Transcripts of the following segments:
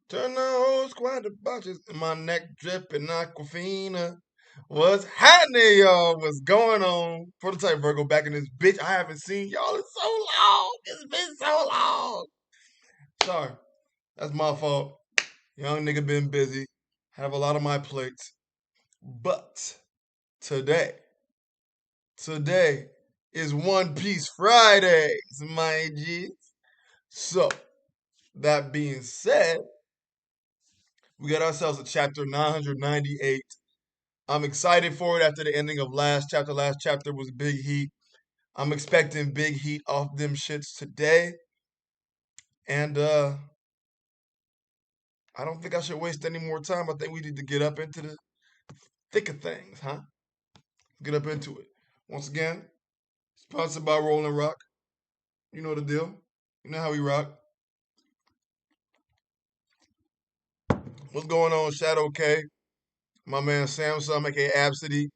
Turn the whole squad to boxes and my neck dripping Aquafina. What's happening, y'all? What's going on? Prototype Virgo back in this bitch. I haven't seen y'all in so long. It's been so long. Sorry, that's my fault. Young nigga been busy. Have a lot on my plates. But today, today is One Piece Fridays, my G. So, that being said, we got ourselves a chapter 998. I'm excited for it after the ending of last chapter. Last chapter was big heat. I'm expecting big heat off them shits today. And I don't think I should waste any more time. I think we need to get up into the thick of things, huh? Get up into it. Once again, sponsored by Rolling Rock. You know the deal. You know how we rock. What's going on, Shadow K? My man Samsung, aka Absidy.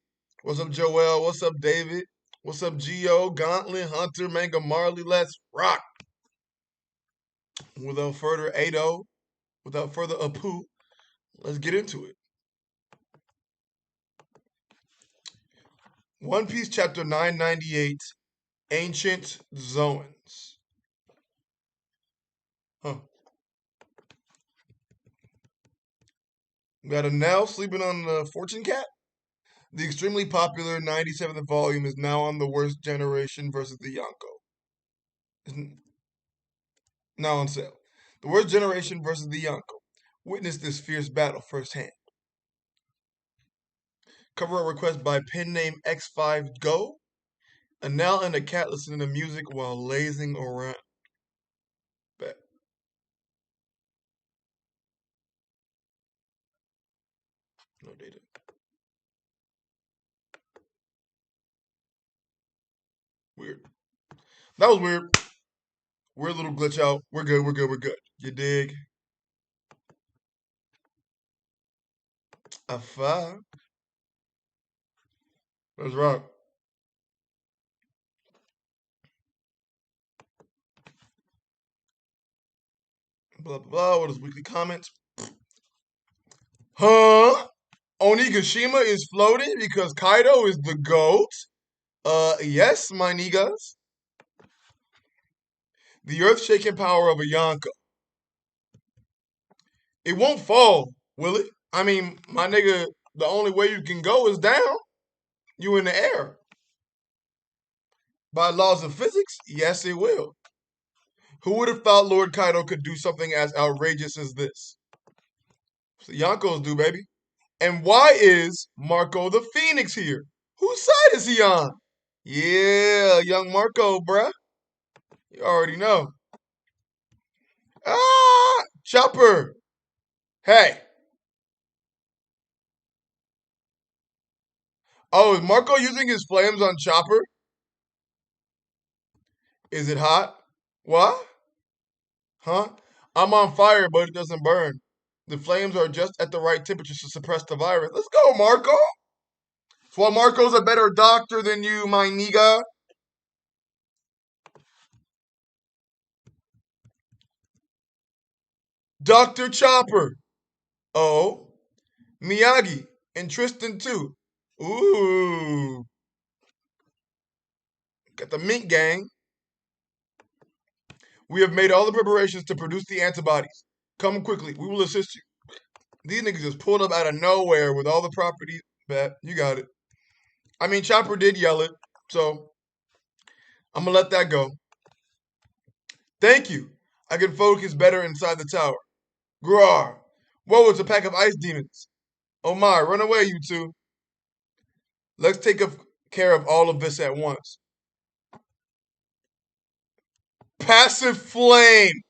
What's up, Joel? What's up, David? What's up, Geo, Gauntlet, Hunter, Manga Marley? Let's rock. Without further ado, without further ado, let's get into it. One Piece chapter 998, Ancient Zoans. Huh. We got a Nell sleeping on the Fortune Cat. The extremely popular 97th volume is now on the Worst Generation versus the Yonko. It's now on sale. The Worst Generation versus the Yonko. Witness this fierce battle firsthand. Cover art request by pen name X5 Go. A Nell and a cat listening to music while lazing around. Bet. No data. Weird. That was weird. Weird little glitch out. We're good. We're good. We're good. You dig? A five. Let's rock. Blah blah blah. What is weekly comments? Huh? Onigashima is floating because Kaido is the GOAT? Yes, my niggas. The earth shaking power of a Yonko. It won't fall, will it? I mean, my nigga, the only way you can go is down. You in the air. By laws of physics, yes, it will. Who would have thought Lord Kaido could do something as outrageous as this? So Yonkos do, baby. And why is Marco the Phoenix here? Whose side is he on? Yeah, young Marco, bruh. You already know. Ah, Chopper. Hey. Oh, is Marco using his flames on Chopper? Is it hot? What? Huh? I'm on fire, but it doesn't burn. The flames are just at the right temperature to suppress the virus. Let's go, Marco. That's why Marco's a better doctor than you, my nigga. Dr. Chopper. Oh. Miyagi. And Tristan, too. Ooh. Got the Mink Gang. We have made all the preparations to produce the antibodies. Come quickly. We will assist you. These niggas just pulled up out of nowhere with all the properties. Bet. You got it. I mean, Chopper did yell it, so I'm going to let that go. Thank you. I can focus better inside the tower. Grar. Whoa, it's a pack of ice demons. Oh my, run away, you two. Let's take care of all of this at once. Passive flame.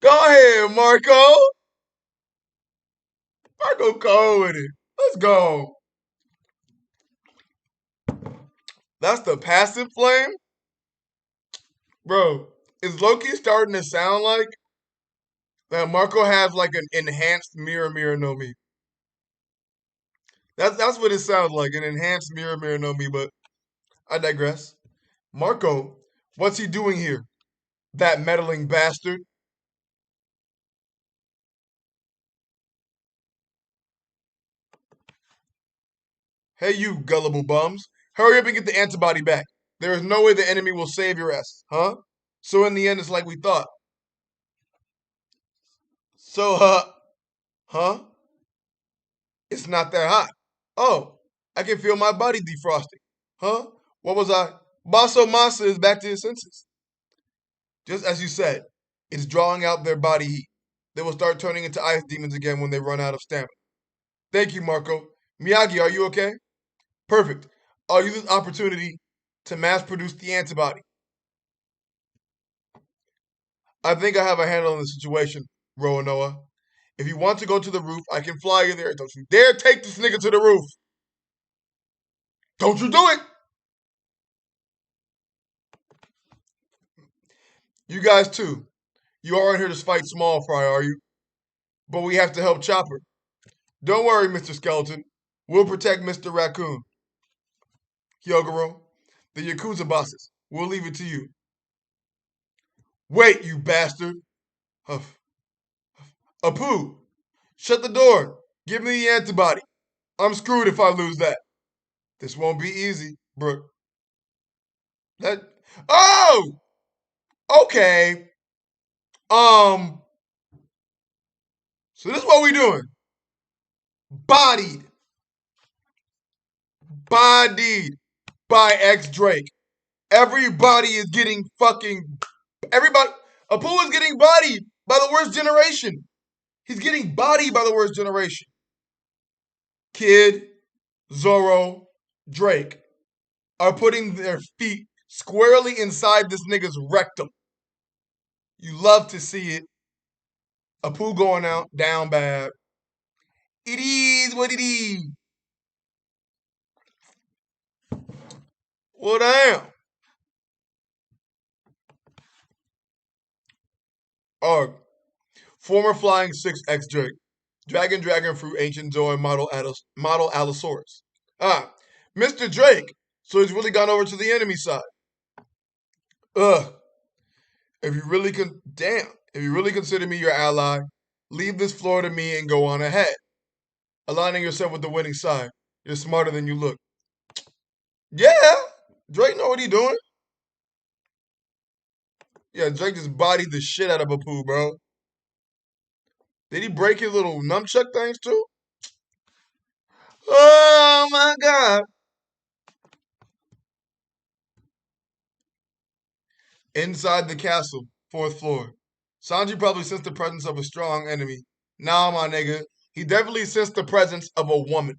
Go ahead, Marco. Marco, go with it. Let's go. That's the passive flame? Bro, is Loki starting to sound like that Marco has like an enhanced mirror no me? That's what it sounds like, an enhanced mirror no me, but I digress. Marco, what's he doing here? That meddling bastard. Hey, you gullible bums. Hurry up and get the antibody back. There is no way the enemy will save your ass, huh? So in the end, it's like we thought. So, huh? It's not that hot. Oh, I can feel my body defrosting. Huh? What was I? Basso Massa is back to his senses. Just as you said, it's drawing out their body heat. They will start turning into ice demons again when they run out of stamina. Thank you, Marco. Miyagi, are you okay? Perfect. I'll use this opportunity to mass produce the antibody. I think I have a handle on the situation, Roanoa. If you want to go to the roof, I can fly you there. Don't you dare take this nigga to the roof. Don't you do it. You guys too. You aren't here to fight Small Fry, are you? But we have to help Chopper. Don't worry, Mr. Skeleton. We'll protect Mr. Raccoon. Hyogoro, the Yakuza bosses. We'll leave it to you. Wait, you bastard. Huff. Apu, shut the door. Give me the antibody. I'm screwed if I lose that. This won't be easy, Brooke. That. Oh! Okay. Um. So this is what we doing. Bodied. Bodied by X Drake. Everybody is getting fucking. Everybody. Apu is getting bodied by the worst generation. He's getting bodied by the worst generation. Kid, Zoro, Drake are putting their feet squarely inside this nigga's rectum. You love to see it. Apu going out down bad. It is what it is. Well, damn. Arg. Former Flying 6X Drake. Dragon Fruit Ancient Zoan model Allosaurus. Ah, Mr. Drake. So he's really gone over to the enemy side. Ugh. If you really if you really consider me your ally, leave this floor to me and go on ahead. Aligning yourself with the winning side. You're smarter than you look. Yeah, Drake know what he doing. Yeah, Drake just bodied the shit out of Apu, bro. Did he break his little nunchuck things too? Oh my god. Inside the castle, fourth floor. Sanji probably sensed the presence of a strong enemy. Nah, my nigga. He definitely sensed the presence of a woman.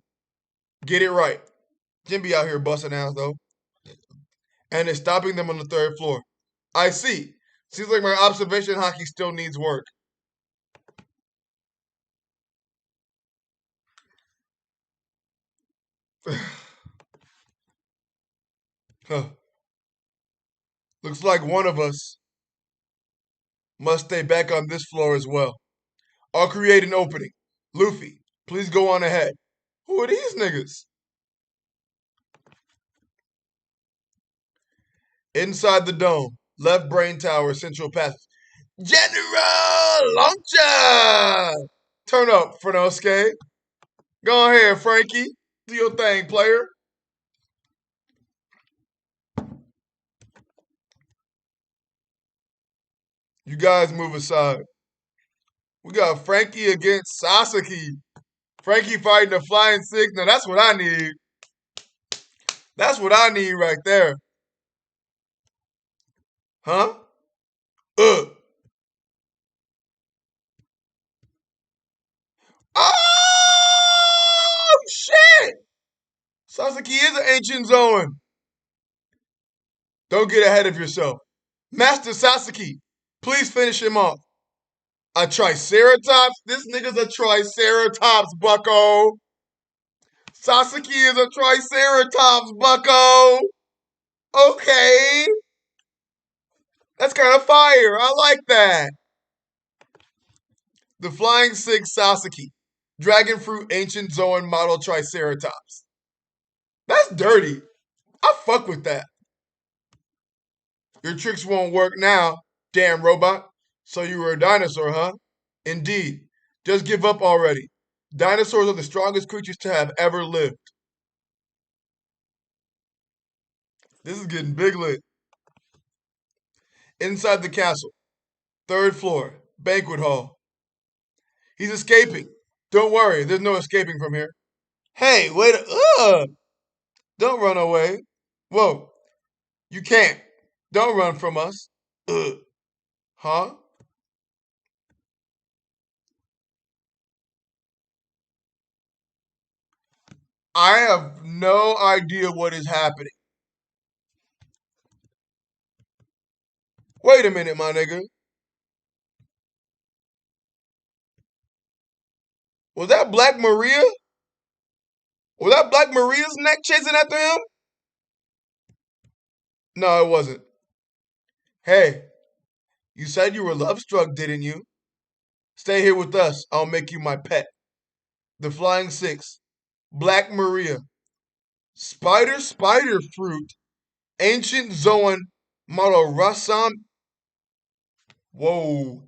Get it right. Jinbe out here busting ass though. And it's stopping them on the third floor. I see. Seems like my observation hockey still needs work. Huh. Looks like one of us must stay back on this floor as well. I'll create an opening. Luffy, please go on ahead. Who are these niggas? Inside the dome, left brain tower, central passage. General Launcher! Turn up, Frenosuke. Go ahead, Frankie. Do your thing, player. You guys move aside. We got Frankie against Sasaki. Frankie fighting the Flying Six. Now that's what I need. That's what I need right there. Huh? Uh. Oh shit! Sasaki is an ancient Zoan. Don't get ahead of yourself. Master Sasaki, please finish him off. A Triceratops? This nigga's a Triceratops, bucko. Sasaki is a Triceratops, bucko. Okay. That's kind of fire. I like that. The Flying Six Sasaki. Dragon Fruit Ancient Zoan Model Triceratops. That's dirty. I fuck with that. Your tricks won't work now. Damn robot. So you were a dinosaur, huh? Indeed. Just give up already. Dinosaurs are the strongest creatures to have ever lived. This is getting big lit. Inside the castle, third floor, banquet hall. He's escaping. Don't worry, there's no escaping from here. Hey, wait. Don't run away. Whoa, you can't. Don't run from us. Ugh. Huh? I have no idea what is happening. Wait a minute, my nigga. Was that Black Maria? Was that Black Maria's neck chasing after him? No, it wasn't. Hey, you said you were love struck, didn't you? Stay here with us. I'll make you my pet. The Flying Six. Black Maria. Spider Fruit. Ancient Zoan Marorasam. Whoa.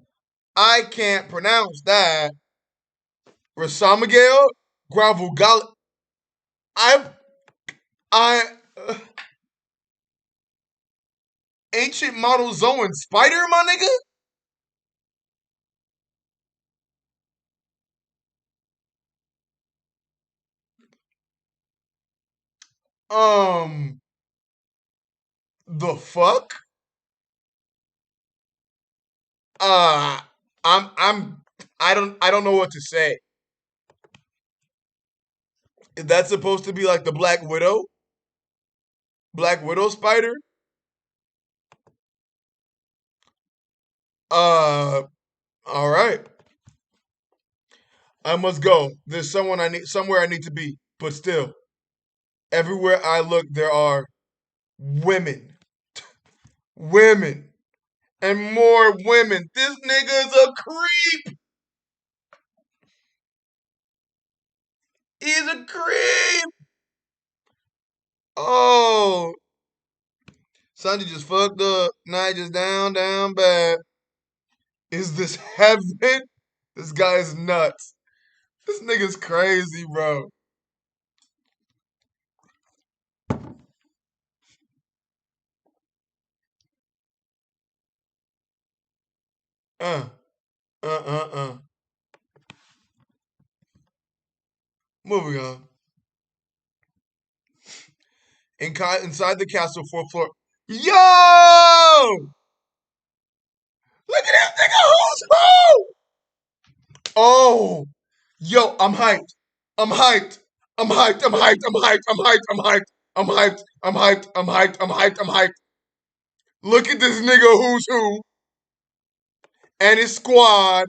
I can't pronounce that. Rasamagale? Gravugal. I. I. Ancient Model Zoan Spider, my nigga? Um. The fuck? Uh. I'm. I don't know what to say. Is that supposed to be like the Black Widow? Black Widow spider? Uh. All right. I must go. There's someone I need somewhere I need to be. But still, everywhere I look there are women. Women. And more women. This nigga's a creep. He's a creep. Oh. Sanji just fucked up. Night just down bad. Is this heaven? This guy is nuts. This nigga's crazy, bro. Uh, uh. Moving on. Inside the castle, fourth floor. Yo! Look at this nigga who's who! Oh, yo, I'm hyped. I'm hyped. I'm hyped. I'm hyped. I'm hyped. I'm hyped. I'm hyped. I'm hyped. I'm hyped. I'm hyped. I'm hyped. I'm hyped. Look at this nigga who's who and his squad.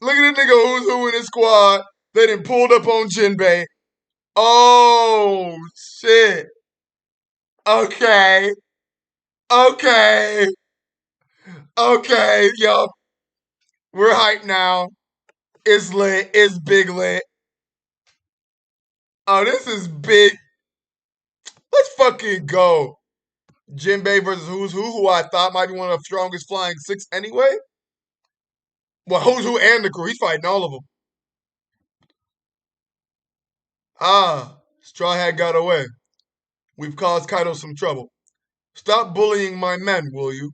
Look at this nigga who's who and his squad. They done pulled up on Jinbei. Oh shit. Okay. Okay. Okay. Yo, we're hyped now. It's lit. It's big lit. Oh, this is big. Let's fucking go. Jinbei versus Who's who I thought might be one of the strongest flying six anyway. Well, Who's Who and the crew. He's fighting all of them. Ah, Straw Hat got away. We've caused Kaido some trouble. Stop bullying my men, will you?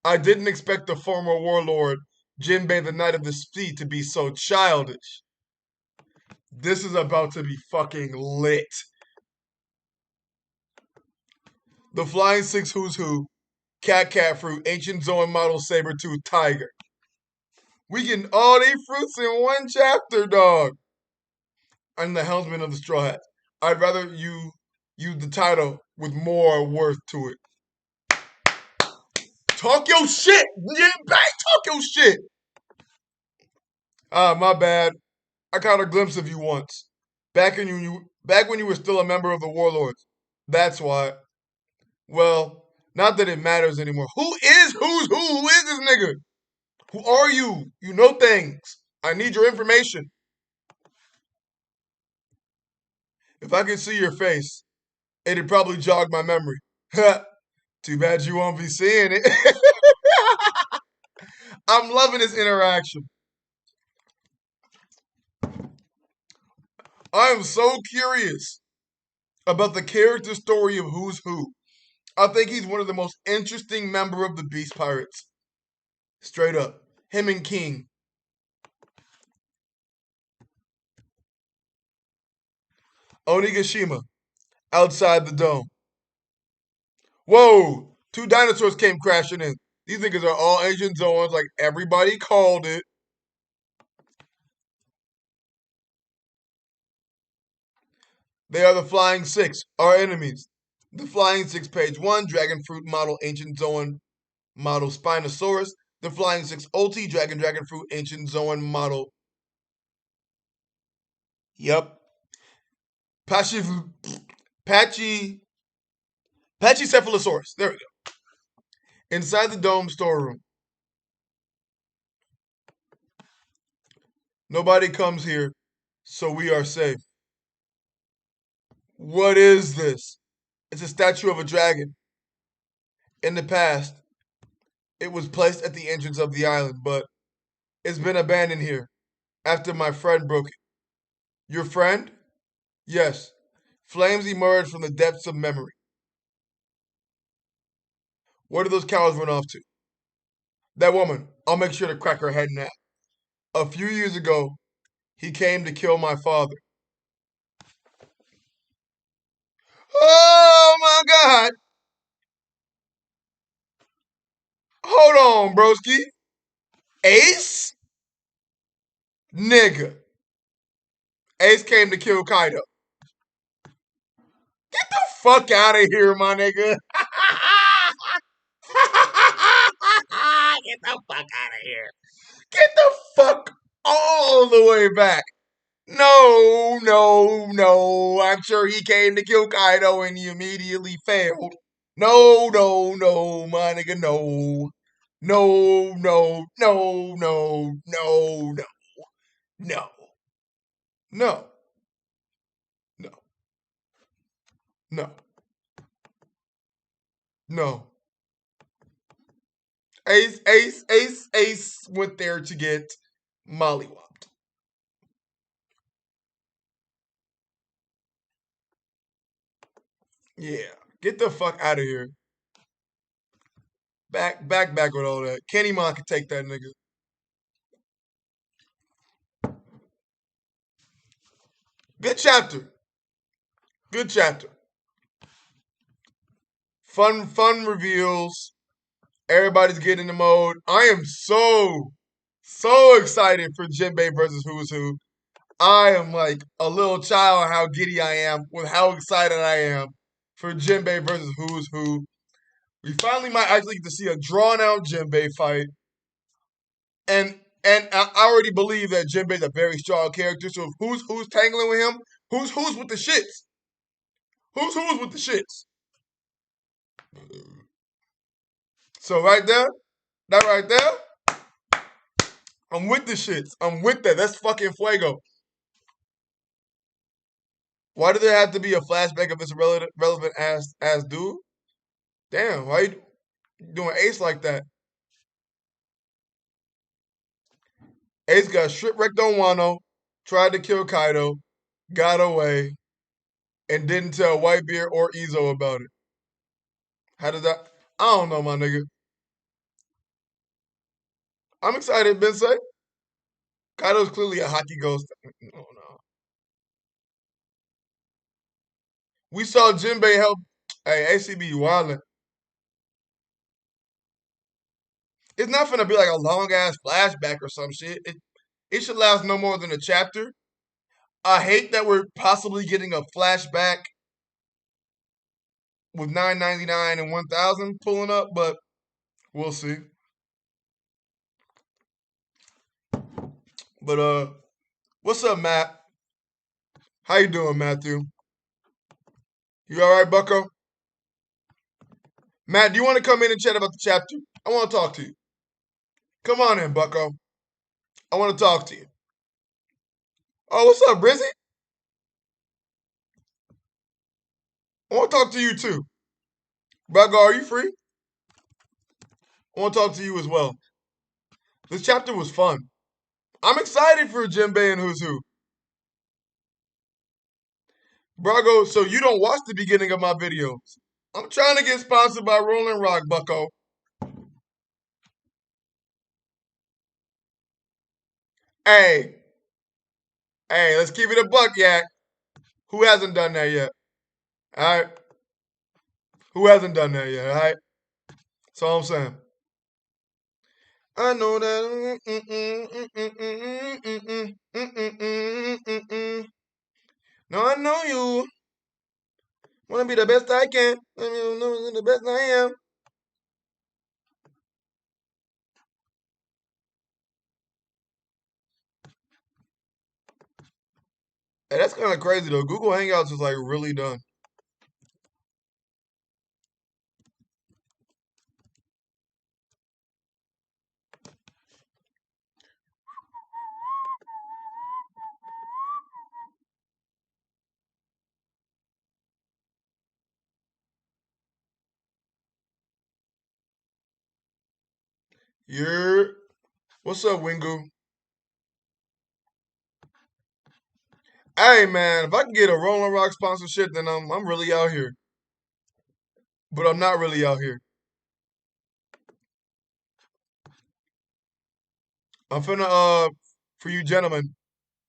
I didn't expect the former warlord, Jinbei the Knight of the Sea, to be so childish. This is about to be fucking lit. The Flying Six Who's Who, Cat Fruit, Ancient Zoan Model Saber Tooth Tiger. We getting all these fruits in one chapter, dog. I'm the helmsman of the Straw Hats. I'd rather you use the title with more worth to it. Talk your shit. Get back. Talk your shit. Ah, my bad. I caught a glimpse of you once. Back when you were still a member of the Warlords. That's why. Well, not that it matters anymore. Who is who's who? Who is this nigga? Who are you? You know things. I need your information. If I could see your face, it'd probably jog my memory. Too bad you won't be seeing it. I'm loving this interaction. I am so curious about the character story of Who's Who. I think he's one of the most interesting member of the Beast Pirates. Straight up. Him and King. Onigashima. Outside the dome. Whoa! Two dinosaurs came crashing in. These niggas are all Agent Zoans, like everybody called it. They are the Flying Six, our enemies. The Flying Six, page 1, Dragon Fruit model, Ancient Zoan model, Spinosaurus. The Flying Six Ulti, Dragon Fruit, Ancient Zoan model. Yep. Patchy Pachycephalosaurus. There we go. Inside the dome storeroom. Nobody comes here, so we are safe. What is this? It's a statue of a dragon. In the past, it was placed at the entrance of the island, but it's been abandoned here after my friend broke it. Your friend? Yes. Flames emerged from the depths of memory. Where did those cows run off to? That woman. I'll make sure to crack her head now. A few years ago, he came to kill my father. Oh my god! Hold on, broski. Ace? Nigga. Ace came to kill Kaido. Get the fuck out of here, my nigga. Get the fuck out of here. Get the fuck all the way back. No, no, no. I'm sure he came to kill Kaido and he immediately failed. No, no, no, my nigga, no. No, no, no, no, no, no, no, no, no, no, no. Ace went there to get mollywopped. Yeah, get the fuck out of here. Back with all that. Kenny Mon can take that nigga. Good chapter. Good chapter. Fun reveals. Everybody's getting in the mode. I am so excited for Jinbei versus Who's Who. I am like a little child how giddy I am with how excited I am for Jinbei versus Who's Who. We finally might actually get to see a drawn out Jinbei fight. And I already believe that Jinbei's a very strong character. So if who's tangling with him, who's with the shits? Who's with the shits? So right there, that right there, I'm with the shits. I'm with that. That's fucking fuego. Why do there have to be a flashback of this relevant ass dude? Damn, why you doing Ace like that? Ace got shipwrecked on Wano, tried to kill Kaido, got away, and didn't tell Whitebeard or Izo about it. How does that? I don't know, my nigga. I'm excited, Bensei. Kaido's clearly a hockey ghost. Oh no. We saw Jinbei help. Hey, ACB wildin'. It's not gonna be like a long ass flashback or some shit. It should last no more than a chapter. I hate that we're possibly getting a flashback with 999 and 1000 pulling up, but we'll see. But what's up, Matt? How you doing, Matthew? You all right, Bucko? Matt, do you want to come in and chat about the chapter? I want to talk to you. Come on in, Bucko. I want to talk to you. Oh, what's up, Brizzy? I want to talk to you too. Bucko, are you free? I want to talk to you as well. This chapter was fun. I'm excited for Jinbei and Who's Who. Brago, so you don't watch the beginning of my videos. I'm trying to get sponsored by Rolling Rock, bucko. Hey, hey, let's keep it a buck, yak. Who hasn't done that yet? All right. Who hasn't done that yet? All right. That's all I'm saying. I know that. No, I know you want to be the best I can. The best I am. Hey, that's kind of crazy though. Google Hangouts is like really done. You're what's up, Wingu? Hey man, if I can get a Rolling Rock sponsorship, then I'm really out here. But I'm not really out here. I'm finna for you gentlemen,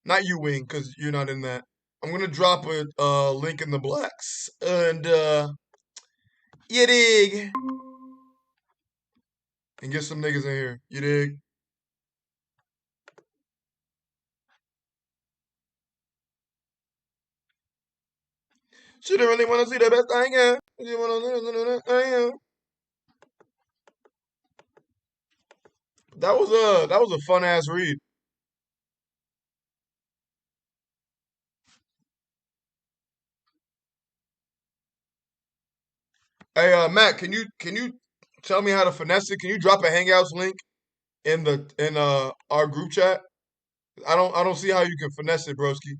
not you Wing, because you're not in that. I'm gonna drop a link in the blacks. And you dig. And get some niggas in here. You dig? She didn't really wanna see the best I can. She wanna see the best I am. That was a fun ass read. Hey Matt, can you tell me how to finesse it? Can you drop a Hangouts link in our group chat? I don't see how you can finesse it, broski.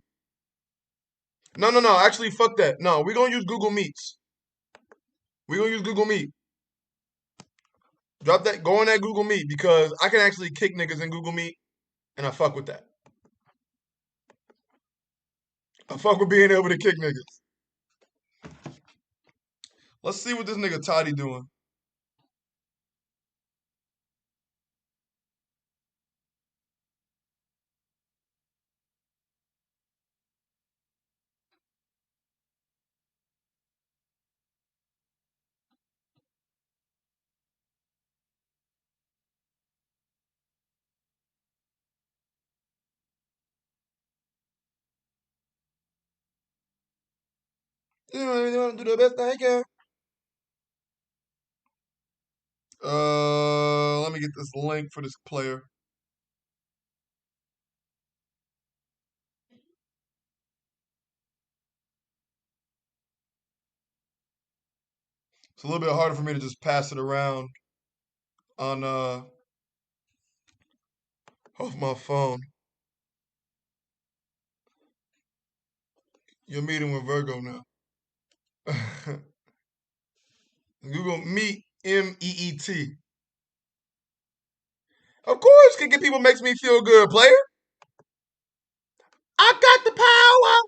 No. Actually, fuck that. No, we're gonna use Google Meets. We're gonna use Google Meet. Drop that. Go on that Google Meet because I can actually kick niggas in Google Meet, and I fuck with that. I fuck with being able to kick niggas. Let's see what this nigga Toddy doing. You want to do the best I can. Let me get this link for this player. It's a little bit harder for me to just pass it around on off my phone. You're meeting with Virgo now. Google Meet MEET. Of course, kicking people makes me feel good, player. I got the power.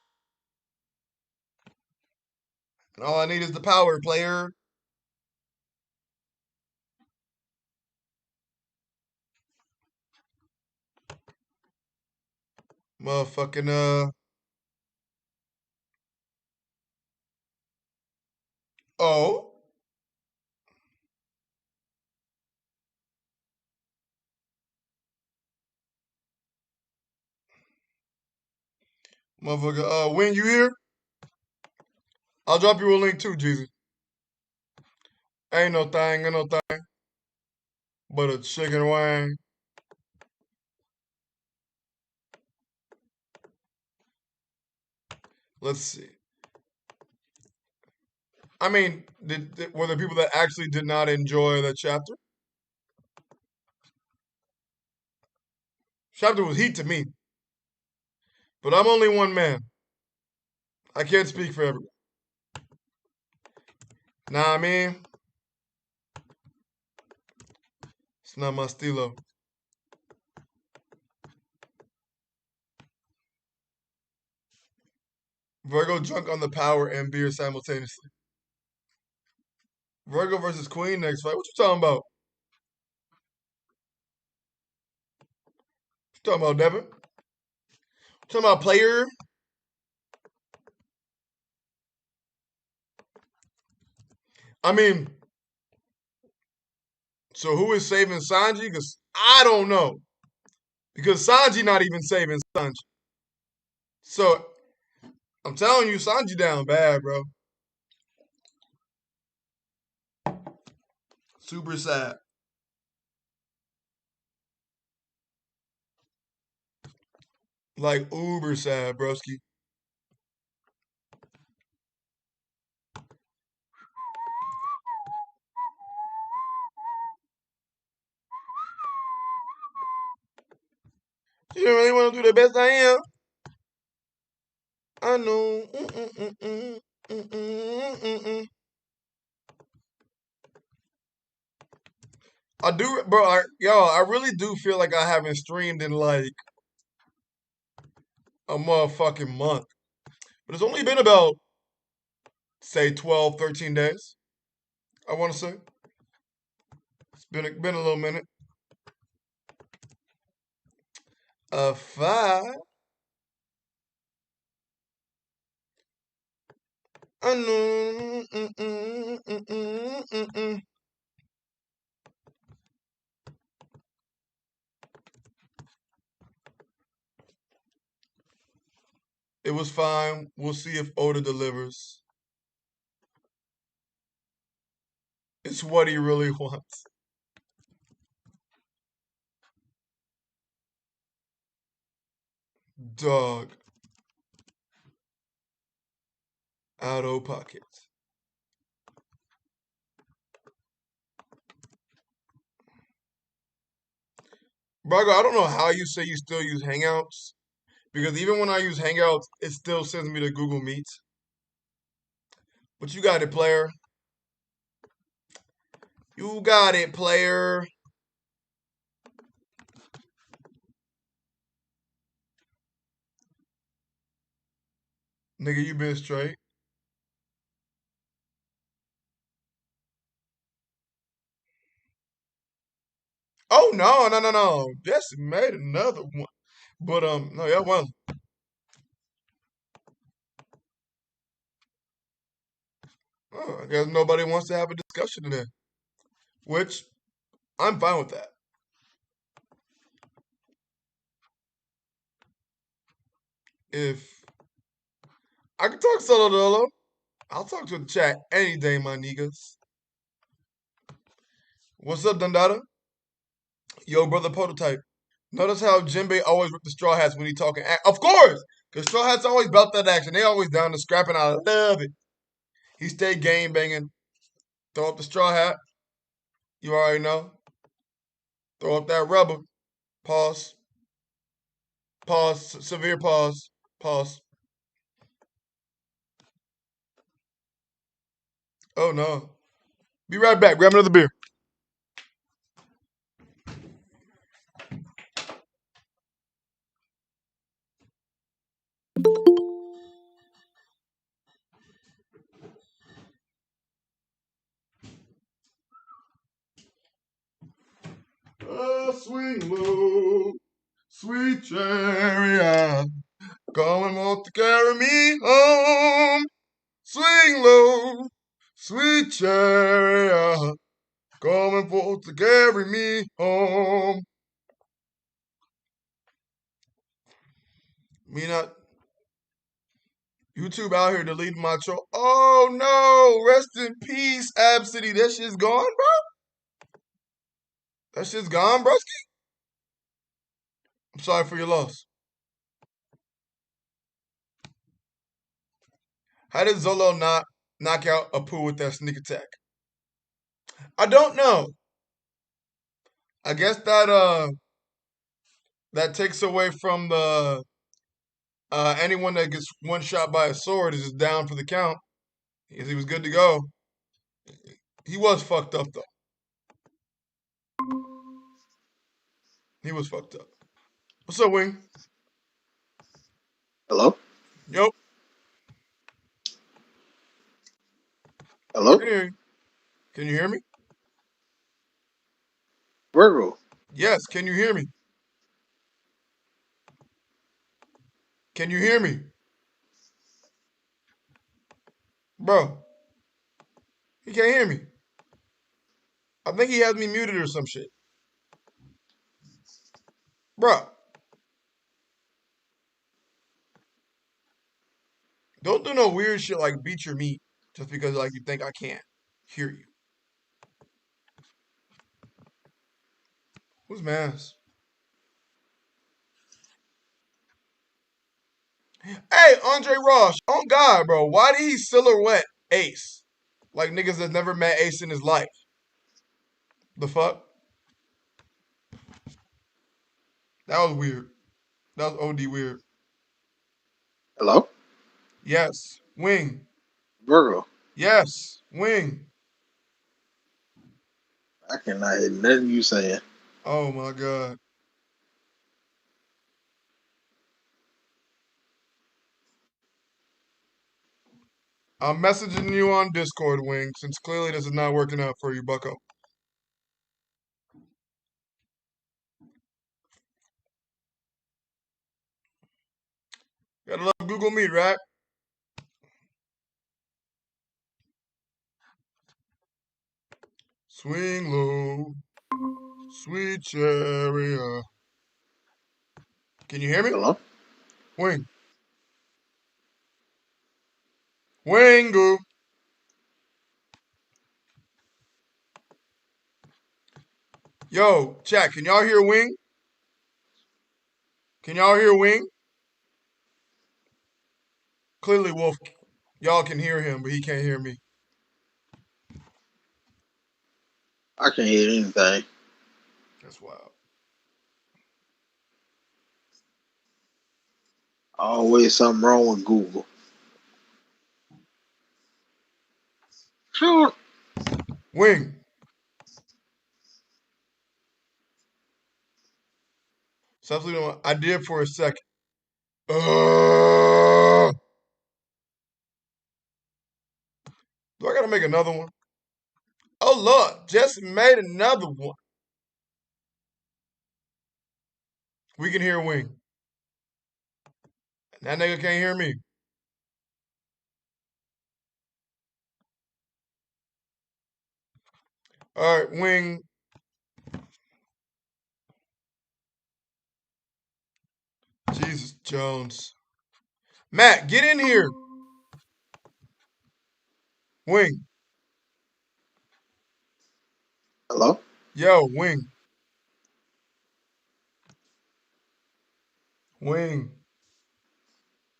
And all I need is the power, player. Motherfucking oh. Motherfucker, when you here? I'll drop you a link too, Jeezy. Ain't no thing but a chicken wing. Let's see. I mean, were there people that actually did not enjoy that chapter? Chapter was heat to me, but I'm only one man. I can't speak for everyone. Nah, I mean, it's not my stilo. Virgo drunk on the power and beer simultaneously. Virgo versus Queen next fight. What you talking about? What you talking about, Devin? Talking about player? I mean, so who is saving Sanji? Because I don't know. Because Sanji not even saving Sanji. So I'm telling you, Sanji down bad, bro. Super sad. Like uber sad, broski. She didn't really want to do the best I am. I know. I do, bro. I really do feel like I haven't streamed in like a motherfucking month. But it's only been about, say, 12, 13 days, I want to say. It's been a little minute. Five. I know. It was fine. We'll see if Oda delivers. It's what he really wants. Dog. Out of pocket. Brago, I don't know how you say you still use Hangouts. Because even when I use Hangouts, it still sends me to Google Meets. But you got it, player. You got it, player. Nigga, you been straight. Oh no, no, no, no. Jesse made another one. But no, yeah, well, I guess nobody wants to have a discussion today. Which I'm fine with that. If I can talk solo dolo, I'll talk to the chat any day, my niggas. What's up, Dundada? Yo, brother prototype. Notice how Jinbei always rip the straw hats when he talking. Of course, because straw hats always about that action. They always down to scrapping. I love it. He stayed game banging. Throw up the straw hat. You already know. Throw up that rubber. Pause. Pause. Severe pause. Pause. Oh no. Be right back. Grab another beer. Swing low, sweet chariot, going won't to carry me home. Swing low, sweet chariot, coming for to carry me home. Me not YouTube out here deleting my troll. Oh no! Rest in peace, Ab City. That shit's gone, bro. That shit's gone, broski. I'm sorry for your loss. How did Zolo not knock out Apu with that sneak attack? I don't know. I guess that takes away from the anyone that gets one shot by a sword is just down for the count. He was good to go. He was fucked up though. He was fucked up. What's up, Wing? Hello? Yo. I Hello? can hear you. Can you hear me? Virgo. Yes, can you hear me? Can you hear me? Bro, he can't hear me. I think he has me muted or some shit. Bro, don't do no weird shit like beat your meat just because like you think I can't hear you. Who's Mass? Hey, Andre Ross, on God, bro. Why did he silhouette Ace? Like niggas that never met Ace in his life. The fuck? That was weird. That was OD weird. Hello? Yes. Wing. Virgo. Yes. Wing. I cannot hear nothing you saying. Oh my God. I'm messaging you on Discord, Wing, since clearly this is not working out for you, bucko. Gotta love Google Meet, right? Swing low, sweet chariot. Can you hear me? Hello? Wing. Wingu. Yo, chat, can y'all hear Wing? Can y'all hear Wing? Clearly, Wolf, y'all can hear him, but he can't hear me. I can't hear anything. That's wild. Always something wrong with Google. Sure. Wing. Something I did for a second. Do I gotta make another one? Oh Lord, just made another one. We can hear Wing. That nigga can't hear me. All right, Wing. Jesus Jones. Matt, get in here. Wing. Hello? Yo, Wing. Wing.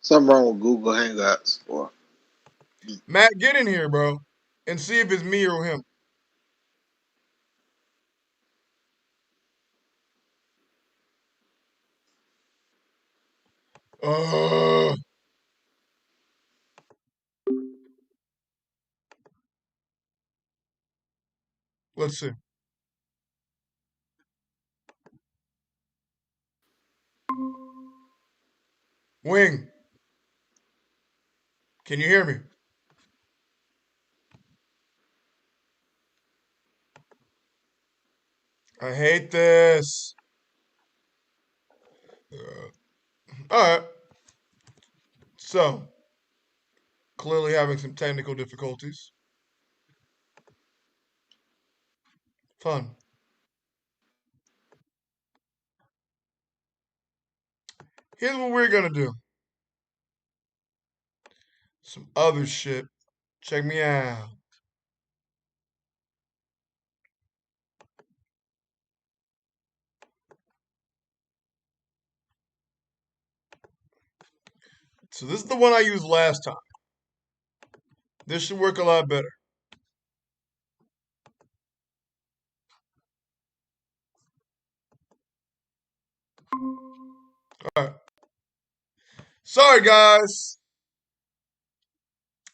Something wrong with Google Hangouts. Or Matt, get in here, bro. And see if it's me or him. Uh, let's see. Wing. Can you hear me? I hate this. All right. So, clearly having some technical difficulties. Fun. Here's what we're gonna do. Some other shit. Check me out. So this is the one I used last time. This should work a lot better. All right. Sorry, guys.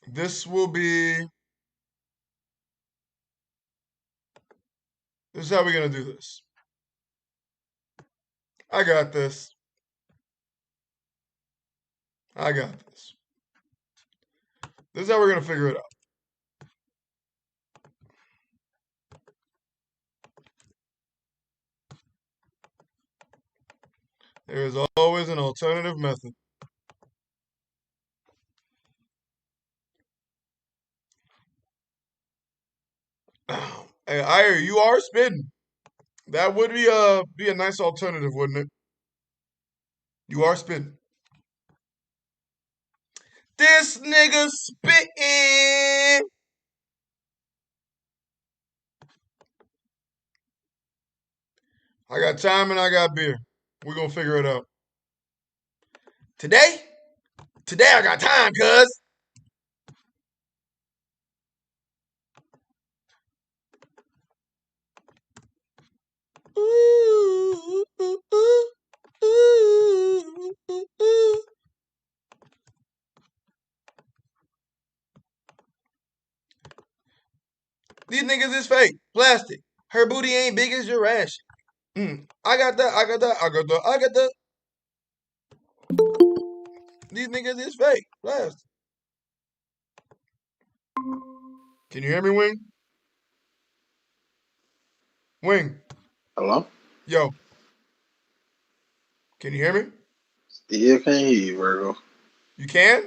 This will be. This is how we're gonna do this. I got this. I got this. This is how we're gonna figure it out. There is always an alternative method. Hey, Ire, you are spitting. That would be a nice alternative, wouldn't it? You are spitting. This nigga spitting. I got time and I got beer. We're gonna figure it out. Today? Today I got time, cuz. Ooh, ooh, ooh, ooh, ooh, ooh. These niggas is fake. Plastic. Her booty ain't big as your ass. I got that. I got that. I got that. I got that. These niggas is fake. Plastic. Can you hear me, Wing? Wing. Hello? Yo. Can you hear me? Still can't hear you, Virgo. You can?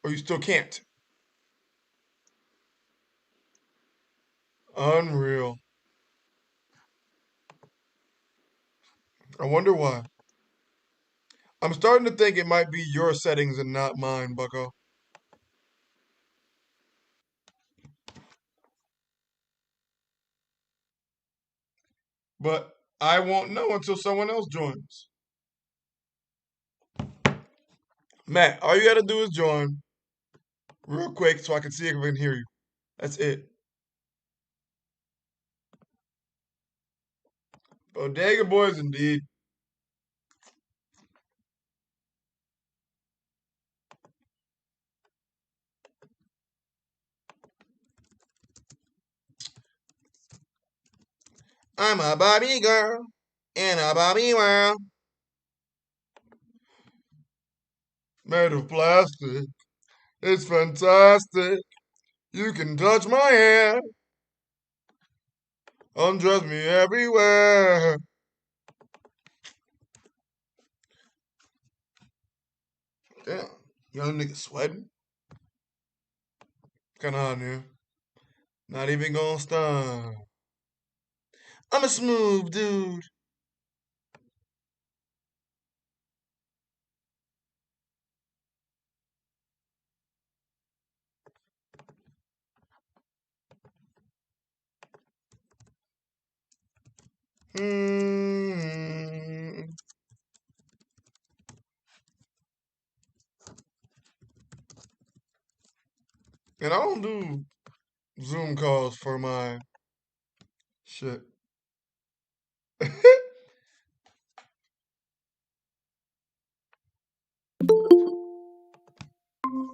Or you still can't? Unreal. I wonder why. I'm starting to think it might be your settings and not mine, bucko. But I won't know until someone else joins. Matt, all you gotta do is join real quick so I can see if I can hear you. That's it. Bodega Boys indeed. I'm a Barbie girl in a Barbie world made of plastic. It's fantastic. You can touch my hair, undress me everywhere. Damn, young nigga sweating. Kinda hot in here. Not even gonna stun. I'm a smooth dude. Hmm. And I don't do Zoom calls for my shit.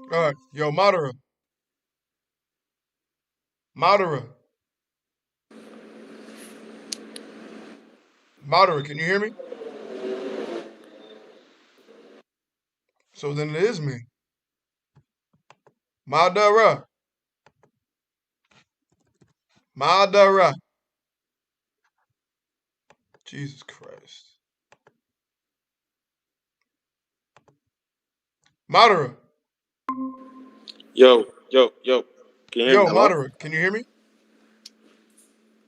All right, yo, Madara, Madara, Madara. Can you hear me? So then it is me, Madara, Madara. Jesus Christ, Madara, Yo, yo, yo. Can you hear yo, me? Hello? Madara. Can you hear me?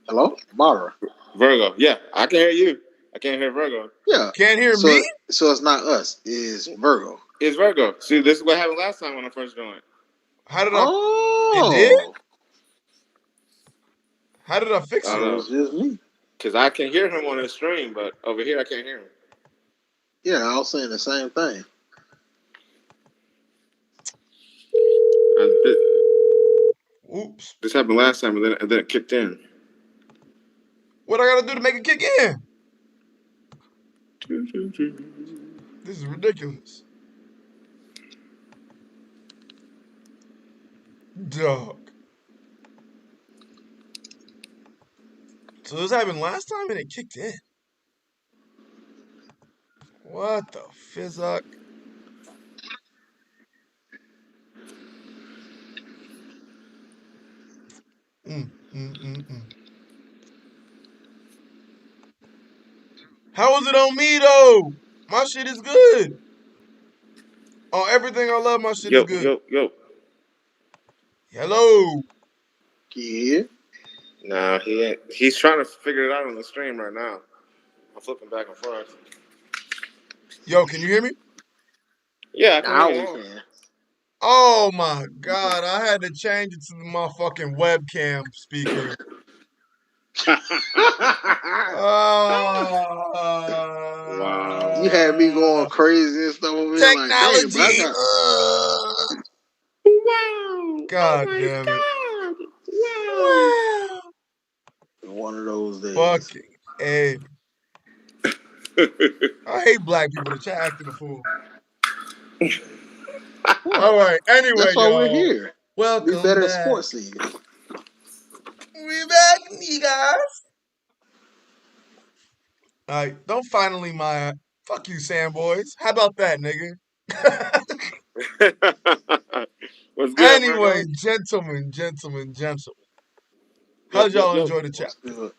Hello? Mara. Virgo. Yeah, I can hear you. I can't hear Virgo. Yeah. Can't hear So me? so it's not us, it's Virgo. It's Virgo. See, this is what happened last time when I first joined. How did I? It did? Oh. How did I fix I it? don't So know. it's just me. Because I can hear him on his stream, but over here I can't hear him. Yeah, I was saying the same thing. This, Oops. this happened last time, and then it kicked in. What I gotta do to make it kick in? This is ridiculous. Dog. So this happened last time and it kicked in. What the fizzuck? Mm, mm, mm, mm. How is it on me though? My shit is good. On everything I love, my shit is Yo, good. yo, yo. Hello. Yeah. Nah, he ain't. He's trying to figure it out on the stream right now. I'm flipping back and forth. Yo, can you hear me? Yeah, I can Now hear we you can. Oh my god, I had to change it to the motherfucking webcam speaker. Wow. You had me going crazy and stuff over here. Like, damn, but I Technology. got. Wow. Oh God my damn it. God. Wow. Wow. One of those days. Fucking A. I hate black people. The chat acting a fool. What? All right. Anyway, That's why we're y'all. here. Be Welcome better at back. sports league. We back, niggas. All right. Don't finally my. Fuck you, Sam boys. How about that, nigga? What's good, Anyway, Virgo? gentlemen. How Yep, did yep, y'all yep. enjoy the chat? What's good?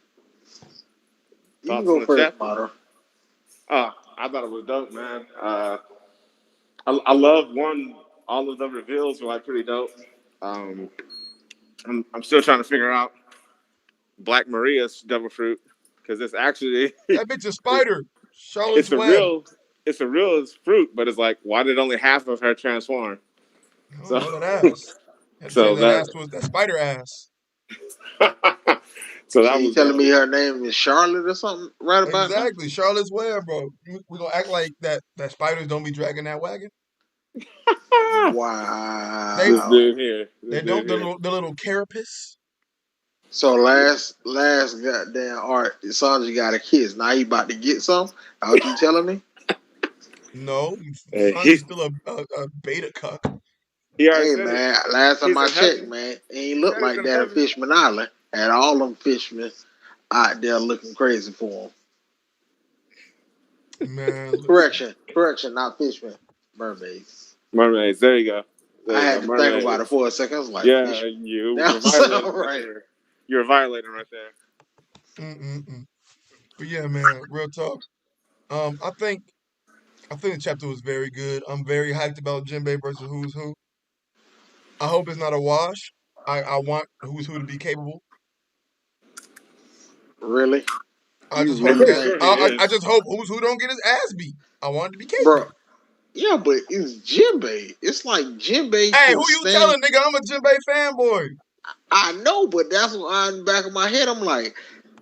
You can Thoughts on go the first, chapter? Mato. I thought it was dope, man. I love all of the reveals were like pretty dope. Um, I'm still trying to figure out Black Maria's devil fruit because it's actually That bitch a spider. Charlotte's it's a Web. real it's a real fruit, but it's like why did only half of her transform? I don't So know that ass. Had to so change that that ass to that spider ass. so So that you was telling me dope. her name is Charlotte or something right about now? Exactly. Charlotte's Web, bro. We gonna act like that spiders don't be dragging that wagon? They This Wow. dude here, they this dude don't here. the little carapace. So last goddamn art, Sanji got a kiss. Now he about to get some. How you telling me? No, Hey, Sanji's still a beta cuck. he already Hey said it. man, last time He's I in checked, heaven. man, it ain't He look said he's like in that in heaven. Fishman Island. Had all them fishermen out there looking crazy for him. Man, listen. Correction, not fishermen, mermaids. Mermaids. There you go. There I you had go. to think about it Mermaids. for a second. I was like, Yeah, fish. you were That sound violating right right. there. You were violating right there. Mm-mm-mm. But yeah, man, real talk. I think the chapter was very good. I'm very hyped about Jinbei versus Who's Who. I hope it's not a wash. I want Who's Who to be capable. Really? I You just I'm hope really pretty that think, sure he I is. just hope Who's Who don't get his ass beat. I want it to be bro? capable. Yeah, but it's Jinbei. It's like Jinbei Hey, can who you stand. telling, nigga? I'm a Jinbei fanboy. I know, but that's why in the back of my head, I'm like,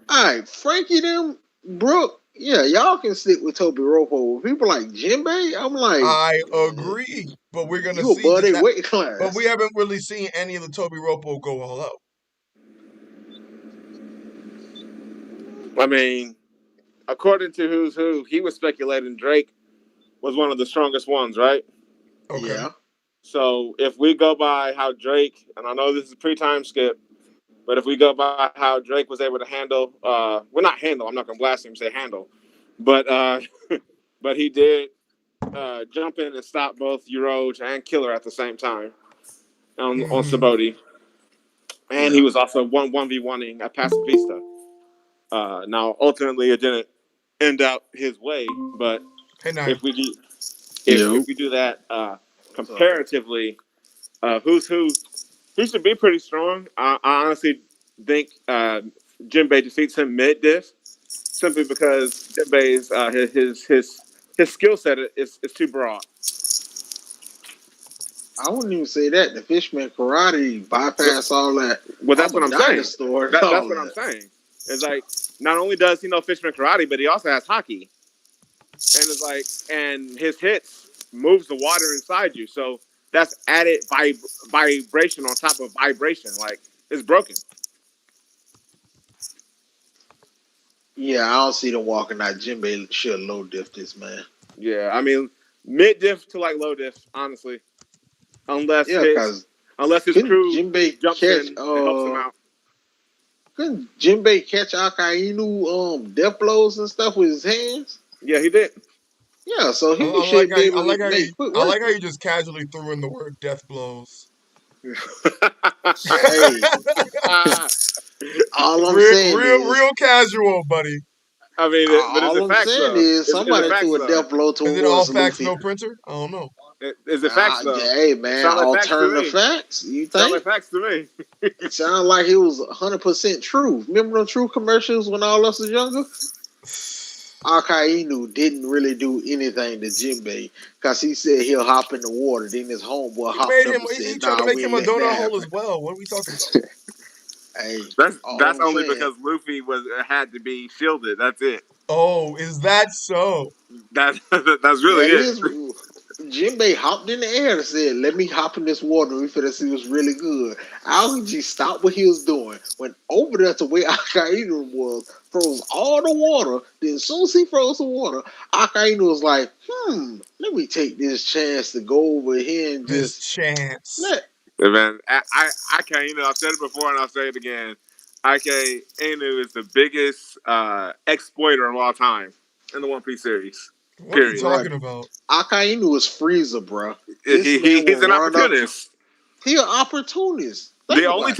all right, Frankie, them, Brooke, yeah, y'all can stick with Toby Ropo. People like Jinbei, I'm like, I agree, but we're gonna you see above their that. weight But we class. haven't really seen any of the Toby Ropo go all out. I mean, according to Who's Who, he was speculating Drake was one of the strongest ones, right? Okay. Yeah, So if we go by how Drake, and I know this is a pre-time skip, but if we go by how Drake was able to handle, well, not handle, I'm not gonna blast him, say handle, but but he did jump in and stop both Uroj and Killer at the same time on Hmm. Saboti, and he yeah. was also 1v1ing a Pacifista. Now, ultimately, it didn't end out his way, but Hey, now. if we do Yo, if we do that what's up? comparatively, Who's Who, he should be pretty strong. I honestly think Jinbei defeats him mid diff simply because Jinbei's his skill set is too broad. I wouldn't even say that. The Fishman Karate bypass all that, Well, all that's the what I'm saying. dinosaurs, all That's what I'm that. saying. It's like not only does he know Fishman karate, but he also has hockey, and it's like and his hits moves the water inside you. So that's added vibration on top of vibration. Like it's broken. Yeah, I don't see them walking out. Jinbei should low diff this man. Yeah, I mean mid diff to like low diff, honestly, unless Yeah, his cause unless his couldn't crew Jinbei jumps catch in and helps him out. couldn't Jinbei catch Akainu death blows and stuff with his hands? Yeah, he did. Yeah, so I, he I like should how be you, I able like to how you make quick I work like how with you just casually threw in the word death blows. Hey, all I'm saying real is casual, buddy. I mean, but is All it I'm facts saying though? is somebody it facts threw a though? death blow Is it all towards facts, Luffy. no printer? I don't know. Is it facts though? Hey man, Sound like facts to alternative me. facts. You Sound like think? facts to me. It sounded like it was 100% true. Remember the true commercials when all us was younger? Akainu didn't really do anything to Jinbei because he said he'll hop in the water. Then his homeboy He hopped made up him. and He said, tried to "Nah, make we him ain't a letting donut that hole happen." as well. What are we talking about? Hey, That's I'm only saying. because Luffy had to be shielded. That's it. Oh, is that so? That's really That it. is. Jinbei hopped in the air and said, "Let me hop in this water. We finna see what's really good." Aokiji stopped what he was doing, went over there to where Akainu was, froze all the water. Then as soon as he froze the water, Akainu was like, let me take this chance to go over here and This just chance. let." Yeah, man, I can't. I've said it before and I'll say it again. Inu is the biggest exploiter of all time in the One Piece series. What are you Period. talking about? Akainu is Frieza, bro. This man He's will an run up. opportunist. He an opportunist. The only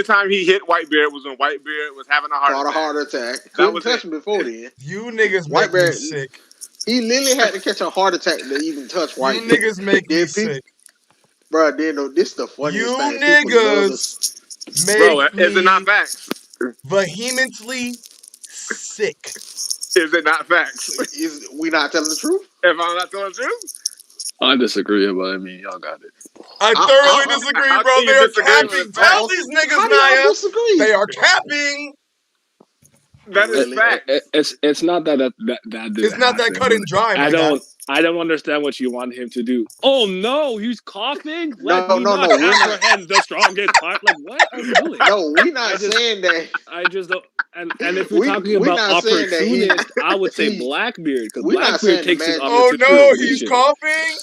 time he hit Whitebeard was when Whitebeard was having a Caught a heart heart attack. That Couldn't was touch it. him before then. You niggas make me Whitebeard, sick. he literally had to catch a heart attack to even touch You Whitebeard. niggas make me Then people, sick. bro, then this the funniest You thing. People love niggas Bro, make is it not me facts? vehemently sick. Is it not facts? Is we not telling the truth? If I'm not telling the truth? I disagree, but I mean, y'all got it. I thoroughly disagree, how bro. can you They are disagree capping. with Tell facts? these niggas, How do y'all Naya, disagree? they are capping. That is Really? facts. It's not that didn't It's not that happen, cut and dry, my I guy. don't understand what you want him to do. Oh no, he's coughing. No, Let me no, not no, we're not- apprehend the strongest part. Like, what are you doing? No, we not saying that. I just don't. And if we're We talking about not saying that he- opportunist, I would say he- Blackbeard, because we're not saying Blackbeard the takes his man- Oh opportunity. no, to he's shit. coughing.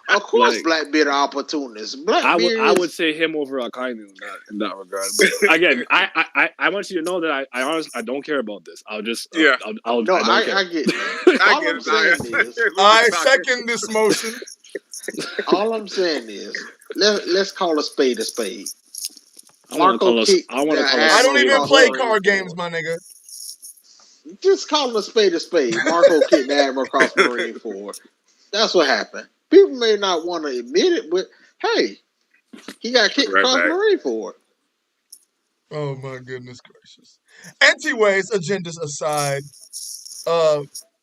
Of course, Like- Blackbeard opportunist. Blackbeard I would say him over Akainu in that regard. But again, I want you to know that I honestly I don't care about this. I'll just Yeah. I'll No, I don't care. I get that. I All get I'm it, saying Naya. is, I second this motion. all I'm saying is, let's call a spade a spade. I want to call us. kicked I want to the call ass us. I don't Admiral even across play the card ring games, for my nigga. it. Just call a spade a spade. Marco kicked the Admiral across Marine Ford. That's what happened. People may not want to admit it, but hey, he got kicked Right across back. Marine Ford. Oh my goodness gracious. Anyways, agendas aside,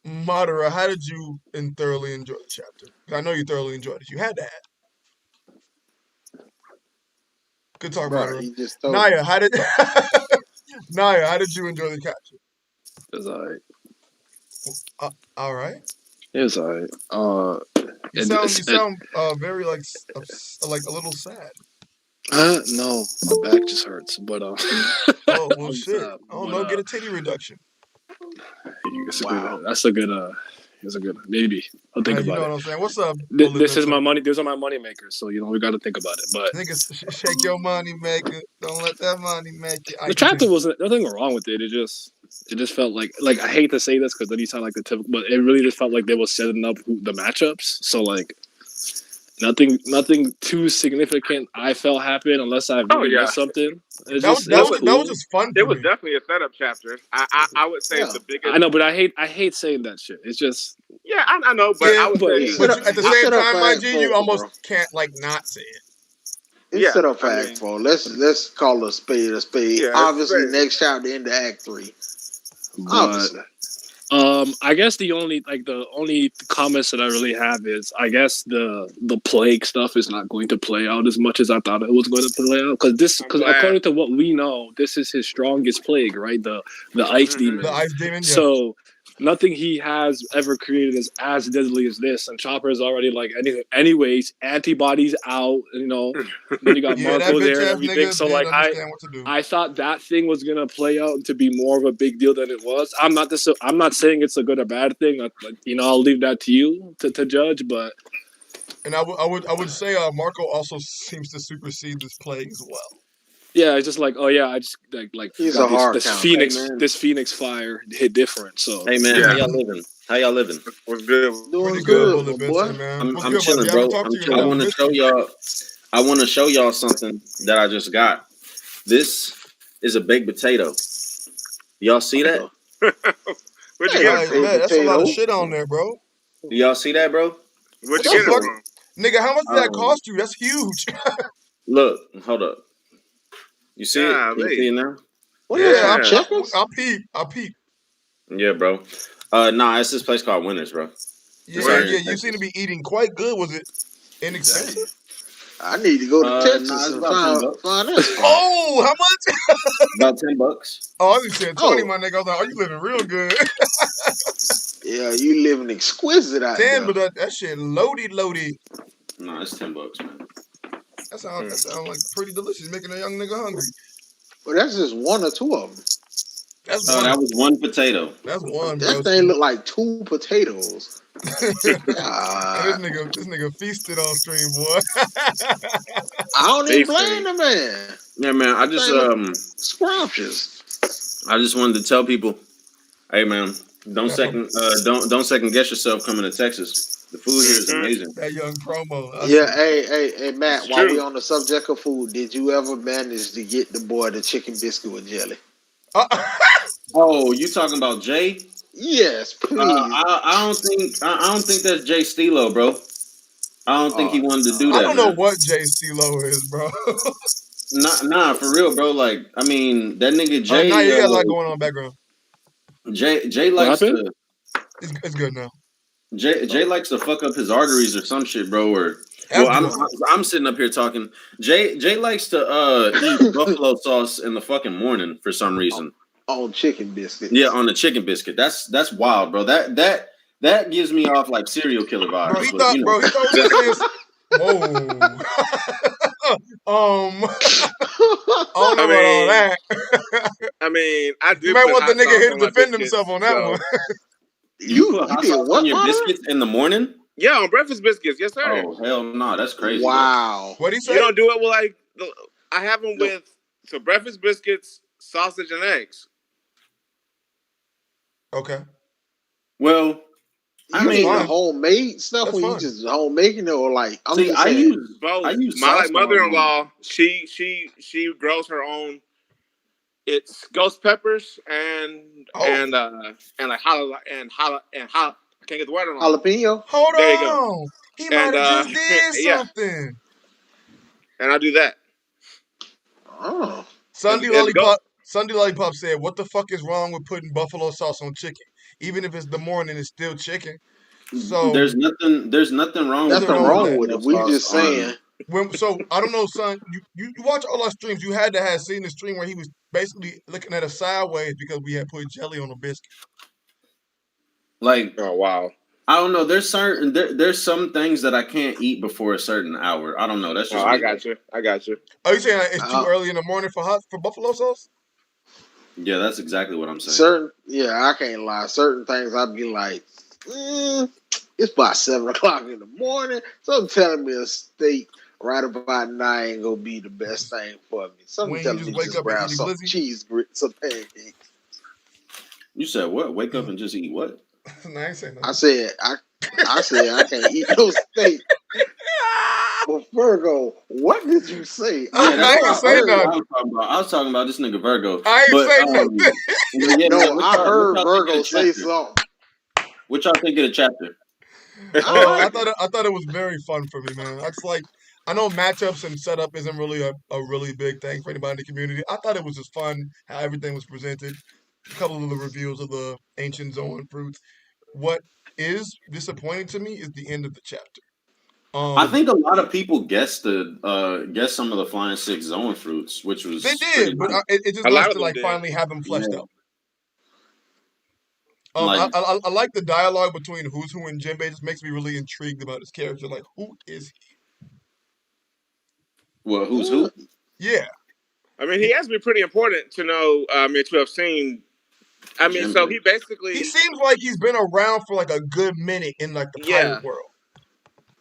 Madara, how did you thoroughly enjoy the chapter? I know you thoroughly enjoyed it. You had to have. Good talk, Bro, Madara. he just told Naya, how did you enjoy the chapter? It's alright. All right. It's alright. You sound very like a little sad. No, my back just hurts. But Oh well, shit. Oh no, get a titty reduction. Wow. That's a good. It's a good. Maybe I'll think You know about what it. I'm saying? What's up? This is my money. These are my money makers. So we got to think about it. But Niggas, shake your money maker. Don't let that money make it. the chapter wasn't nothing wrong with it. It just felt like I hate to say this because then you sound like the typical, but it really just felt like they were setting up the matchups. So like nothing too significant I felt happened unless I really missed something. That was just fun. It was definitely a setup chapter. I would say the biggest. I know, but I hate saying that shit. It's just I know, but I would say. But at the same time, my G, you almost can't not say it. It's set up for Act 4. Let's call a spade a spade. Yeah, obviously, next chapter into Act 3. Obviously. I guess the only comments that I really have is I guess the plague stuff is not going to play out as much as I thought it was going to play out because according to what we know, this is his strongest plague, right? The ice demon. The ice demon. Yeah. So nothing he has ever created is as deadly as this, and Chopper is already like anyways, antibodies out, Then you got Marco there and everything. So like I thought that thing was gonna play out to be more of a big deal than it was. I'm not saying it's a good or bad thing. I'll leave that to you to judge. But I would say Marco also seems to supersede this plague as well. Yeah, it's just like, oh yeah, I just like he's a hard this Phoenix fire hit different. So hey man, how y'all living? What's good? Doing good, boy. I'm chilling, bro. I want to show y'all something that I just got. This is a baked potato. Y'all see that? Where'd you get it from? Man, that's a lot of shit on there, bro. Do y'all see that, bro? Where'd you get it from? Nigga, how much did that cost you? That's huge. Look, hold up. You see it? Can you see it now? What is that? I'll peep. Yeah, bro. Nah, it's this place called Winners, bro. Yeah, you seem to be eating quite good. Was it inexpensive? I need to go to Texas and find that. Oh, how much? About $10. Oh, I was saying 20, my nigga. I was like, oh, you living real good. Yeah, you living exquisite out there. 10, but that shit loaded. No, it's $10, man. That sounds like pretty delicious, making a young nigga hungry. Well, that's just one or two of them. That was one potato. That's one. That thing looked like 2 potatoes. This nigga feasted on stream, boy. I don't even blame the man. Yeah, man. I just scrumptious. I just wanted to tell people, hey, man, don't second guess yourself coming to Texas. The food here is amazing. That young promo. Yeah, hey, Matt. While we on the subject of food, did you ever manage to get the boy the chicken biscuit with jelly? Oh, you talking about Jay? Yes, please. I don't think that's Jay Stilo, bro. I don't think he wanted to do that. I don't know what Jay Stilo is, bro. Nah, for real, bro. Like, I mean, that nigga Jay. Now you got a lot going on in the background. Jay likes to. It's good now. Jay likes to fuck up his arteries or some shit, bro. Or I'm sitting up here talking. Jay likes to eat buffalo sauce in the fucking morning for some reason. On chicken biscuit. Yeah, on the chicken biscuit. That's wild, bro. That gives me off like serial killer vibes. Bro, he thought this. Whoa. I don't know about all that. I mean, I do. You might want the nigga here to defend himself on that one. You put hot sauce on your biscuits in the morning? Yeah, on breakfast biscuits. Yes, sir. Oh, hell no. That's crazy. Wow. What do you say? You don't do it with I have them with breakfast biscuits, sausage, and eggs. Okay. Well, I mean, homemade stuff when you just homemaking it, or like I use both. My mother-in-law, she grows her own. It's ghost peppers and like I can't get the word on jalapeno. Hold there you on, go. He might have just did something. And I do that. Oh, Sunday Lollipop said, "What the fuck is wrong with putting buffalo sauce on chicken? Even if it's the morning, it's still chicken." So there's nothing wrong with it. We just saying. So I don't know, son. You watch all our streams. You had to have seen the stream where he was basically looking at us sideways because we had put jelly on a biscuit. Like, oh wow, I don't know. There's some things that I can't eat before a certain hour. I don't know. That's just I got you. Are you saying it's too early in the morning for buffalo sauce? Yeah, that's exactly what I'm saying. I can't lie. Certain things I'd be like, it's about 7 o'clock in the morning. Something telling me a steak right about 9 ain't gonna be the best thing for me. Something telling me just grab some cheese grits, some pancakes. You said what? Wake up and just eat what? No, I ain't saying I said I can't eat no steak. Well, Virgo, what did you say? I ain't say nothing. I was talking about this nigga Virgo. I ain't say nothing. I heard Virgo say something. What y'all think of the chapter? I thought it was very fun for me, man. I know matchups and setup isn't really a really big thing for anybody in the community. I thought it was just fun how everything was presented. A couple of the reviews of the ancient Zoan fruits. What is disappointing to me is the end of the chapter. I think a lot of people guessed some of the Flying Six Zoan fruits, which was they did, but it just nice to finally have them fleshed out. I like the dialogue between Who's Who and Jinbei. It just makes me really intrigued about his character. Like, who is he? Well, who's who? Yeah. I mean, he has to be pretty important to know, to have seen. I mean, so he basically... He seems like he's been around for like a good minute in like the pirate world.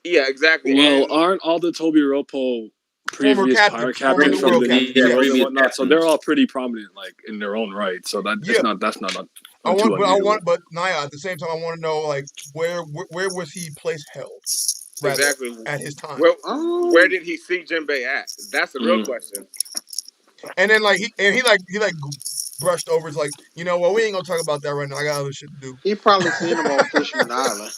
Yeah, exactly. Well, aren't all the Toby Roppo previous pirate captains from the Navy and whatnot? So they're all pretty prominent, like in their own right. So that's not. But Naya, at the same time, I want to know like where was he place held? Exactly at his time. Where did he see Jinbei at? That's the real question. And then he brushed over. It's like, you know what? We ain't gonna talk about that right now. I got other shit to do. He probably seen him on Fishman Island.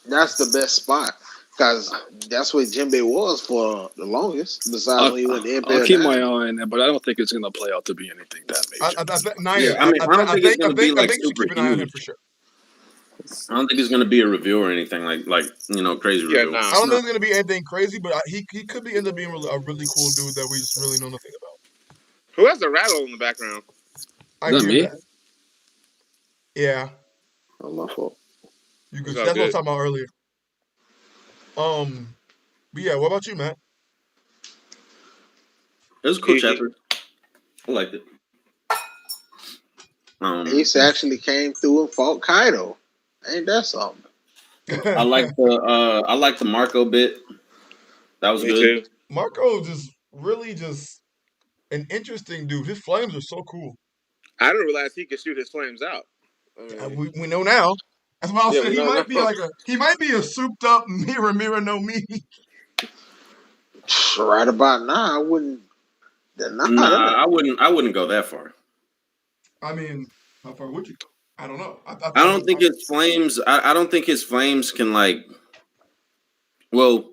That's the best spot because that's where Jinbei was for the longest. Besides when he went to Impel I'll keep Down. my eye on it, but I don't think it's gonna play out to be anything that major. I don't think it's gonna be like super keep an eye on him for sure. I don't think it's gonna be a review or anything like crazy review. I don't think it's gonna be anything crazy, but he could end up being a really cool dude that we just really know nothing about. Who has the rattle in the background? I hear that. Yeah. Oh, my fault. That's what I was talking about earlier. But yeah, what about you, Matt? It was a cool chapter. I liked it. Ace actually came through and fought Kaido. Ain't that something? I like the Marco bit. That was good. Too. Marco really an interesting dude. His flames are so cool. I didn't realize he could shoot his flames out. I mean, we know now. That's why I said he might be a souped up Mira no me. Right about now, I wouldn't. I wouldn't go that far. I mean, how far would you go? I don't know. I don't think his flames. I don't think his flames can Well,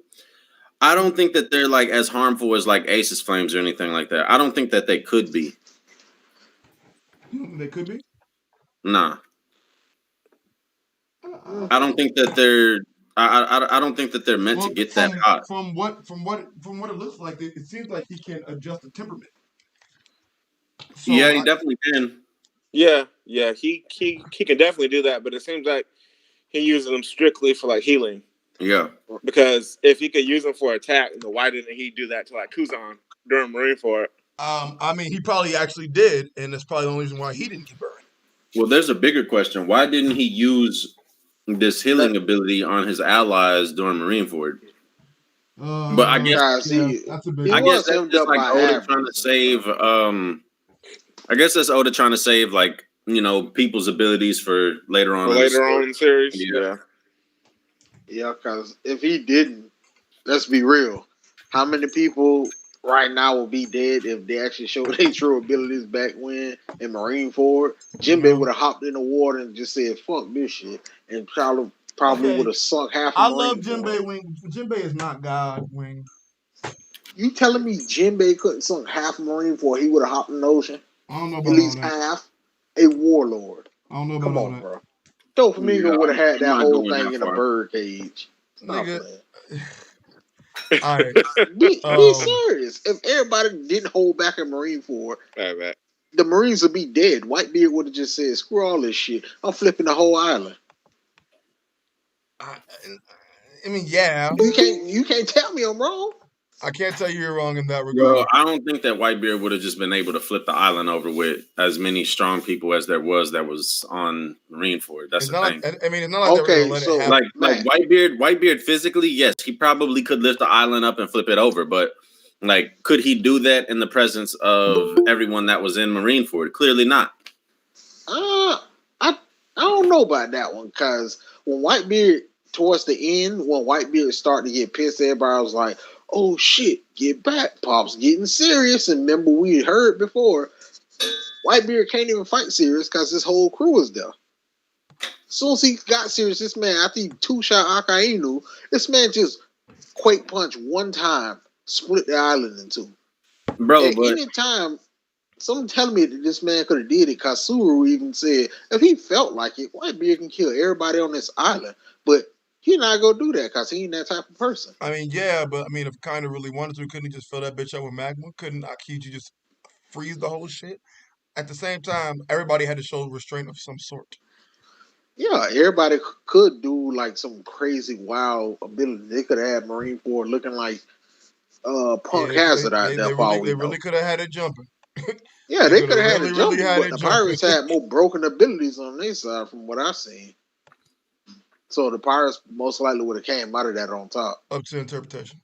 I don't think that they're as harmful as Ace's flames or anything like that. I don't think that they could be. They could be. Nah. I don't think that they're. I don't think that they're meant to get that hot. From what it looks like, it seems like he can adjust the temperament. So yeah, he definitely can. Yeah, he can definitely do that, but it seems like he uses them strictly for healing. Yeah, because if he could use them for attack, why didn't he do that to Kuzan during Marineford? I mean, he probably actually did, and that's probably the only reason why he didn't get burned. Well, there's a bigger question: why didn't he use this healing ability on his allies during Marineford? But I guess that's just Oda trying to save. I guess that's Oda trying to save people's abilities for later on. Later on in the series, yeah. Because if he didn't, let's be real, how many people right now will be dead if they actually showed their true abilities back when in Marineford? Jinbei would have hopped in the water and just said, "Fuck this shit," and probably would have sunk half. I love Jinbei Wing. Jinbei is not God Wing. You telling me Jinbei couldn't sunk half Marineford? He would have hopped in the ocean. I don't know about at least half. A warlord. I don't know about Come on, bro. Doflamingo would have had that whole thing in a bird cage. Nigga. All right. Be serious. If everybody didn't hold back in Marineford, the Marines would be dead. Whitebeard would have just said, "Screw all this shit. I'm flipping the whole island." I mean, yeah. You can't tell me I'm wrong. I can't tell you you're wrong in that regard. Well, I don't think that Whitebeard would have just been able to flip the island over with as many strong people as there was on Marineford. That's the thing. I mean, it's not like okay, so like Whitebeard physically, yes, he probably could lift the island up and flip it over, but could he do that in the presence of everyone that was in Marineford? Clearly not. I don't know about that one because when Whitebeard towards the end, when Whitebeard started to get pissed, everybody was like, "Oh shit, get back, Pop's getting serious." And remember, we heard before, Whitebeard can't even fight serious because his whole crew was there. As soon as he got serious, this man, after he two-shot Akainu, this man just quake punch one time, split the island in two. Bro, at any time, someone telling me that this man could have did it. Kasuru even said if he felt like it, Whitebeard can kill everybody on this island, but he not gonna do that because he ain't that type of person. I mean, yeah, but I mean, if kind of really wanted to, couldn't he just fill that bitch up with magma? Couldn't Akiji just freeze the whole shit? At the same time, everybody had to show restraint of some sort. Yeah, everybody could do some crazy wild ability. They could have had Marineford looking like Punk Hazard out there. They really could have had it jumping. Yeah, they could have had it jumping, but the Pirates had more broken abilities on their side from what I've seen. So the Pirates most likely would have came out of that on top. Up to interpretation.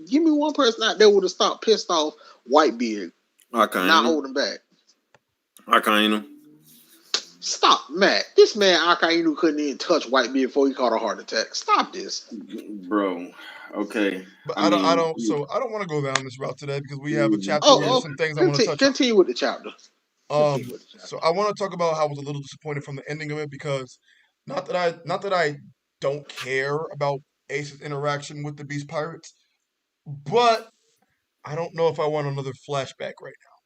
Give me one person out there would have stopped pissed off Whitebeard. Akainu. Not holding back. Akainu. Stop, Matt. This man Akainu couldn't even touch Whitebeard before he caught a heart attack. Stop this, bro. Okay, but I don't want to go down this route today because we have a chapter where there's some things I want to touch. Continue with the chapter. So I want to talk about how I was a little disappointed from the ending of it because not that I don't care about Ace's interaction with the Beast Pirates, but I don't know if I want another flashback right now.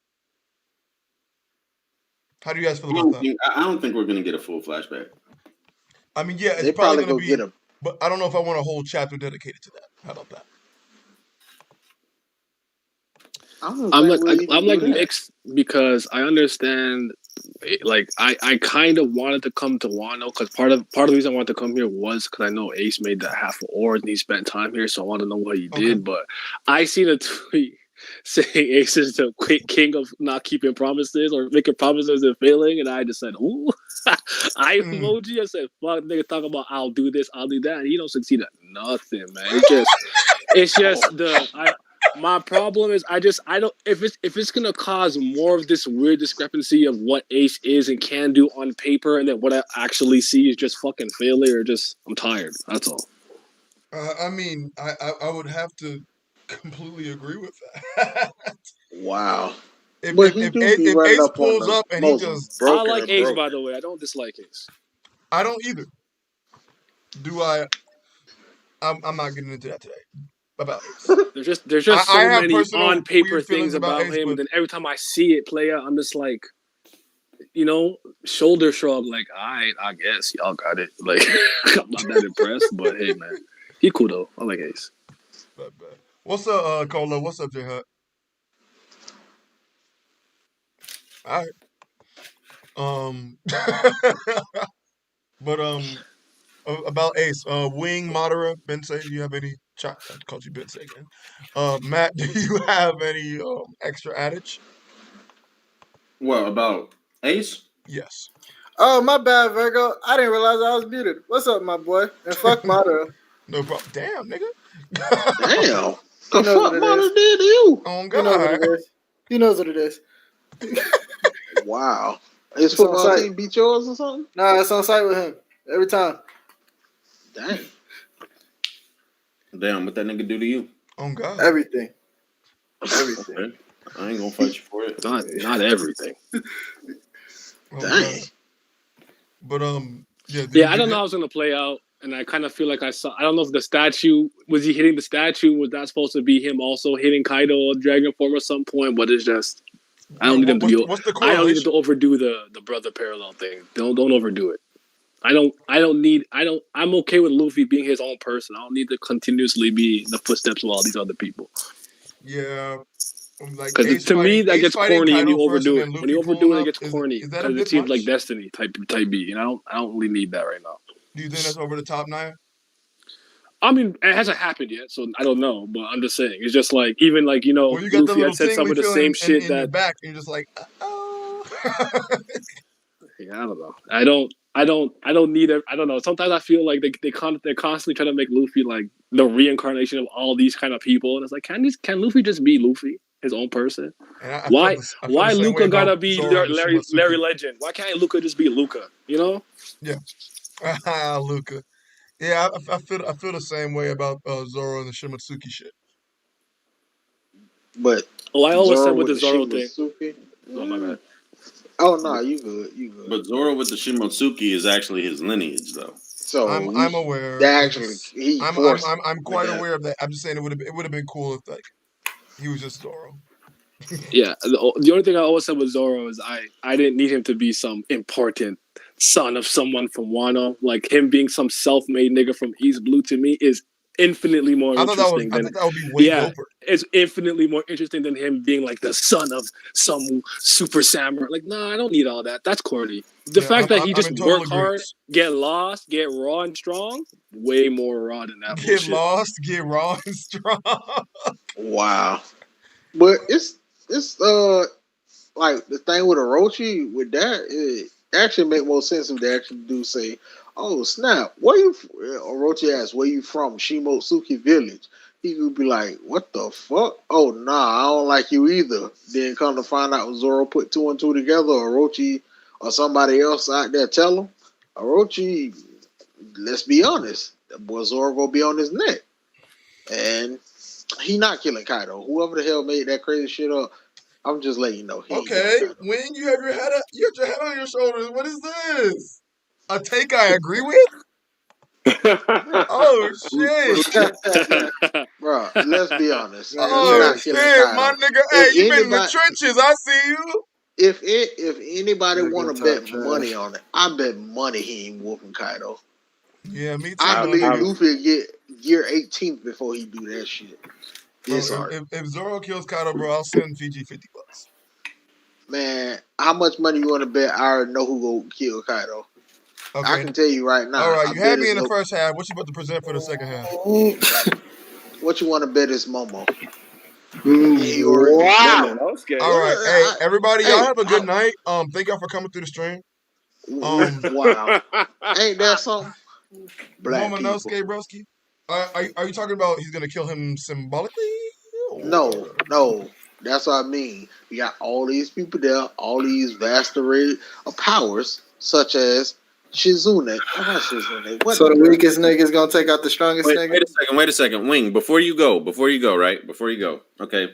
How do you guys feel about that? I don't think we're gonna get a full flashback. I mean, yeah, it's probably gonna be, but I don't know if I want a whole chapter dedicated to that. How about that? I'm like mixed because I understand. Like I kind of wanted to come to Wano because part of the reason I wanted to come here was because I know Ace made that half an ore and he spent time here, so I want to know what he did. But I seen a tweet saying Ace is the king of not keeping promises or making promises and failing, and I just said, "Ooh," emoji. I said, "Fuck, nigga, talk about I'll do this, I'll do that." And he don't succeed at nothing, man. It's just my problem is I don't if it's gonna cause more of this weird discrepancy of what Ace is and can do on paper and then what I actually see is just fucking failure or just I'm tired. That's all. I mean, I would have to completely agree with that. Wow. If Ace pulls up and he just I like Ace, by the way. I don't dislike Ace. I don't either. Do I? I'm not getting into that today. About Ace. There's just so many on paper things about Ace, him, and then every time I see it play out, I'm just like, shoulder shrug, like, I guess y'all got it. Like, I'm not that impressed, but hey, man, he cool though. I like Ace. What's up, Cola? What's up, J Hut? All right. But about Ace, Wing, Madara, Bensei, do you have any? I called you Bensei again. Matt, do you have any extra adage? What about Ace? Yes. Oh, my bad, Virgo. I didn't realize I was muted. What's up, my boy? And fuck Madara. No problem. Damn, nigga. Damn. The fuck Madara did to you? Oh, God. He knows what it is. Wow. His football team beat yours or something? Nah, it's on site with him. Every time. Damn, what that nigga do to you? Oh, God. Everything. Okay. I ain't gonna fight you for it. Not everything. Dang. But I don't know how it's gonna play out, and I kind of feel like I don't know if the statue was he hitting the statue. Was that supposed to be him also hitting Kaido or Dragon Form at some point? But it's just I don't need him to be. I don't need him to overdo the brother parallel thing. Don't overdo it. I'm okay with Luffy being his own person. I don't need to continuously be in the footsteps of all these other people. Yeah. Because to me that gets corny when you overdo it. When you overdo it, it gets corny because it seems like Destiny type beat. I don't really need that right now. Do you think that's over the top, Naya? I mean, it hasn't happened yet, so I don't know. But I'm just saying, it's just like even like Luffy had said some of the same shit that back, and you're just like, oh. Yeah, I don't know. I don't need it. I don't know. Sometimes I feel like they're constantly trying to make Luffy like the reincarnation of all these kind of people, and it's like, can Luffy just be Luffy, his own person? Why Luca gotta be Larry Legend? Why can't Luca just be Luca? Yeah, Luca. Yeah, I feel the same way about Zoro and the Shimotsuki shit. But I always said with the Zoro thing. Oh my bad. Oh no, you good. But Zoro with the Shimotsuki is actually his lineage, though. So I'm aware. I'm quite aware of that. I'm just saying it would have been cool if like he was just Zoro. Yeah, the only thing I always said with Zoro is I didn't need him to be some important son of someone from Wano. Like him being some self-made nigga from East Blue to me is infinitely more interesting. I thought that would be way doper. It's infinitely more interesting than him being like the son of some super samurai. Like, nah, I don't need all that. That's corny. The fact that he just work hard, get lost, get raw and strong, way more raw than that. Get lost, get raw and strong. Wow. But it's like the thing with Orochi with that, it actually make more sense if they actually do say, "Oh snap, Orochi asks, where you from? Shimotsuki Village." He could be like, "What the fuck? Oh nah, I don't like you either." Then come to find out Zoro put 2 and 2 together. or somebody else out there tell him, Orochi, let's be honest, that boy Zoro gonna be on his neck. And he not killing Kaido. Whoever the hell made that crazy shit up, I'm just letting you know. Okay, when you have your head on your shoulders, what is this? A take I agree with? Oh shit, bro! Let's be honest. Oh shit, my nigga! Hey, you been in the trenches. I see you. If anybody want to bet money on it, I bet money he ain't whooping Kaido. Yeah, me too. I believe Luffy get year 18th before he do that shit. Bro, if Zoro kills Kaido, bro, I'll send Fiji $50. Man, how much money you want to bet? I already know who gonna kill Kaido. Okay. I can tell you right now. All right, you had me in the first half. What you about to present for the second half? What you want to bet is Momo. Wow. All right, hey everybody, y'all have a good night. Thank y'all for coming through the stream. Wow, ain't that something? Momonosuke, broski. Are you talking about he's gonna kill him symbolically? No, that's what I mean. We got all these people there, all these vast array of powers, such as Shizune. Not Shizune. So the weakest nigga is gonna take out the strongest nigga? Wait a second. Wing, before you go, okay.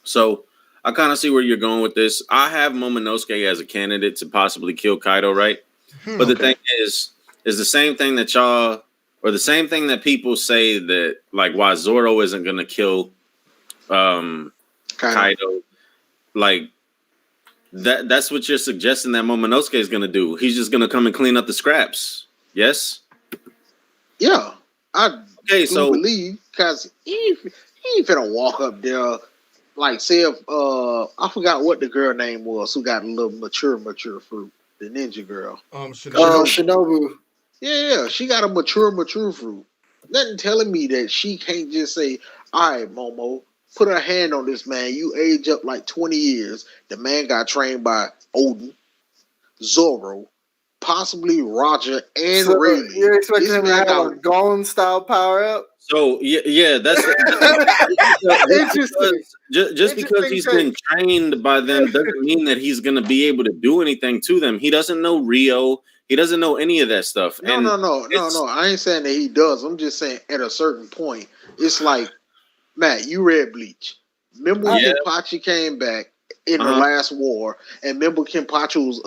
So I kind of see where you're going with this. I have Momonosuke as a candidate to possibly kill Kaido, right? But the thing is the same thing that y'all, or the same thing that people say that, like, why Zoro isn't gonna kill Kaido. Like, that's what you're suggesting that Momonosuke is gonna do. He's just gonna come and clean up the scraps. Yes? Yeah. I believe, because he ain't finna walk up there. Like, say if I forgot what the girl name was who got a little mature fruit. The ninja girl. Shinobu. Yeah, she got a mature fruit. Nothing telling me that she can't just say, all right, Momo, put her hand on this man. You age up like 20 years. The man got trained by Odin, Zoro, possibly Roger, and Rayleigh. You're expecting him to have a Golem style power up? So yeah, that's interesting. Just because he's been trained by them doesn't mean that he's gonna be able to do anything to them. He doesn't know Rio. He doesn't know any of that stuff. No. I ain't saying that he does. I'm just saying at a certain point, it's like, Matt, you read Bleach. Remember when Kenpachi came back in the last war, and remember Kenpachi's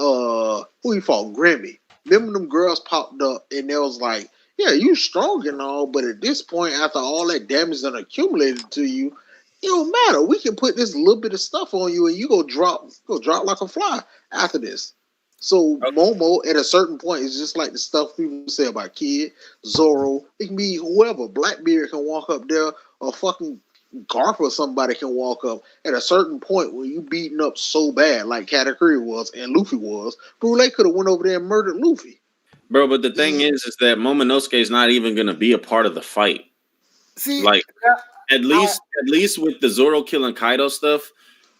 who he fought? Grimmy. Remember them girls popped up and they was like, yeah, you strong and all, but at this point, after all that damage that accumulated to you, it don't matter. We can put this little bit of stuff on you and you go drop like a fly after this. So Momo at a certain point is just like the stuff people say about Kid, Zoro. It can be whoever. Blackbeard can walk up there, or fucking Garp or somebody can walk up. At a certain point where you beating up so bad, like Katakuri was and Luffy was, Brule could have went over there and murdered Luffy. Bro, but the thing is that Momonosuke is not even going to be a part of the fight. See, like at least with the Zoro killing Kaido stuff,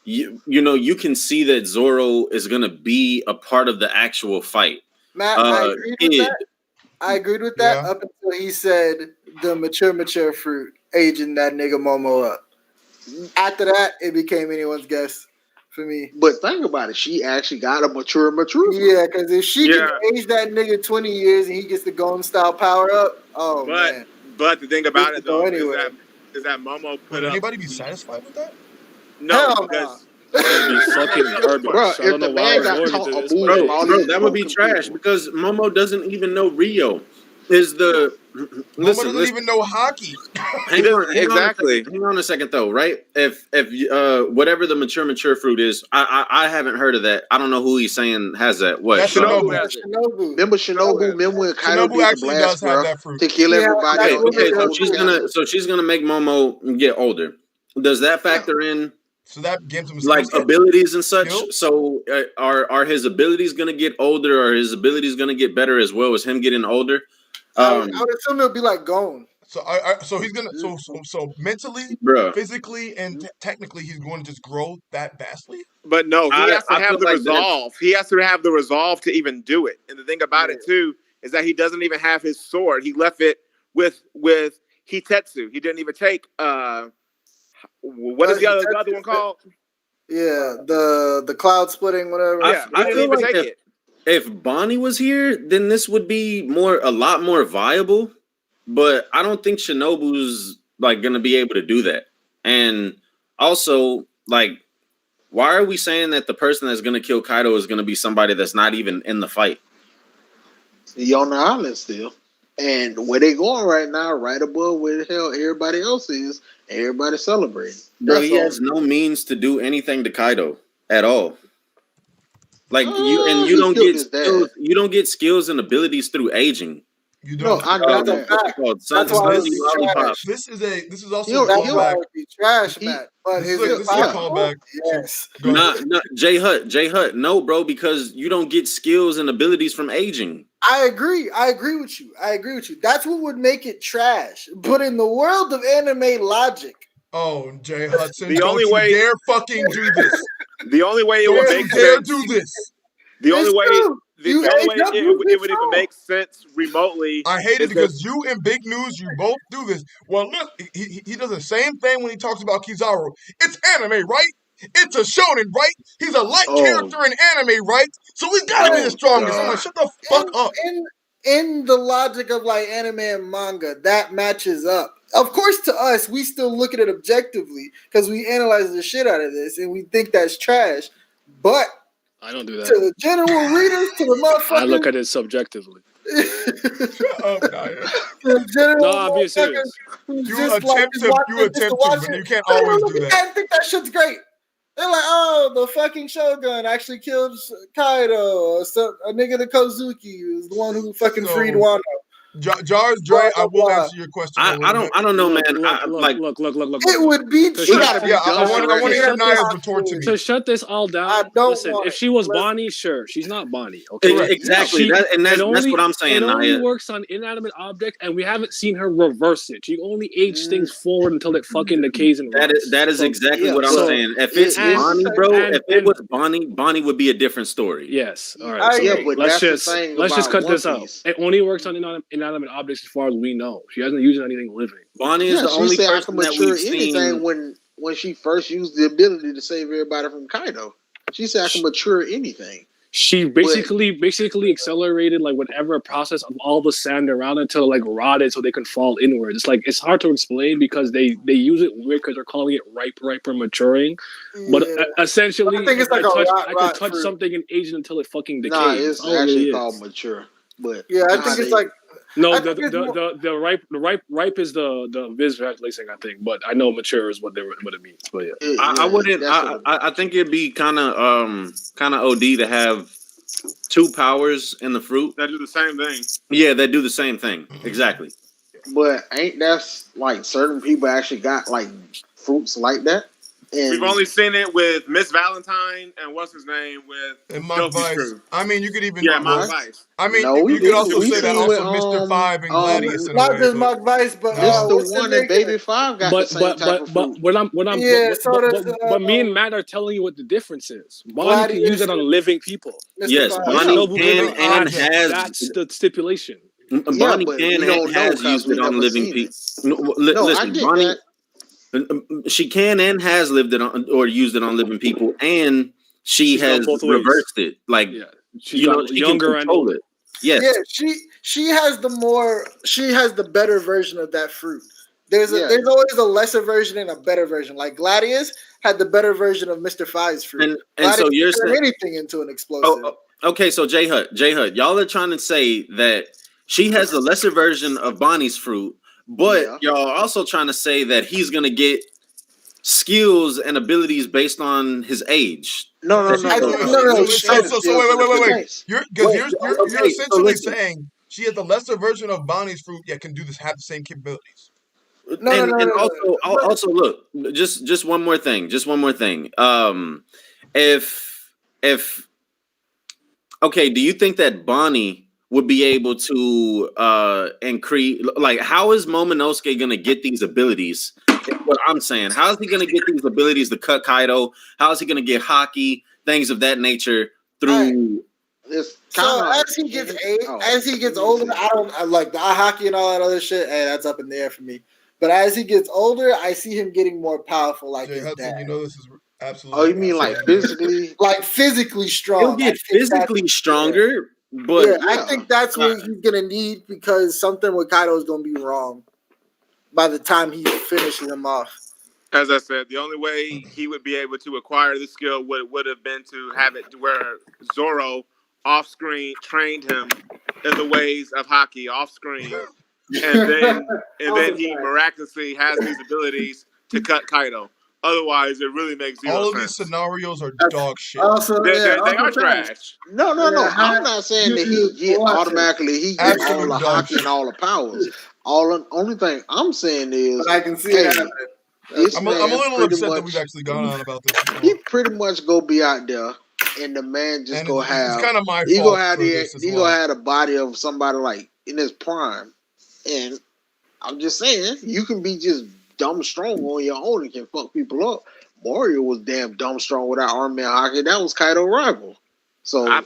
you know you can see that Zoro is going to be a part of the actual fight. Matt, I agreed with that up until he said the mature fruit aging that nigga Momo up. After that, it became anyone's guess for me. But think about it. She actually got a mature fruit. Yeah, because if she can age that nigga 20 years and he gets the Golden Style power up, man. But the thing about it, though, is that Momo put up... Anybody be satisfied with that? No, because... That'd be fucking garbage. Bro, if the man got taught a bro, that would be trash because Momo doesn't even know Rio. Momo doesn't even know hockey. Hang on a second though, right? If whatever the mature fruit is, I haven't heard of that. I don't know who he's saying has that. What? That's Shinobu. Remember Shinobu? Remember when Kaido did the blast to kill everybody? Okay, so she's gonna make Momo get older. Does that factor in? So that gives him like abilities and such. So are his abilities gonna get older, or his abilities gonna get better as well as him getting older? I would assume it'll be like gone. So he's gonna so mentally, physically, and technically he's going to just grow that vastly. But no, he has to have the resolve. He has to have the resolve to even do it. And the thing about it too is that he doesn't even have his sword. He left it with Hitetsu. He didn't even take what is the other one called? Yeah, the cloud splitting, whatever. Yeah, I didn't even take it. If Bonnie was here, then this would be a lot more viable. But I don't think Shinobu's like gonna be able to do that. And also, like, why are we saying that the person that's gonna kill Kaido is gonna be somebody that's not even in the fight? He on the island still. And where they going right now, right above where the hell everybody else is, everybody celebrating. Bro, he has no means to do anything to Kaido at all. Like you don't get skills, you don't get skills and abilities through aging. You don't. No, I got that. That's why this is also a callback. Trash, Matt. But this is a callback. Yes. Not J Hut. No, bro, because you don't get skills and abilities from aging. I agree with you. That's what would make it trash. But in the world of anime logic. Oh, Jay Hudson, the only way dare fucking do this. The only way it would make sense. Do this. The only way it would even make sense remotely. I hate it because you and Big News, you both do this. Well, look, he does the same thing when he talks about Kizaru. It's anime, right? It's a shonen, right? He's a light character in anime, right? So he's gotta be the strongest. I'm like, shut the fuck up. In the logic of like anime and manga, that matches up. Of course, to us, we still look at it objectively because we analyze the shit out of this and we think that's trash. But I don't do that. To the general readers, to the motherfuckers, I look at it subjectively. No, I'm being serious. You attempt to, but you can't always do that. I think that shit's great. They're like, oh, the fucking Shogun actually killed Kaido. So a nigga, the Kozuki, is the one who fucking freed Wano. Jars Dre, I will answer your question. I don't know, man. Look. It would be. I want to hear Naya's retort to me. To shut this all down. Listen, if she was Bonnie, sure, she's not Bonnie. Okay, exactly. That's what I'm saying. It only works on inanimate objects, and we haven't seen her reverse it. She only aged things forward until it fucking decays and rots. That is exactly what I'm saying. If it's Bonnie, bro, if it was Bonnie would be a different story. Yes. All right. But let's just cut this out. It only works on inanimate objects as far as we know. She hasn't used anything living. Bonnie is the only person that we've seen. When she first used the ability to save everybody from Kaido, she said I can mature anything. She basically accelerated like whatever process of all the sand around it until like rotted so they can fall inward. It's like it's hard to explain because they use it weird because they're calling it riper maturing. But essentially, I think it's like I could touch something and age it until it fucking decays. Nah, it's actually called mature. But yeah, I think it's like. No, the ripe is the Viz lacing, I think, but I know mature is what it means. But yeah, I wouldn't. I think it'd be kind of OD to have two powers in the fruit that do the same thing. Yeah, that do the same thing exactly. But ain't that like certain people actually got like fruits like that? And we've only seen it with Miss Valentine and what's his name with Mark Vice. I mean, you could even Mark Vice. I mean, you could also say that also Mr. Five and Gladius. Not just Mark Vice, but the one that Baby Five got the same type of fruit. But me and Matt are telling you what the difference is. Bonnie can use it on living people. Yes, Bonnie can and has. That's the stipulation. Bonnie can and has used it on living people. Listen, Bonnie. She can and has lived it on or used it on living people, and she's has reversed it. Like she younger can control it. Yes. Yeah, she has the better version of that fruit. There's always a lesser version and a better version. Like Gladius had the better version of Mr. Five's fruit. And so you're saying anything into an explosive. Okay, so J Hut, y'all are trying to say that she has the lesser version of Bonnie's fruit. But y'all are also trying to say that he's going to get skills and abilities based on his age. No. So wait. You're essentially saying she has the lesser version of Bonnie's fruit, yet can have the same capabilities. Also, look, just one more thing. Do you think that Bonnie would be able to increase, like, how is Momonosuke going to get these abilities? What I'm saying, how is he going to get these abilities to cut Kaido? How is he going to get hockey, things of that nature through? As he gets older, I like the hockey and all that other shit. Hey, that's up in the air for me. But as he gets older, I see him getting more powerful. Like his dad. You know this is Absolutely. Oh, you mean like physically? Like physically strong. He'll get physically stronger, but I think that's what he's gonna need because something with Kaido is gonna be wrong by the time he finishes him off. As I said, the only way he would be able to acquire the skill would have been to have it to where Zoro off screen trained him in the ways of hockey off screen, and then he miraculously has these abilities to cut Kaido. Otherwise, it really makes zero sense. All of these scenarios are dog shit. Also, they are trash. No. I'm not saying that he get automatically get all the hockey and all the powers. Only thing I'm saying is I can see that. I'm a little upset that we've actually gone on about this. He pretty much go be out there, and the man just go have. It's kind of my fault. He gonna have the body of somebody like in his prime, and I'm just saying you can be just dumb strong on your own and can fuck people up. Mario was damn dumb strong without Arm Man Hockey. That was Kaido rival. So I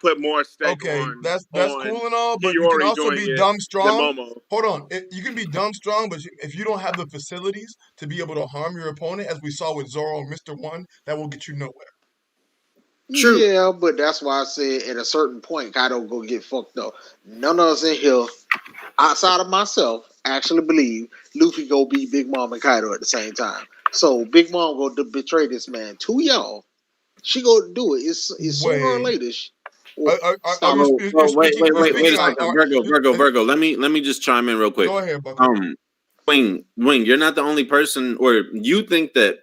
put more stake on. That's cool and all, but you can also be dumb strong. Hold on, you can be dumb strong, but if you don't have the facilities to be able to harm your opponent, as we saw with Zoro and Mr. One, that will get you nowhere. True. Yeah, but that's why I said at a certain point, Kaido go get fucked up. None of us in here, outside of myself, actually believe Luffy go beat Big Mom and Kaido at the same time. So Big Mom go to betray this man to y'all. She go do it. It's sooner or later. Wait a second, Virgo. Let me just chime in real quick. Go ahead, Bucky. Wing, you're not the only person, or you think that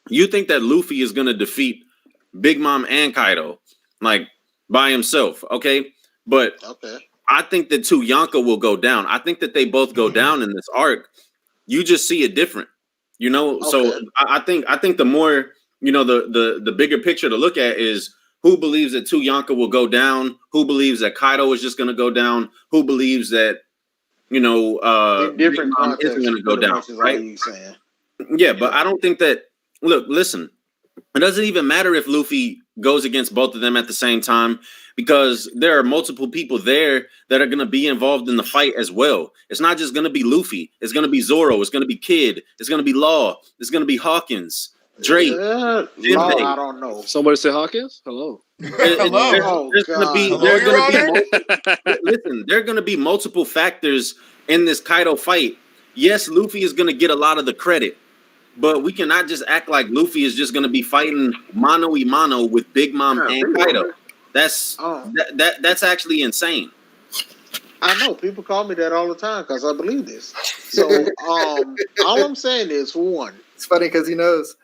Luffy is gonna defeat Big Mom and Kaido like by himself, okay? But I think that Yonka will go down. I think that they both go down in this arc. You just see it different, you know. Okay. So I think the more. You know, the bigger picture to look at is who believes that Yonka will go down, who believes that Kaido is just going to go down, who believes that, you know, different isn't going to go down, right? Yeah, but I don't think that. Look, listen, it doesn't even matter if Luffy goes against both of them at the same time because there are multiple people there that are going to be involved in the fight as well. It's not just going to be Luffy. It's going to be Zoro. It's going to be Kid. It's going to be Law. It's going to be Hawkins. Drake, I don't know. Somebody say Hawkins? Hello. Hello. There are going to be multiple factors in this Kaido fight. Yes, Luffy is going to get a lot of the credit, but we cannot just act like Luffy is just going to be fighting mano-a-mano with Big Mom and Kaido. That's actually insane. I know people call me that all the time because I believe this. So all I'm saying is, for one, it's funny because he knows.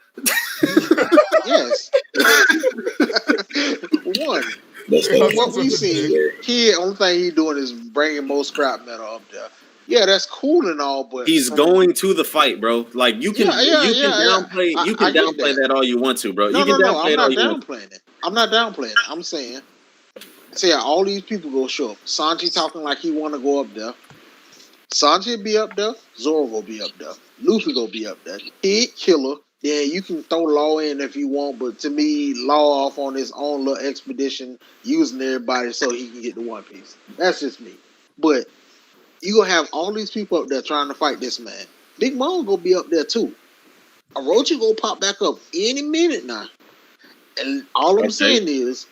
Yes. One. What we see, only thing he's doing is bringing more scrap metal up there. Yeah, that's cool and all, but he's going to the fight, bro. Like you can downplay that all you want to, bro. I'm not downplaying it. I'm not downplaying it. I'm saying, all these people go show up. Sanji talking like he want to go up there. Sanji be up there. Zoro will be up there. Luffy will be up there. Kid, Killer. Yeah, you can throw Law in if you want, but to me, Law off on his own little expedition, using everybody so he can get the One Piece. That's just me. But you gonna have all these people up there trying to fight this man. Big Mom gonna be up there too. Orochi gonna pop back up any minute now. And all I'm saying is,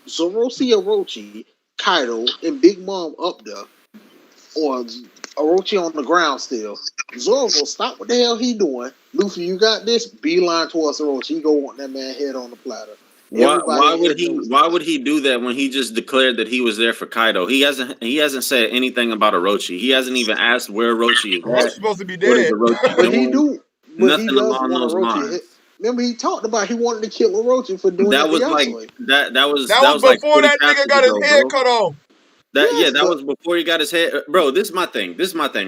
Zoro see Orochi, Kaido, and Big Mom up there, or Orochi on the ground still. Zoro will stop what the hell he doing. Luffy, you got this. Beeline towards Orochi. He go want that man head on the platter. Why would he do that when he just declared that he was there for Kaido? He hasn't said anything about Orochi. He hasn't even asked where Orochi is. Orochi's supposed to be dead. But he do. Nothing along those lines. Remember, he talked about he wanted to kill Orochi for doing that. Was like that was before that nigga got his head cut off. That was before he got his head. Bro, this is my thing,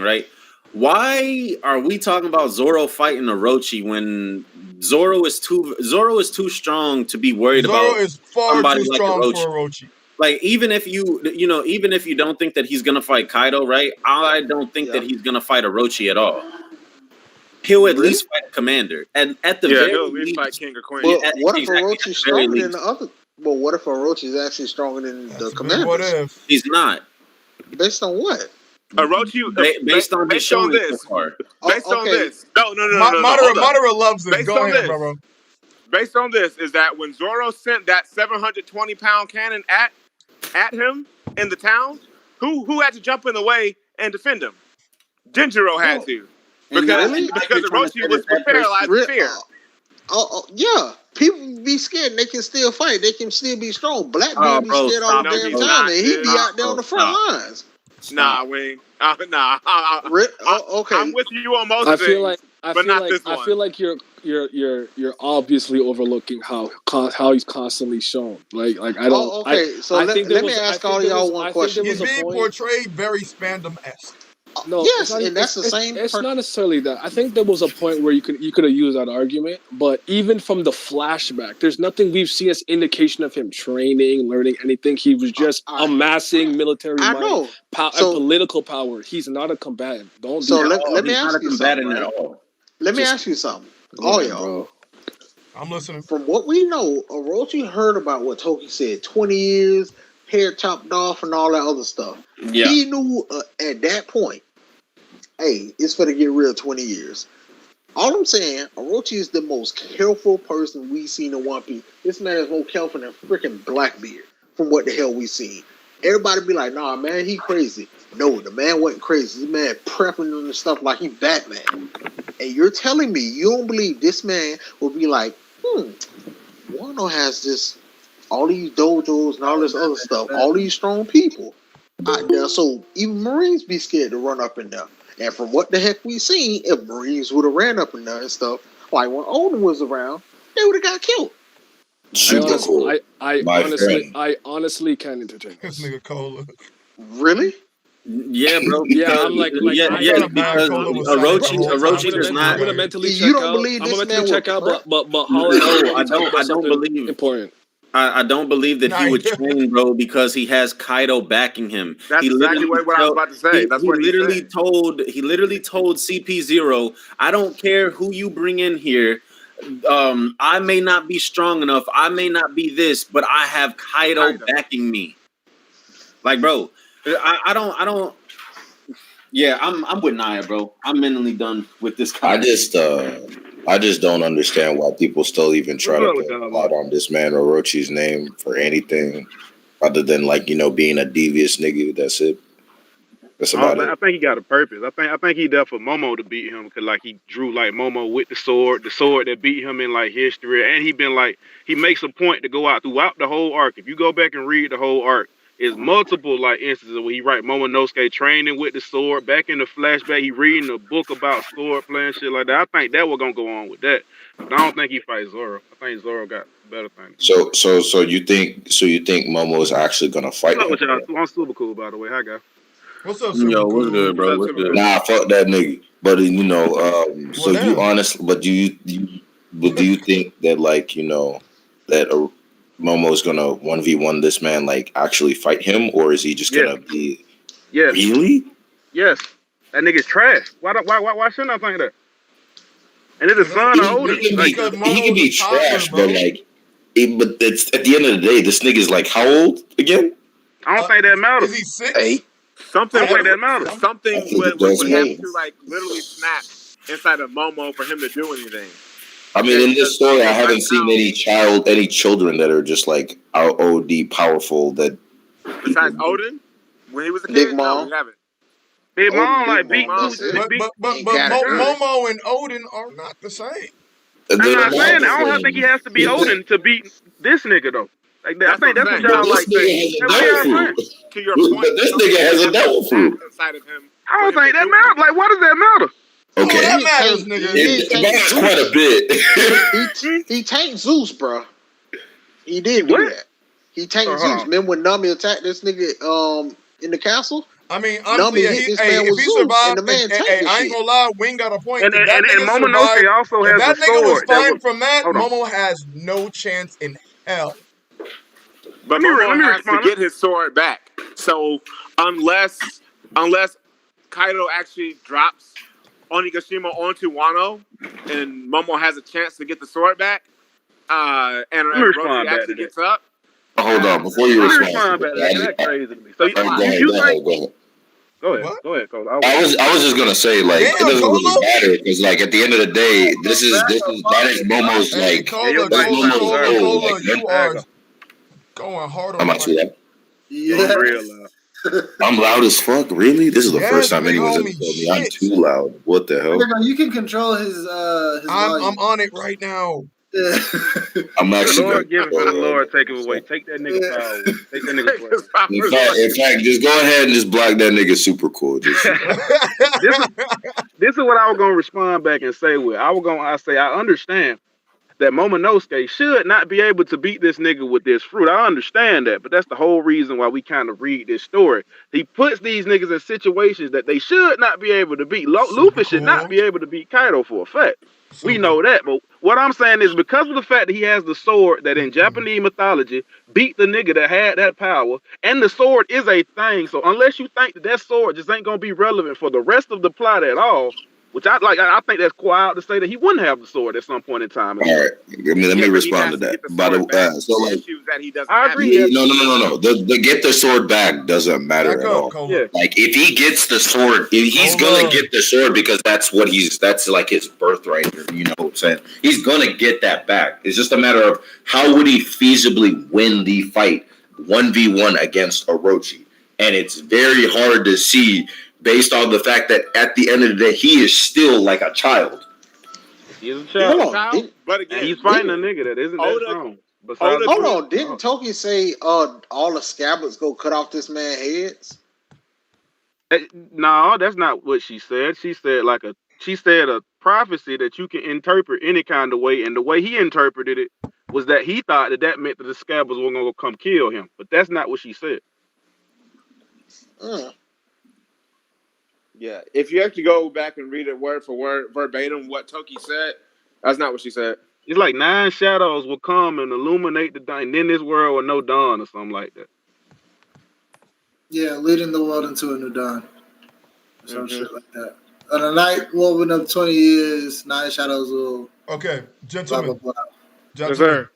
right? Why are we talking about Zoro fighting Orochi when Zoro is too strong to be worried about? Zoro is far too strong for Orochi. Like, even if you don't think that he's gonna fight Kaido, right? I don't think that he's gonna fight Orochi at all. He'll at least fight Commander, and at the very he'll at least fight King or Queen. But what if Orochi's stronger than the other? But what if Orochi is actually stronger than the Commander? He's not. Based on what? Orochi, based on this, on this. No. Madara loves this. Go ahead, bro. Based on this, is that when Zoro sent that 720-pound cannon at him in the town, who had to jump in the way and defend him? Denjiro had to. Because Orochi was paralyzed with fear. Yeah. People be scared. They can still fight. They can still be strong. Blackbeard be scared all the damn time, and he be out there on the front lines. Nah, Wing. Nah. Okay. I'm with you on most things, but not this one. I feel like you're obviously overlooking how he's constantly shown. Like I don't. Let me ask all y'all one question. He's being portrayed very Spandam-esque. No, yes, and that's the same. It's not necessarily that. I think there was a point where you could have used that argument, but even from the flashback, there's nothing we've seen as indication of him training, learning anything. He was just amassing military might, and political power. He's not a combatant. Let me ask you something. Let me ask you something. All y'all. Bro. I'm listening. From what we know, Orochi heard about what Toki said. 20 years, hair chopped off, and all that other stuff. Yeah. He knew at that point, hey, it's for to get real 20 years. All I'm saying, Orochi is the most careful person we've seen in One Piece. This man is more careful than freaking Blackbeard from what the hell we seen. Everybody be like, nah, man, he crazy. No, the man wasn't crazy. This man prepping and stuff like he Batman. And you're telling me you don't believe this man will be like, Wano has all these dojos and all this other stuff, all these strong people out there. So even Marines be scared to run up in there. And from what the heck we seen, if Marines would have ran up in there and stuff, like when Oden was around, they would have got killed. Super cool. I honestly can't entertain this nigga Cola. Really? Yeah, bro. I'm like because Orochi does not. I'm gonna mentally check out. Believe this man check out, but I don't believe important. I don't believe that he would train, bro, because he has Kaido backing him. That's exactly what I was about to say. That's what he literally told. He literally told CP0, "I don't care who you bring in here. I may not be strong enough. I may not be this, but I have Kaido backing me." Like, bro, I don't. Yeah, I'm with Naya, bro. I'm mentally done with this. I just don't understand why people still even try to put a lot on this man Orochi's name for anything other than being a devious nigga. That's it. That's about it. I think he got a purpose. I think he there for Momo to beat him because he drew Momo with the sword that beat him in history, and he makes a point to go out throughout the whole arc. If you go back and read the whole arc, it's multiple instances where he write Momonosuke training with the sword. Back in the flashback, he reading a book about sword playing shit like that. I think that was gonna go on with that. But I don't think he fights Zoro. I think Zoro got better things. So you think Momo is actually gonna fight him? I'm super cool, by the way. Hi, guy. What's up, Yo, what's good, bro? What's good? Nah, fuck that nigga. But do you think that that Momo is gonna 1v1 this man, actually fight him, or is he just gonna be? Yes. Really? Yes. That nigga's trash. Why shouldn't I think that? And it's his son or older. He can be trash, but it's at the end of the day, this nigga's how old again? I don't think that matters. Is he 6? 8? Something like that matters. Something would have to literally snap inside of Momo for him to do anything. I mean, in this story, I haven't seen any children that are just OD powerful. That besides Oden, when he was a kid, Big Mom, no, we haven't. Big Mom beat but Momo and Oden are not the same. I'm not saying I don't think he has to be Oden to beat this nigga though. I think that's what y'all saying. To your point, this nigga has a devil fruit inside of him. I don't think that matters. Why does that matter? Okay, that matters, nigga. It quite a bit. He tanked Zeus, bro. He did do that. He tanked Zeus. Remember when Nami attacked this nigga in the castle? I mean, honestly, if he survived, I ain't gonna lie, Wing got a point. And Momonosuke also has that a nigga sword. was fine from that. Momo has no chance in hell. But Momo has to get his sword back. So unless Kaido actually drops Onigashima onto Wano, and Momo has a chance to get the sword back, and Roshi actually gets up. Hold on, before you respond. That's crazy to me. So go ahead. Go ahead, Cole. I was just gonna say, like, it doesn't really matter because, like, at the end of the day, that is Momo's like. Cola, you are going hard on. Am I too loud? Yeah. Real loud. I'm loud as fuck. Really? This is the first time anyone's ever told me I'm too loud. What the hell? You can control his I'm on it right now. I'm actually. The Lord give it for the Lord take it away. Take that nigga power. Take that nigga power. In fact, just go ahead and just block that nigga super cool. Just... this is what I was gonna respond back and say with. I say I understand that Momonosuke should not be able to beat this nigga with this fruit. I understand that, but that's the whole reason why we kind of read this story. He puts these niggas in situations that they should not be able to beat. Luffy should not be able to beat Kaido for a fact. We know that, but what I'm saying is because of the fact that he has the sword that in Japanese mythology beat the nigga that had that power, and the sword is a thing, so unless you think that sword just ain't gonna be relevant for the rest of the plot at all, which I think that's wild to say that he wouldn't have the sword at some point in time. All right, let me respond to that. By the way, so like, I agree. No. The get the sword back doesn't matter at all. Yeah. Like if he gets the sword, he's gonna get the sword because that's like his birthright. You know what I'm saying? He's gonna get that back. It's just a matter of how would he feasibly win the fight 1v1 against Orochi, and it's very hard to see. Based on the fact that at the end of the day, he is still like a child. He's a child. But again, he's fighting a nigga that isn't that strong. Hold on. Didn't Toki say all the scabbards go cut off this man's heads? No, that's not what she said. She said a prophecy that you can interpret any kind of way, and the way he interpreted it was that he thought that meant that the scabbards were gonna come kill him. But that's not what she said. Yeah, if you have to go back and read it word for word, verbatim, what Toki said, that's not what she said. It's like 9 shadows will come and illuminate the dawn, and then this world will know dawn or something like that. Yeah, leading the world into a new dawn. Some shit like that. On a night woven up 20 years, 9 shadows will... Okay, gentlemen. Blah, blah, blah. Yes, sir.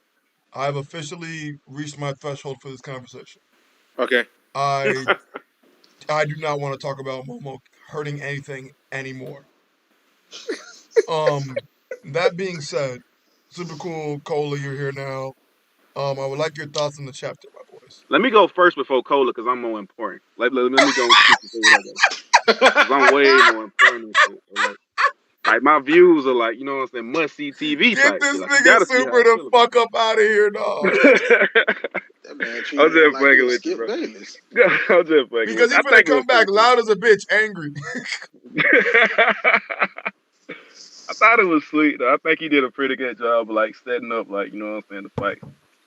I have officially reached my threshold for this conversation. Okay. I do not want to talk about Momo hurting anything anymore. That being said, super cool, Cola, you're here now. I would like your thoughts on the chapter, my boys. Let me go first before Cola, because I'm more important. Let me go and speak before because I'm way more important than shit. Like my views are like, you know what I'm saying, must see TV. Get this nigga super the fuck up out of here, dog. I'm just fucking with you, bro. I'm just fucking. Because he's gonna come back loud as a bitch, angry. I thought it was sweet though. I think he did a pretty good job of like setting up, like, you know what I'm saying, the fight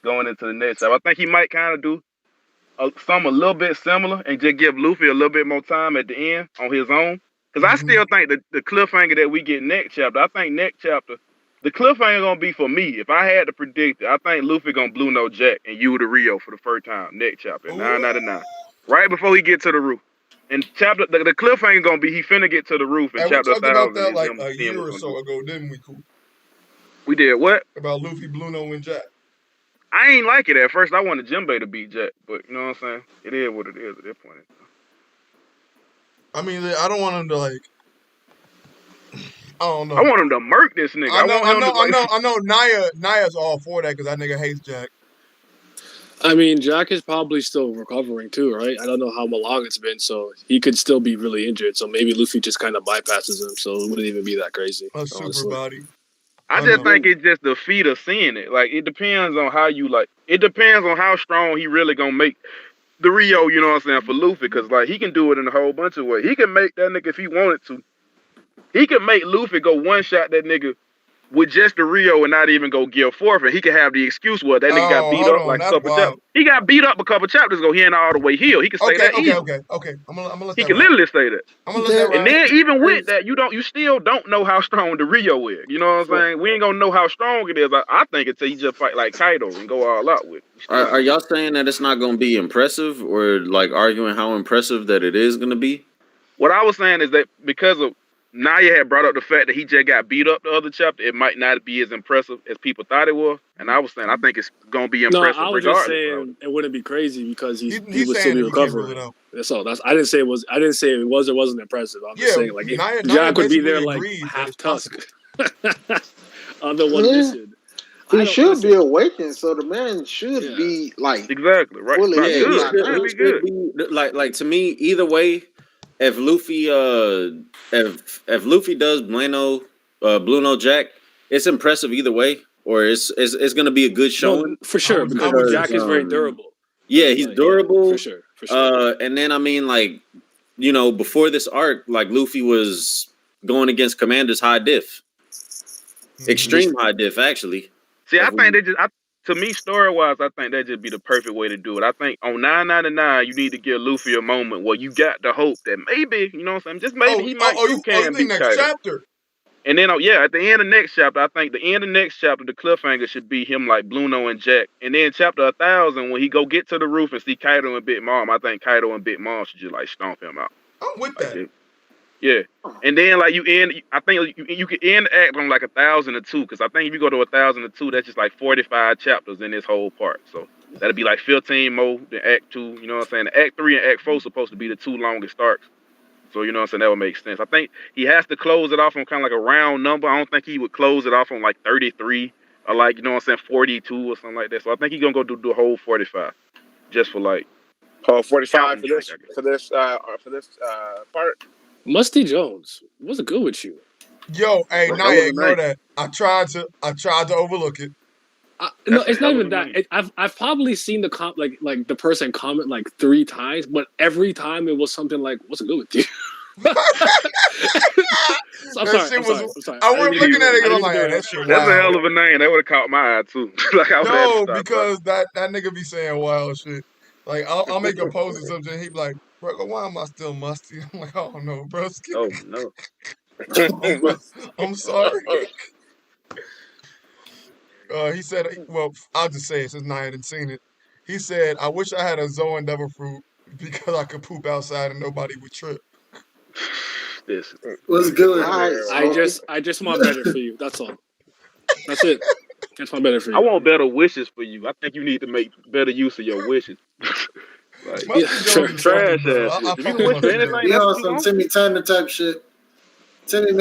going into the next chapter. I think he might kind of do something a little bit similar and just give Luffy a little bit more time at the end on his own. Because I still think the cliffhanger that we get next chapter, I think next chapter, the cliffhanger gonna be for me. If I had to predict it, I think Luffy gonna Blue Note Jack and Yu to Rio for the first time next chapter, 999, right before he get to the roof. And chapter the cliffhanger gonna be he finna get to the roof in chapter 1,000. We talked about that like a year or so ago, didn't we? Cool. We did what? About Luffy, Blue Note, and Jack. I ain't like it at first. I wanted Jinbei to beat Jack, but you know what I'm saying? It is what it is at this point. I mean, I don't want him to like. I don't know. I want him to murk this nigga. I know. Naya's all for that because that nigga hates Jack. I mean, Jack is probably still recovering too, right? I don't know how long it's been, so he could still be really injured. So maybe Luffy just kind of bypasses him, so it wouldn't even be that crazy. A super body. I just think it's just the feat of seeing it. Like, it depends on how you like. It depends on how strong he really gonna make the Rio. You know what I'm saying, for Luffy, because like he can do it in a whole bunch of ways. He can make that nigga if he wanted to. He can make Luffy go one shot that nigga with just the Rio and not even go Gear 4th, and he can have the excuse where that nigga got beat up like a couple chapters. He got beat up a couple chapters ago. He ain't all the way healed. He can say that easy. Okay. I'm gonna let he can literally say that. I'm gonna let that and then even with that, you still don't know how strong the Rio is. You know what I'm saying? We ain't gonna know how strong it is. I think until he just fight like Kaido and go all out with it. Are y'all saying that it's not gonna be impressive, or like arguing how impressive that it is gonna be? What I was saying is that because of Naya had brought up the fact that he just got beat up the other chapter. It might not be as impressive as people thought it was. And I was saying, I think it's going to be impressive. No, I was just saying it wouldn't be crazy because he would still be recovering. That's all. I didn't say it was or wasn't impressive. I'm just saying, like, if Jack would be there like half Tusk on the one mission. He should be awakened, so the man should be like exactly right. He should be like to me. Either way, if Luffy does Blue No Jack, it's impressive either way, or it's gonna be a good showing for sure because Jack is very durable. Yeah, he's durable for sure. And then I mean, like, you know, before this arc, like Luffy was going against Commander's high diff, extreme high diff actually. See, I think to me, story-wise, I think that'd just be the perfect way to do it. I think on 999, you need to give Luffy a moment where you got the hope that maybe, you know what I'm saying, just maybe he might can be next chapter. And then, at the end of next chapter, I think the end of next chapter, the cliffhanger should be him like Bluno and Jack. And then chapter 1000, when he go get to the roof and see Kaido and Big Mom, I think Kaido and Big Mom should just like stomp him out. I'm with that. Yeah, and then like you end, I think you could end the act on like 1002 because I think if you go to 1002, that's just like 45 chapters in this whole part. So that'd be like 15 more than Act 2. You know what I'm saying? The Act 3 and Act 4 supposed to be the two longest arcs. So you know what I'm saying? That would make sense. I think he has to close it off on kind of like a round number. I don't think he would close it off on like 33 or like, you know what I'm saying, 42 or something like that. So I think he's gonna go do the whole 45 just for like 45 for this part. Musty Jones, what's good with you? Yo, hey, Naya, ignore that. I tried to overlook it. No, it's not even that. I've probably seen the like the person comment like 3 times, but every time it was something like, "What's good with you?" I'm sorry. I wasn't looking at it and I'm like, that shit. That's a hell of a name. That would have caught my eye too. Like no, because that nigga be saying wild shit. Like I'll make a post or something. And he be like, "Bro, why am I still musty?" I'm like, "Oh no, bro." Oh no. I'm sorry. He said, well, I'll just say it since Naya hadn't seen it. He said, I wish I had a Zoan Devil Fruit because I could poop outside and nobody would trip. This was good. I just want better for you. That's all. That's it. Just want better for you. I want better wishes for you. I think you need to make better use of your wishes. Like, trash ass. If you can wish for anything, you know, some Timmy Turner type shit. Timmy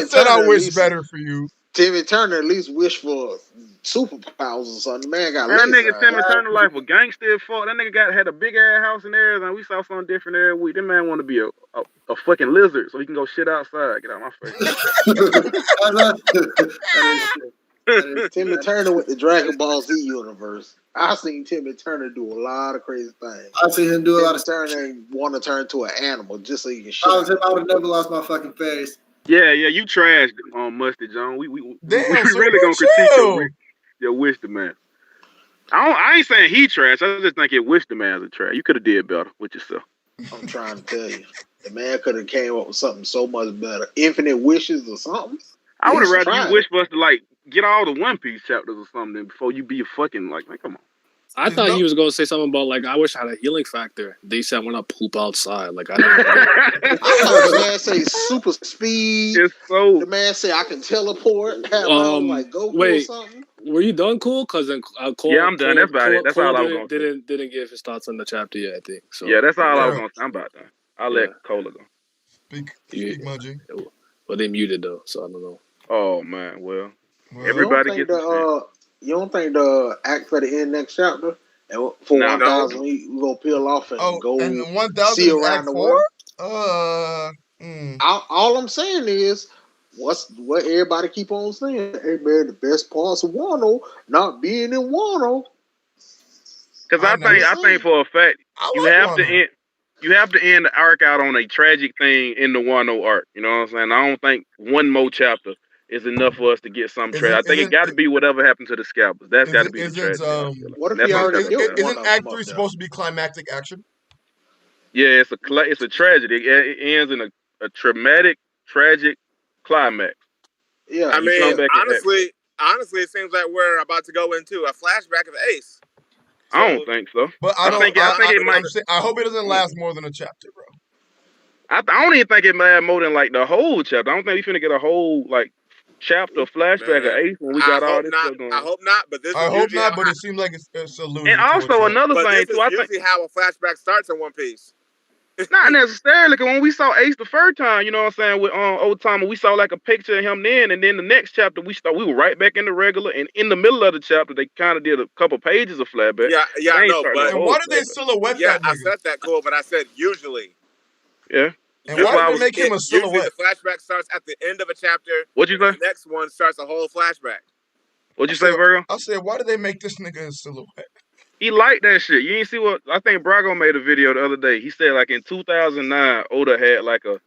said, I wish better for you. Timmy Turner at least wish for superpowers or something. The man got that nigga Timmy Turner life was gangster as fuck. That nigga had a big ass house and everything. We saw something different every week. That man want to be a fucking lizard so he can go shit outside. Get out of my face. Timmy Turner with the Dragon Ball Z universe. I've seen Timmy Turner do a lot of crazy things. I've seen him do a lot of stuff. Turner want to turn to an animal just so you can shit. I would have never lost my fucking face. Yeah, you trashed Musty John. We really gonna critique your wish the man. I ain't saying he trash. I just think it wish the man was a trash. You could have did better with yourself. I'm trying to tell you, the man could have came up with something so much better. Infinite wishes or something. I would have rather you wish for us to like get all the One Piece chapters or something before you be a fucking like, man, come on. I thought he was going to say something about, like, I wish I had a healing factor. They said when I poop outside. Like, I don't know. The man say super speed. The man say I can teleport. Have like Goku or something. Were you done, Cool? Because then Cole, yeah, I'm done. That's about it. That's all I was going to say. Didn't give his thoughts on the chapter yet, I think. So yeah, that's all I was going to say. I'm about done. I'll let Cola go. Speak Mungie. Well, they muted, though, so I don't know. Oh, man. Well everybody gets you don't think the act for the end next chapter and for 1000 we gonna peel off and go and 1000 see around the world? All I'm saying is what everybody keep on saying. Hey man, the best parts of Wano not being in Wano. Because I think for a fact you have to end the arc out on a tragic thing in the Wano arc. You know what I'm saying? I don't think one more chapter is enough for us to get some trade. I think it got to be whatever happened to the scalpers. That's got to be the trade. What if he already isn't Act 3 supposed to be climactic action? Yeah, it's a tragedy. It ends in a traumatic, tragic climax. Yeah, I mean, honestly, it seems like we're about to go into a flashback of Ace. So, I don't think so. But I hope it doesn't last more than a chapter, bro. I don't even think it matters more than like the whole chapter. I don't think we finna get a whole like chapter flashback of Ace when we got all this stuff going on. I hope not, but this I hope not, but it seems like it's alluding. And also another thing too, I think how a flashback starts in One Piece. Not necessarily, because when we saw Ace the first time, you know what I'm saying, with Old Timer, we saw like a picture of him then, and then the next chapter we were right back in the regular, and in the middle of the chapter they kind of did a couple pages of flashback. Yeah, I know, but and why did they silhouette that nigga? I said that cool, but I said usually. Yeah. And why did they make him a silhouette? Usually the flashback starts at the end of a chapter. What'd you say? The next one starts a whole flashback. What'd you say, Virgo? I said, why did they make this nigga a silhouette? He liked that shit. You ain't see what I think Brago made a video the other day. He said like in 2009, Oda had like a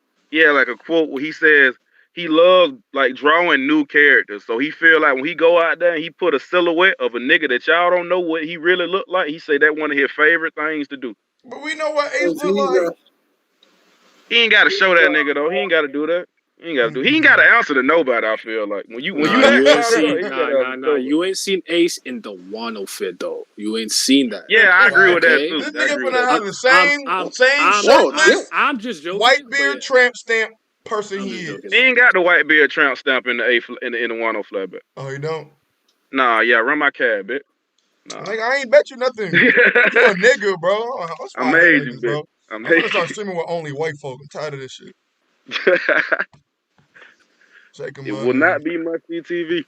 quote where he says he loves like drawing new characters. So he feel like when he go out there and he put a silhouette of a nigga that y'all don't know what he really look like, he say that one of his favorite things to do. But we know what Ace look like. He ain't got to show that nigga though. He ain't got to do that. He ain't got to answer to nobody. I feel like you ain't seen Ace in the Wano fit though. You ain't seen that. Yeah, I agree with that too. This nigga gonna have the same shirtless, I'm just joking. white beard tramp stamp person he is. He ain't got the white beard tramp stamp in the in the Wano flashback. Oh, you don't? Nah, yeah, run my cab, bitch. Nah. Like I ain't bet you nothing. You a nigga, bro. I made you, bitch. I'm gonna start streaming with only white folk. I'm tired of this shit. It will not be my CTV.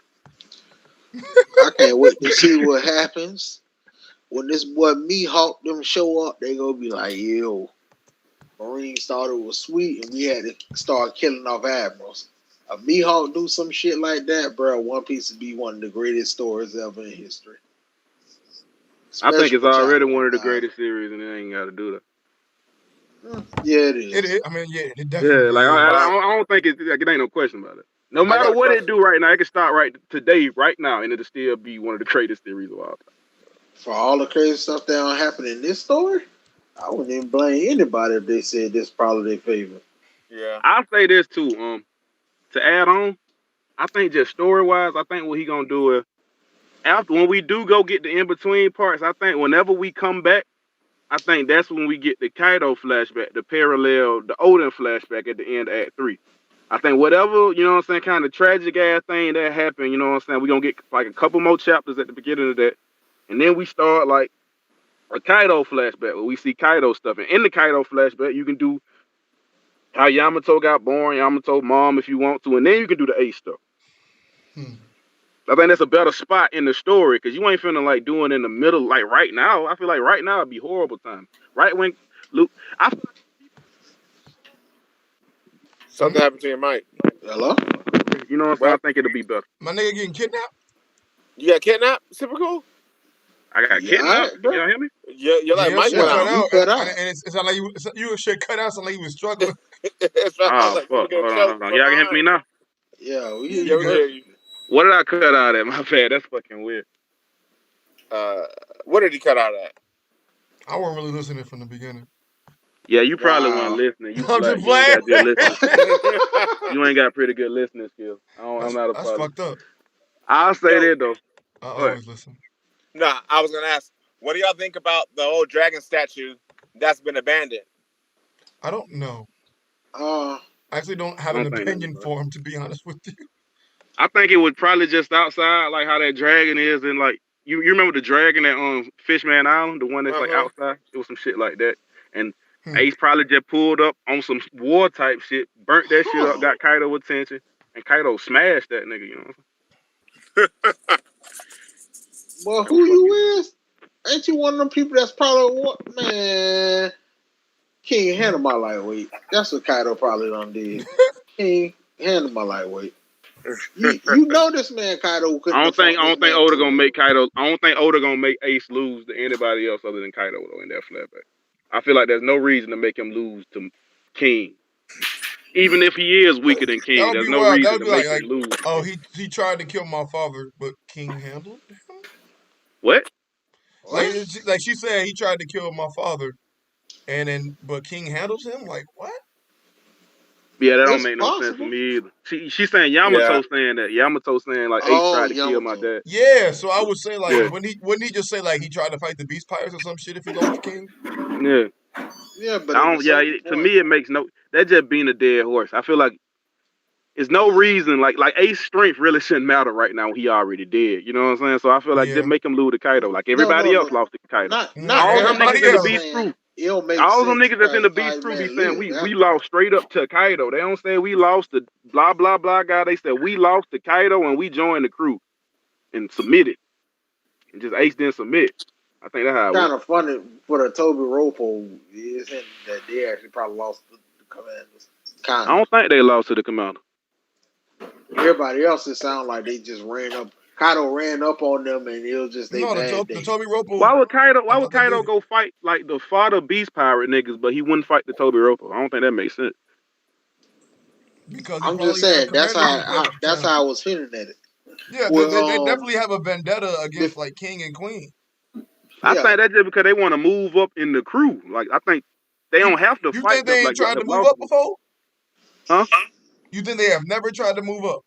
I can't wait to see what happens when this boy Mihawk them show up. They gonna be like, yo, Marines thought it was sweet, and we had to start killing off admirals. A Mihawk do some shit like that, bro. One Piece would be one of the greatest stories ever in history. I think it's already one of the greatest series, and it ain't got to do that. Yeah, it is. It is. I mean, yeah, it definitely. Yeah, like I don't think it ain't no question about it. No matter what it do right now, it can start right today, right now, and it'll still be one of the greatest series of all time. For all the crazy stuff that don't happen in this story, I wouldn't even blame anybody if they said this is probably their favorite. Yeah, I'll say this too. To add on, I think just story wise, I think what he gonna do is after when we do go get the in between parts, I think whenever we come back, I think that's when we get the Kaido flashback, the parallel, the Oden flashback at the end of Act 3. I think whatever, you know what I'm saying, kind of tragic ass thing that happened, you know what I'm saying, we're going to get like a couple more chapters at the beginning of that. And then we start like a Kaido flashback where we see Kaido stuff. And in the Kaido flashback, you can do how Yamato got born, Yamato mom if you want to, and then you can do the Ace stuff. I think that's a better spot in the story because you ain't finna like doing in the middle like right now. I feel like right now it'd be horrible time. Right when Luke, something happened to your mic. Hello? You know what I'm saying? I think it'll be better. My nigga getting kidnapped? You got kidnapped? Typical? I got kidnapped. You hear me? You're like Mike went out. Cut out. And it's not like you shit cut out, so like you was struggling. Oh, fuck. Hold on. Y'all can hear me now? Yeah, we hear you. What did I cut out at? My bad. That's fucking weird. What did he cut out at? I wasn't really listening from the beginning. Yeah, you probably weren't listening. You I'm just playing. You ain't got pretty good listening skills. I'm not a That's fucked up. I'll say that though. I always listen. Nah, I was gonna ask, what do y'all think about the old dragon statue that's been abandoned? I don't know. I actually don't have an opinion for him, to be honest with you. I think it was probably just outside, like how that dragon is, and like you remember the dragon at Fishman Island, the one that's like outside. It was some shit like that, and Ace probably just pulled up on some war type shit, burnt that shit up, got Kaido attention, and Kaido smashed that nigga. You know what I'm saying? Well, who you is? Ain't you one of them people that's probably man? King handle my lightweight. That's what Kaido probably done did. King handle my lightweight. You know this man Kaido couldn't. I don't think Oda gonna make Kaido. I don't think Oda gonna make Ace lose to anybody else other than Kaido though in that flashback. I feel like there's no reason to make him lose to King. Even if he is weaker than King, there's no reason to make him lose. Oh, he tried to kill my father, but King handled him? What? Like she said, he tried to kill my father, but King handles him? Like, what? Yeah, that don't make no sense to me either. She's saying Yamato saying that. Yamato saying like Ace tried to kill my dad. Yeah, so I would say like wouldn't he just say like he tried to fight the Beast Pirates or some shit if he lost the King? Yeah. Yeah, but to me it makes no. that's just being a dead horse. I feel like there's no reason like Ace strength really shouldn't matter right now when he already dead. You know what I'm saying? So I feel like just make him lose to Kaido. Like everybody else lost to Kaido. All them niggas in the Beast crew. All them niggas that's in the Beast crew be saying we lost straight up to Kaido. They don't say we lost to blah blah blah guy. They said we lost to Kaido and we joined the crew and submitted. And just Ace didn't submit. I think that's how it kind of funny for the Toby Ropo is that they actually probably lost the Commanders. I don't think they lost to the Commander. Everybody else, it sounded like they just ran up. Kaido ran up on them, and it was just the Toby Ropo. Why would Kaido go fight like the father Beast Pirate niggas, but he wouldn't fight the Toby Ropo? I don't think that makes sense. Because I'm just saying that's how I was hinting at it. Yeah, they definitely have a vendetta against like King and Queen. I think that's just because they want to move up in the crew. Like I think they don't have to fight. You think they ain't tried to move up before? Huh? You think they have never tried to move up?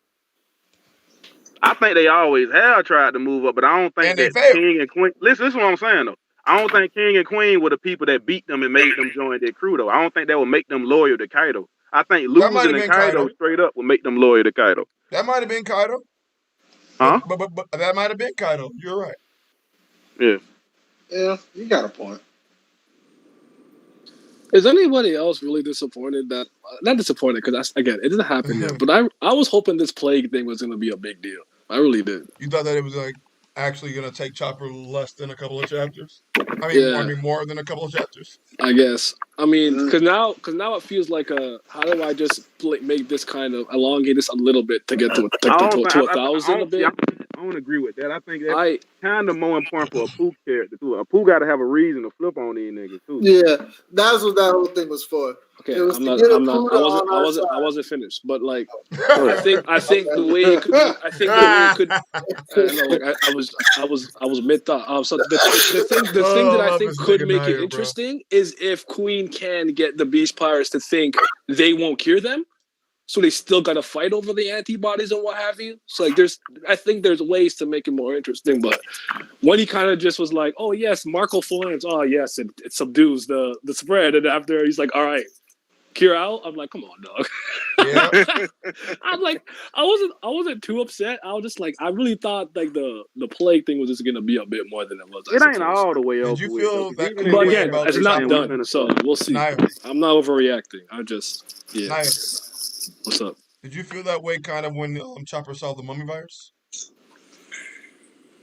I think they always have tried to move up, but I don't think that King and Queen. Listen, this is what I'm saying though. I don't think King and Queen were the people that beat them and made them join their crew though. I don't think that would make them loyal to Kaido. I think losing to Kaido straight up would make them loyal to Kaido. That might have been Kaido. Huh? But that might have been Kaido. You're right. Yeah. Yeah, you got a point. Is anybody else really disappointed that not disappointed because it didn't happen yet, but I was hoping this plague thing was gonna be a big deal. I really did. You thought that it was like actually gonna take Chopper less than a couple of chapters? I mean more than a couple of chapters. I guess. I mean, because now it feels like how do I just make this kind of elongate this a little bit to get to 1,000 a bit? I don't agree with that. I think that's kind of more important for a Pooh character too. A Pooh got to have a reason to flip on these niggas too. Yeah, that's what that whole thing was for. Okay, I wasn't finished, but like, I think the way it could, I was mid thought. So the thing that I think could make it interesting is if Queen can get the Beast Pirates to think they won't cure them. So they still got to fight over the antibodies and what have you. So like, I think there's ways to make it more interesting. But when he kind of just was like, "Oh yes, Marco Fulans. Oh yes, it subdues the spread," and after he's like, "All right, cure out." I'm like, "Come on, dog." Yeah. I'm like, I wasn't too upset. I was just like, I really thought like the plague thing was just gonna be a bit more than it was. It ain't all the way over. Did you feel that? But again, it's not done, so we'll see. I'm not overreacting. Nice. What's up? Did you feel that way kind of when Chopper saw the mummy virus?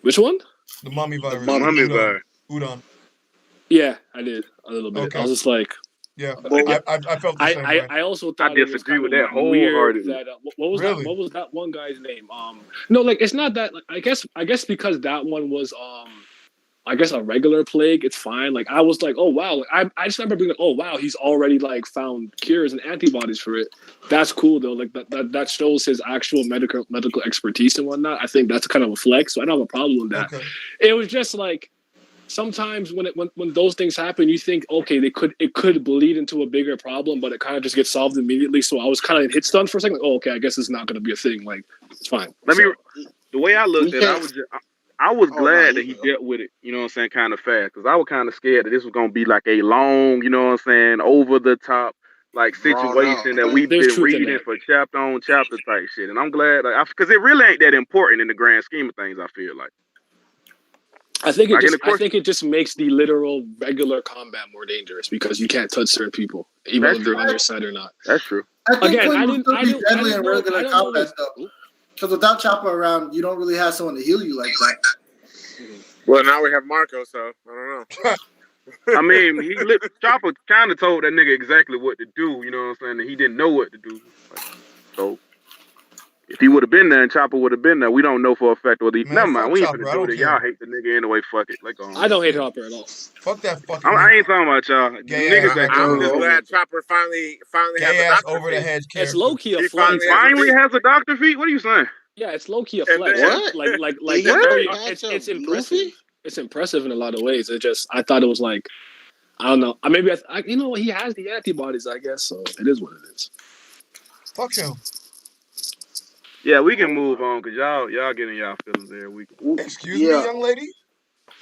Which one? The mummy virus. Mummy virus. Udon. Yeah, I did a little bit. Okay. I was just like, yeah, I felt the same way. I also thought I disagree with that wholeheartedly. What was that one guy's name? No, like it's not that. Like, I guess because that one was I guess a regular plague, it's fine. Like I was like, oh wow, like, I just remember being like, oh wow, he's already like found cures and antibodies for it. That's cool though. Like that shows his actual medical expertise and whatnot. I think that's kind of a flex, so I don't have a problem with that. Okay. It was just like sometimes when those things happen, you think okay, it could bleed into a bigger problem, but it kind of just gets solved immediately. So I was kind of hit stunned for a second. Like, oh okay, I guess it's not going to be a thing. Like it's fine. The way I looked at it, I was glad that he dealt with it, you know what I'm saying, kind of fast. Because I was kind of scared that this was going to be like a long, you know what I'm saying, over-the-top, like, situation that we've been reading for chapter on chapter type shit. And I'm glad, because it really ain't that important in the grand scheme of things, I feel like. I think it just makes the literal regular combat more dangerous because you can't touch certain people, even if they're on their side or not. That's true. I didn't deadly in regular combat, though. Because without Chopper around, you don't really have someone to heal you like that. Well, now we have Marco, so I don't know. I mean, Chopper kind of told that nigga exactly what to do, you know what I'm saying? And he didn't know what to do. So, if he would have been there and Chopper would have been there, we don't know for a fact whether he... Never mind, we ain't finna do that. Y'all hate the nigga anyway, fuck it. Let go on. I don't hate Chopper at all. Fuck that fucking... I ain't talking about y'all. I'm just glad Chopper finally has a doctor over the hedge. It's low-key a flex. Finally has a doctor feet? What are you saying? Yeah, it's low-key a flex. What? Like it's impressive. Luffy? It's impressive in a lot of ways. I thought it was like, I don't know. Maybe you know, he has the antibodies, I guess. So it is what it is. Fuck him. Yeah, we can move on because y'all getting y'all feelings there. Excuse me, young lady.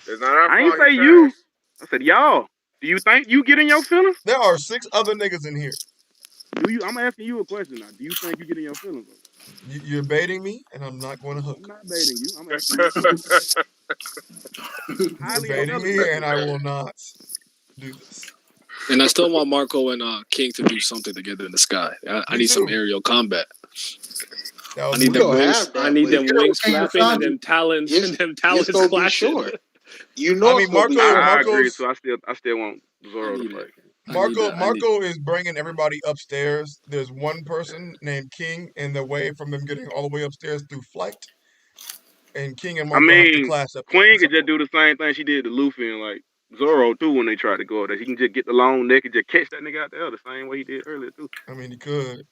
It's not our fault. I ain't say you. I said y'all. Do you think you getting your feelings? There are 6 other niggas in here. I'm asking you a question now. Do you think you get in your feelings? You're baiting me, and I'm not going to hook. I'm not baiting you. I'm asking you. You're baiting me, and I will not do this. And I still want Marco and King to do something together in the sky. I need some aerial combat. I need them wings. I need them wings flapping and them talons flashing. You know, I mean, I agree. So I still want Zoro to fight. Marco is bringing everybody upstairs. There's one person named King in the way from them getting all the way upstairs through flight. And King and Marco have to class up. Queen could just do the same thing she did to Luffy and like Zoro too when they tried to go up there. He can just get the long neck and just catch that nigga out there the same way he did earlier too. I mean, he could.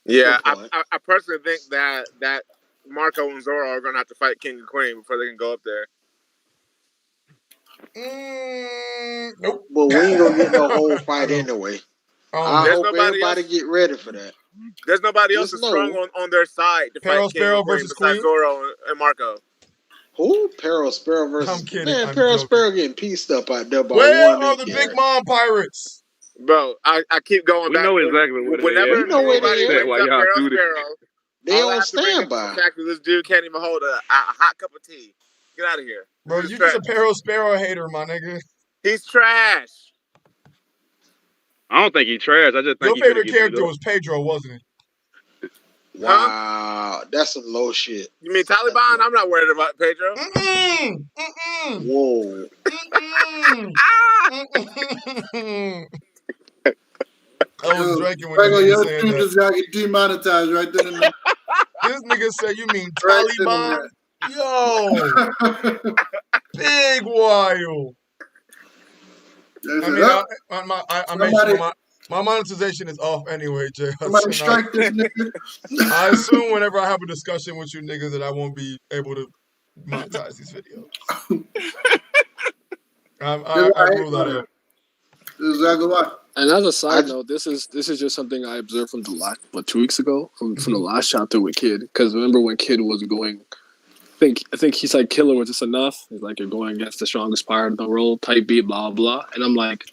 Yeah, I personally think that Marco and Zoro are gonna have to fight King and Queen before they can go up there. Nope. But we ain't gonna get no whole fight anyway. I hope everybody get ready for that. There's nobody else as strong on their side to fight King and Queen besides Zoro and Marco. Who? Peril Sparrow versus... I'm kidding. Man, Peril Sparrow getting pieced up out there by Where one. Where are the Big Mom Pirates? Bro, I keep going back. We know exactly what whenever you know where they brings up Peril Sparrow, they on standby. The fact that this dude can't even hold a hot cup of tea. Get out of here. Bro, you just a Peril Sparrow hater, my nigga. He's trash. I don't think he's trash. I just think your favorite character was Pedro, wasn't it? Wow, that's some low shit. You mean Taliban? I'm not worried about Pedro. Whoa. I was drinking when you said that. Just got get demonetized right then and there. This nigga said, you mean Taliban? Yo, big wild. I mean, my monetization is off anyway, Jay. Somebody strike this nigga. I assume whenever I have a discussion with you niggas that I won't be able to monetize these videos. I rule that out. Exactly why. And as a side note, this is just something I observed from the last 2 weeks ago from the last chapter with Kid. Because remember when Kid was going, I think he's like, Killer was just enough. He's like, you're going against the strongest pirate in the world, type beat, blah blah. And I'm like,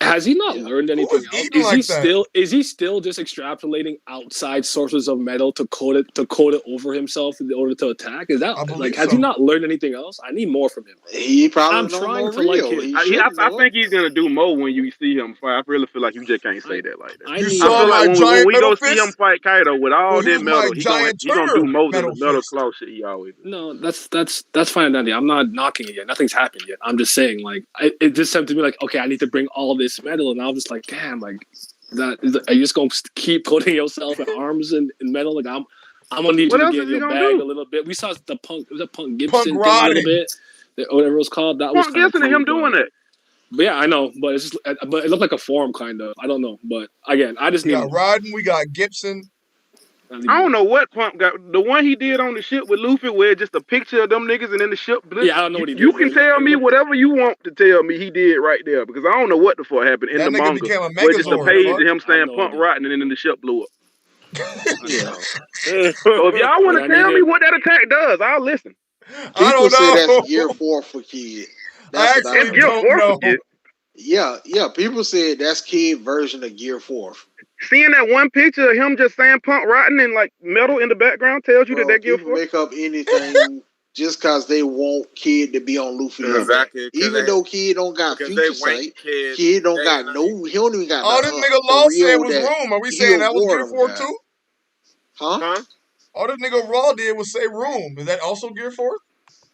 has he not learned anything else? Is he still just extrapolating outside sources of metal to code it over himself in order to attack? Is that has he not learned anything else? I need more from him. He probably I'm trying to like him. I think he's gonna do more when you see him fight. I really feel like you just can't say that like that. You saw my giant when we metal go see him fight Kaido with all that metal, he's gonna do more than the metal claw shit he always do. No, that's fine, Dandy. I'm not knocking it yet. Nothing's happened yet. I'm just saying, like, it just seemed to me like, okay, I need to bring all this metal, and I was just like, damn, like, are you just gonna keep putting yourself in arms in metal? Like, I'm gonna need you to get in your bag a little bit. We saw the Punk Gibson thing a little bit, or whatever it was called. That was Punk Gibson and him doing it. But yeah, I know, but it's just, but it looked like a form kind of. I don't know, but again, I just need. We got Rodden, we got Gibson. I don't know what Pump got. The one he did on the ship with Luffy, where just a picture of them niggas and then the ship. Yeah, I don't know what he did. You can tell me whatever you want to tell me he did right there, because I don't know what the fuck happened in the manga. Where just a page of him saying Pump Rotten and then the ship blew up. So if y'all want to tell me what that attack does, I'll listen. People say that's Gear 4 for Kid. That's it's Gear 4 for Kid. Yeah. People said that's Kid version of Gear 4. Seeing that one picture of him just saying Punk Rotten and like metal in the background tells you that Gear 4. Make up anything just because they want Kid to be on Luffy. Exactly. Even though Kid don't got future sight, Kid don't got no. He don't even got. All this nigga Law said was room. Are we saying that was Gear 4 too? Huh? All this nigga Raw did was say room. Is that also Gear 4?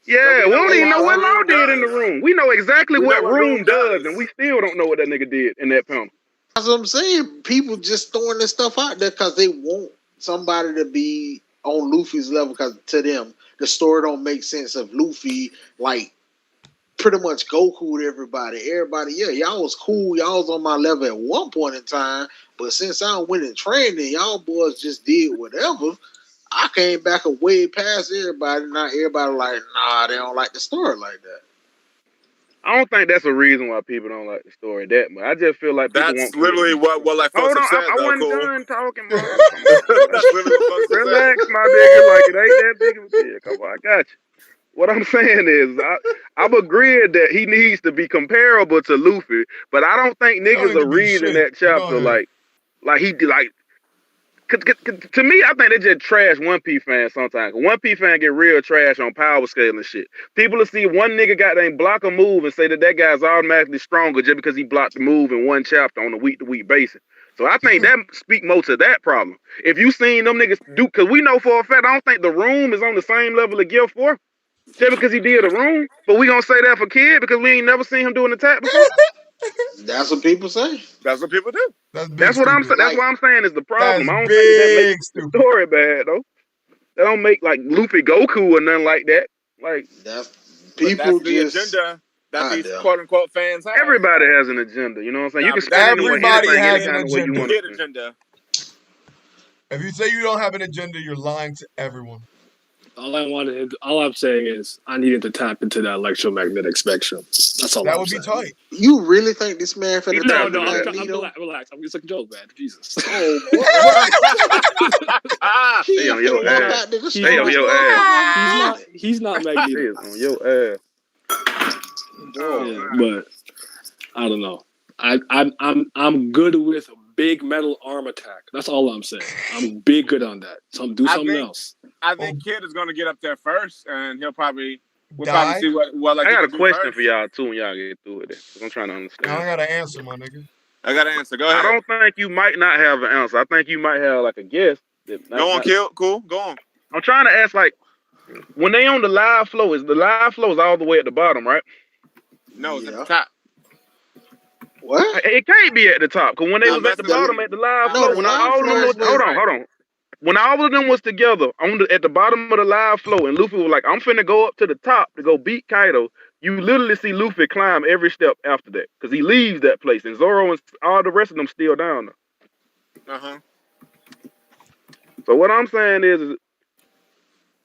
Yeah, we don't even know what Law did in the room. We know exactly what room does, and we still don't know what that nigga did in that panel. That's what I'm saying. People just throwing this stuff out there because they want somebody to be on Luffy's level, because to them, the story don't make sense of Luffy, like, pretty much Goku to everybody. Everybody, yeah, y'all was cool. Y'all was on my level at one point in time, but since I went in training, y'all boys just did whatever. I came back and way past everybody. Now everybody like, nah, they don't like the story like that. I don't think that's a reason why people don't like the story that much. I just feel like people that's literally what like folks have said. I wasn't done talking, bro. That's literally what folks relax, my nigga. Like, it ain't that big of a deal. Come on, I got you. What I'm saying is, I'm agreeing that he needs to be comparable to Luffy, but I don't think niggas are reading that chapter like he like. To me, I think they just trash One Piece fans sometimes. One Piece fan get real trash on power scale and shit. People will see one nigga goddamn block a move and say that guy's automatically stronger just because he blocked the move in one chapter on a week-to-week basis. So I think that speak more to that problem. If you seen them niggas do, because we know for a fact, I don't think the Room is on the same level of Gear 4 just because he did the Room. But we gonna say that for Kid because we ain't never seen him do an attack before. That's what people say. That's what people do. That's what I'm saying. That's what I'm saying is the problem. I don't think that makes the story bad though. They don't make like Luffy Goku or nothing like that. Like that's people that's the agenda that these quote unquote fans have. Everybody has an agenda. You know what I'm saying? You can spend everybody has an agenda. If you say you don't have an agenda, you're lying to everyone. All I'm saying is I needed to tap into that electromagnetic spectrum. That's all. That would be tight. You really think this man finna No, relax. I'm just like joke, man. Jesus. Oh, stay on your ass. Stay on your ass. He's not Magneto. On your ass. Yeah, but I don't know. I'm good with big metal arm attack. That's all I'm saying. I'm big good on that. So do something else. I think Kid is going to get up there first, and we'll probably see what I got a question for y'all too when y'all get through it. I'm trying to understand. I got an answer, my nigga. I got an answer. Go ahead. I don't think you might not have an answer. I think you might have like a guess. Go on, Kid. Cool. Go on. I'm trying to ask like when they on the live flow, is the live flow is all the way at the bottom, right? No, it's at the top. What? It can't be at the top because when they was at the bottom at the live flow, when all of them was, hold on. When all of them was together at the bottom of the live flow, and Luffy was like, "I'm finna go up to the top to go beat Kaido." You literally see Luffy climb every step after that because he leaves that place, and Zoro and all the rest of them still down there. So what I'm saying is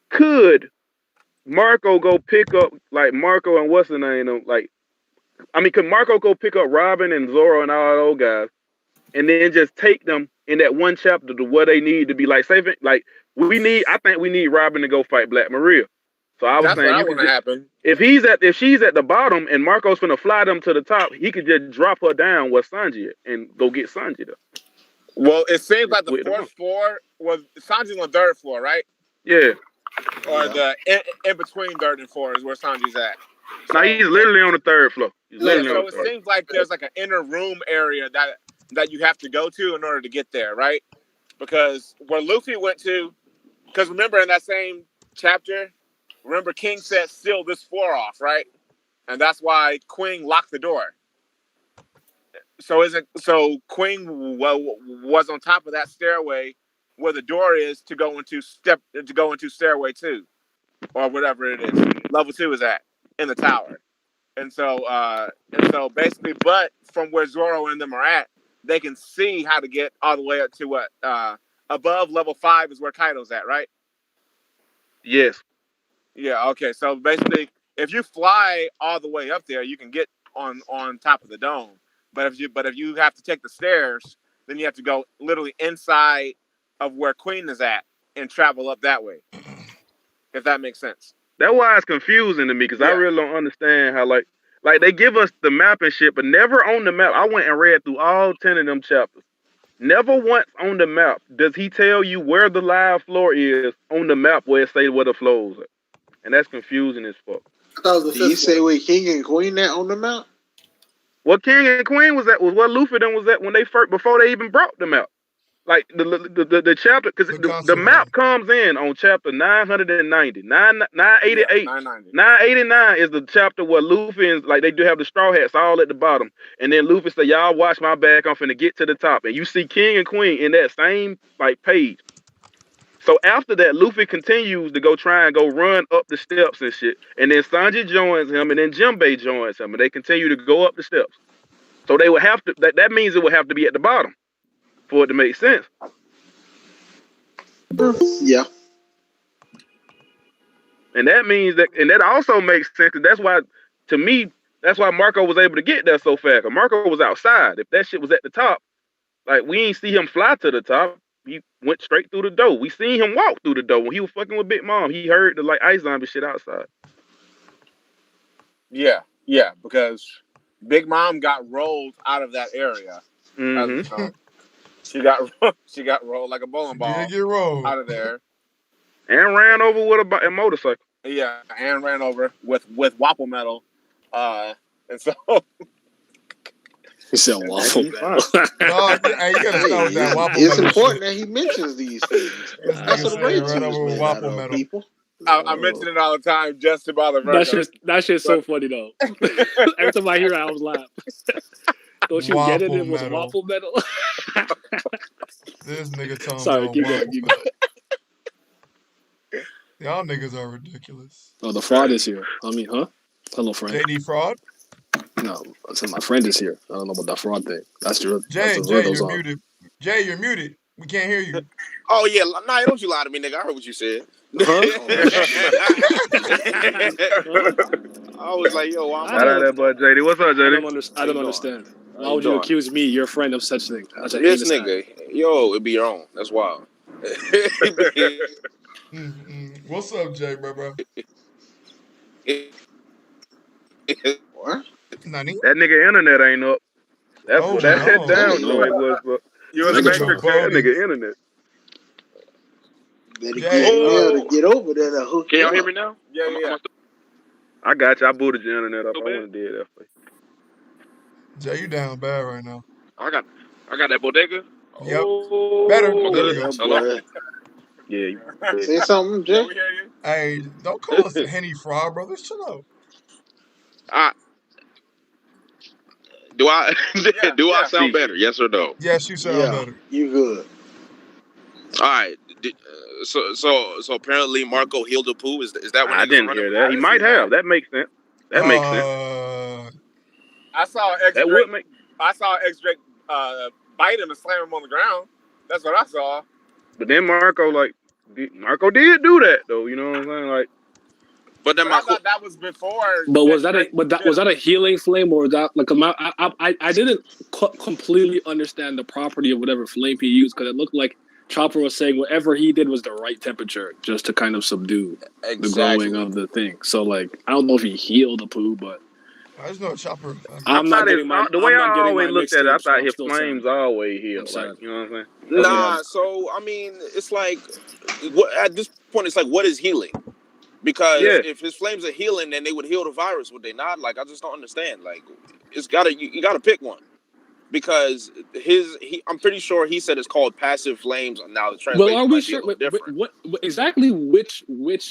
could Marco go pick up like Marco and what's the name? Could Marco go pick up Robin and Zoro and all those guys, and then just take them in that one chapter to where they need to be? Like, saving, like I think we need Robin to go fight Black Maria. So I was saying, that's what happen. If she's at the bottom and Marco's gonna fly them to the top, he could just drop her down where Sanji at and go get Sanji there. Well, it seems like the fourth floor was Sanji's on the third floor, right? Yeah. Or the in between third and fourth is where Sanji's at. So, he's literally on the third floor. So it seems like there's like an inner room area that you have to go to in order to get there, right? Because where Luffy went to, because remember in that same chapter, remember King said seal this floor off, right? And that's why Queen locked the door. So Queen was on top of that stairway where the door is to go into stairway 2 or whatever it is. Level 2 is at in the tower. And so basically, but from where Zoro and them are at, they can see how to get all the way up to what above level 5 is where Kaido's at, right? Yes. Yeah, okay. So basically, if you fly all the way up there, you can get on top of the dome. But if you have to take the stairs, then you have to go literally inside of where Queen is at and travel up that way. If that makes sense. That's why it's confusing to me because I really don't understand how like they give us the map and shit, but never on the map. I went and read through all 10 of them chapters. Never once on the map does he tell you where the live floor is on the map where it say where the floors are. And that's confusing as fuck. Did he say where King and Queen at on the map? What King and Queen was at was what Luffy then was at when they first, before they even brought them out. Like the chapter, because the map comes in on chapter 990, 988, 989 is the chapter where Luffy and like they do have the straw hats all at the bottom, and then Luffy say, "Y'all watch my back, I'm finna get to the top," and you see King and Queen in that same like page. So after that, Luffy continues to go try and go run up the steps and shit, and then Sanji joins him, and then Jinbei joins him, and they continue to go up the steps. So they would have to. That means it would have to be at the bottom for it to make sense. Yeah. And that means that, and that also makes sense. That's why, to me, that's why Marco was able to get there so fast. Cause Marco was outside. If that shit was at the top, like we ain't see him fly to the top. He went straight through the door. We seen him walk through the door when he was fucking with Big Mom. He heard the like ice zombie shit outside. Yeah, because Big Mom got rolled out of that area. Mm-hmm. She got rolled like a bowling ball. Get rolled out of there, and ran over with a motorcycle. Yeah, and ran over with waffle metal, and so. He said waffle metal. It's important that he mentions these things. That's what Rage is made out of, people. I mention it all the time just to bother Virgo. That shit's so funny though. Every time I hear it, I was laughing. Don't you get it? It was waffle metal. This nigga talking Sorry, keep going. Y'all niggas are ridiculous. Oh, the fraud is here. I mean, huh? Hello, friend. JD fraud? No, I said my friend is here. I don't know about that fraud thing. That's true. Jay, you're muted. Jay, you're muted. We can't hear you. Oh yeah, nah, don't you lie to me, nigga. I heard what you said. Huh? I was like, yo, shout out that boy JD. What's up, JD? I don't understand. Why would you accuse me, your friend, of such thing? This nigga, yo, it'd be your own. That's wild. What's up, Jay, bro? What? That nigga internet ain't up. That's what that shit down the way it was, bro. You in the Matrix, that nigga internet. Better get over there to hook. Can y'all hear me now? Yeah. I got you. I booted your internet up. I wouldn't have did that for you. Jay, you down bad right now. I got that bodega. Yep. Oh, better. Hello? Yeah. Say something, Jay. Hey, don't call us a Henny fraud, brothers. Chill out. Do I sound better? Yes or no? Yes, you sound better. You good. All right. So apparently Marco healed the poo. Is that what I didn't hear that? He might have. That makes sense. That makes sense. I saw X Drake bite him and slam him on the ground. That's what I saw. But then Marco did do that though. You know what I'm saying? Like, but then I thought that was before. But was that a healing flame, or was that like I didn't completely understand the property of whatever flame he used, because it looked like Chopper was saying whatever he did was the right temperature just to kind of subdue the growing of the thing. So like I don't know if he healed the poo, but I just know Chopper. The way I always looked at it, I thought his flames always healed. Like, you know what I'm saying? Nah. So I mean, it's like at this point, it's like, what is healing? Because if his flames are healing, then they would heal the virus, would they not? Like, I just don't understand. Like, you gotta pick one. Because I'm pretty sure he said it's called passive flames. Now the translation are we sure? What exactly? Which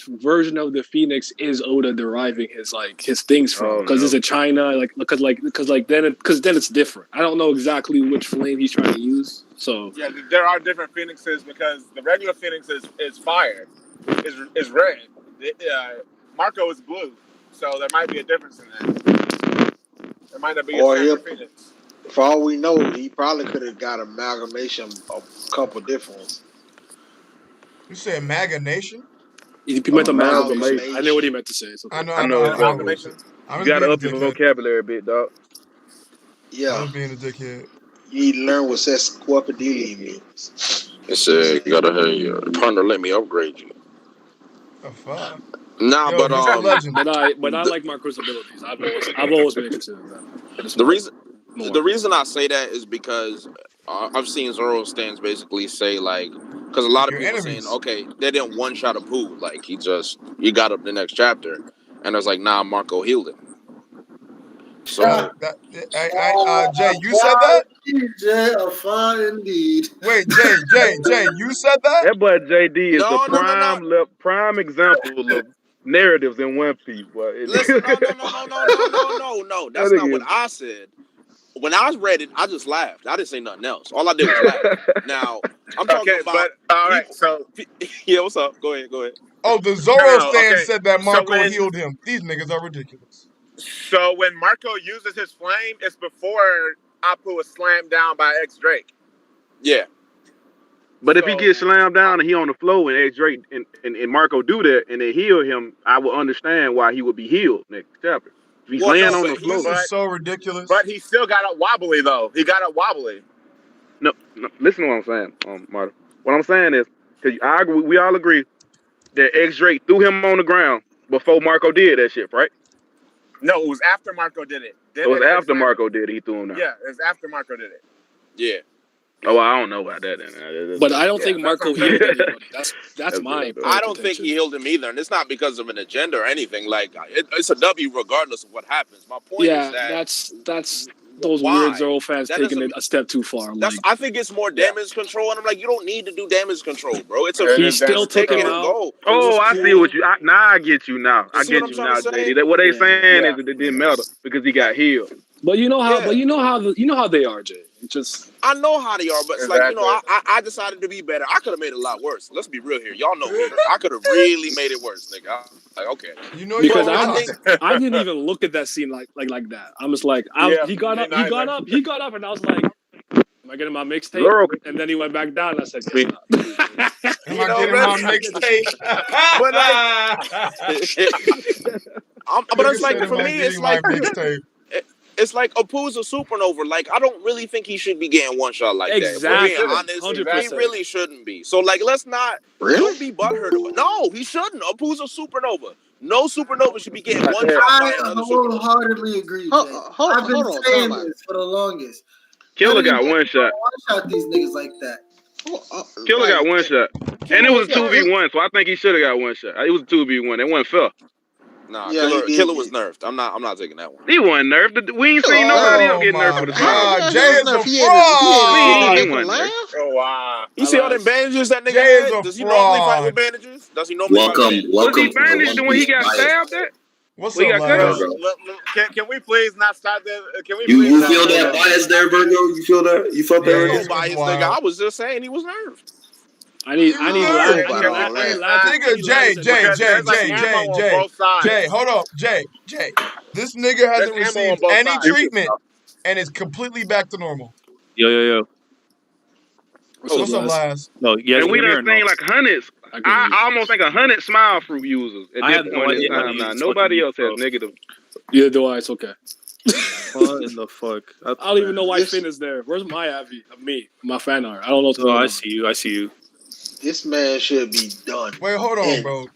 version of the Phoenix is Oda deriving his things from? Because is it China? Because then it's different. I don't know exactly which flame he's trying to use. So yeah, there are different Phoenixes, because the regular Phoenix is fire, is red. Marco is blue, so there might be a difference in that. There might not be a Phoenix. For all we know, he probably could have got amalgamation of a couple different ones. You said amalgamation? He meant amalgamation. I know what he meant to say. I know. Amalgamation. You gotta up your vocabulary a bit, dog. Yeah. I was being a dickhead. You need to learn what sesquippedalian means. It said you gotta have your partner let me upgrade you. Oh, fuck. Nah, but I like Marco's abilities. I've always been interested in that. The reason I say that is because I've seen Zoro stands basically say, like, because a lot of people are saying, okay, they didn't one shot a poo, like he got up the next chapter, and I was like, nah, Marco healed him. So Jay, you said that? Jay, a fine indeed. Wait, Jay, you said that? That boy JD is prime example of narratives in One Piece. Boy. Listen, no. That's not what I said. When I read it, I just laughed. I didn't say nothing else. All I did was laugh. Now, I'm talking about... But, all right, so... Yeah, what's up? Go ahead. Oh, the Zoro stand said that Marco healed him. These niggas are ridiculous. So when Marco uses his flame, it's before Apu is slammed down by X Drake. Yeah. But if he gets slammed down and he on the floor and X Drake and Marco do that and they heal him, I would understand why he would be healed next chapter. If he's laying on the floor. This is so ridiculous. But he still got up wobbly, though. He got up wobbly. No, listen to what I'm saying, Marta. What I'm saying is, because we all agree that X Drake threw him on the ground before Marco did that shit, right? No, it was after Marco did it. It was after Marco did it. He threw him down. Yeah, it was after Marco did it. Yeah. Oh, I don't know about that. Then. But I don't think Marco healed anybody. That's my. I don't think he healed him either, and it's not because of an agenda or anything. Like it's a W regardless of what happens. My point is that that's those weird Zoro fans taking it a step too far. I think it's more damage control, and I'm like, you don't need to do damage control, bro. It's he still took him out. Oh, I see what you. Now I get you now. I get you now, JD. What they saying is that it didn't matter because he got healed. But you know how. But you know how they are, Jay. I know how they are, but it's like, I decided to be better. I could have made it a lot worse. Let's be real here. Y'all know me. I could have really made it worse, nigga. Like, okay. Because I didn't even look at that scene like that. I'm just like, he got up, and I was like, am I getting my mixtape? And then he went back down, and I said, yes, am I getting my mixtape? But it's like, for me, it's like, it's like Apu's a supernova. Like, I don't really think he should be getting one shot like that. Exactly. Being honest, 100%. He really shouldn't be. So, like, let's not don't be butthurt. No, he shouldn't. Apu's a supernova. No supernova should be getting one shot. I wholeheartedly agree. I've been saying this for the longest. Killer got one shot. One shot these niggas like that. Killer got one shot, and it was a 2v1. So I think he should have got one shot. It was a 2v1. It wasn't fair. Nah, Killer was nerfed. I'm not taking that one. He wasn't nerfed. We ain't seen nobody else get nerfed for the time. Jay is a fraud. Oh wow! You see all them bandages that nigga had? Does he normally fight with bandages? Does he normally fight with bandages? Welcome. Was he bandaged when he got stabbed at? What's up, Laz? Can we please not start there? Can we? You feel that bias there, Virgo? You feel that? You felt that? No bias, nigga. I was just saying he was nerfed. I need nigga, Jay, hold up, Jay. This nigga hasn't received any treatment and is completely back to normal. Yo. What's up, Laz? No, yeah, and we done seen like hundreds. I almost think 100 smile fruit users at this point in time now. Nobody else has negative. Yeah, do I? It's okay. What in the fuck? I don't even know why Finn is there. Where's my Avi of me? My fan art. I don't know. Oh, I see you. This man should be done. Wait, hold on, bro.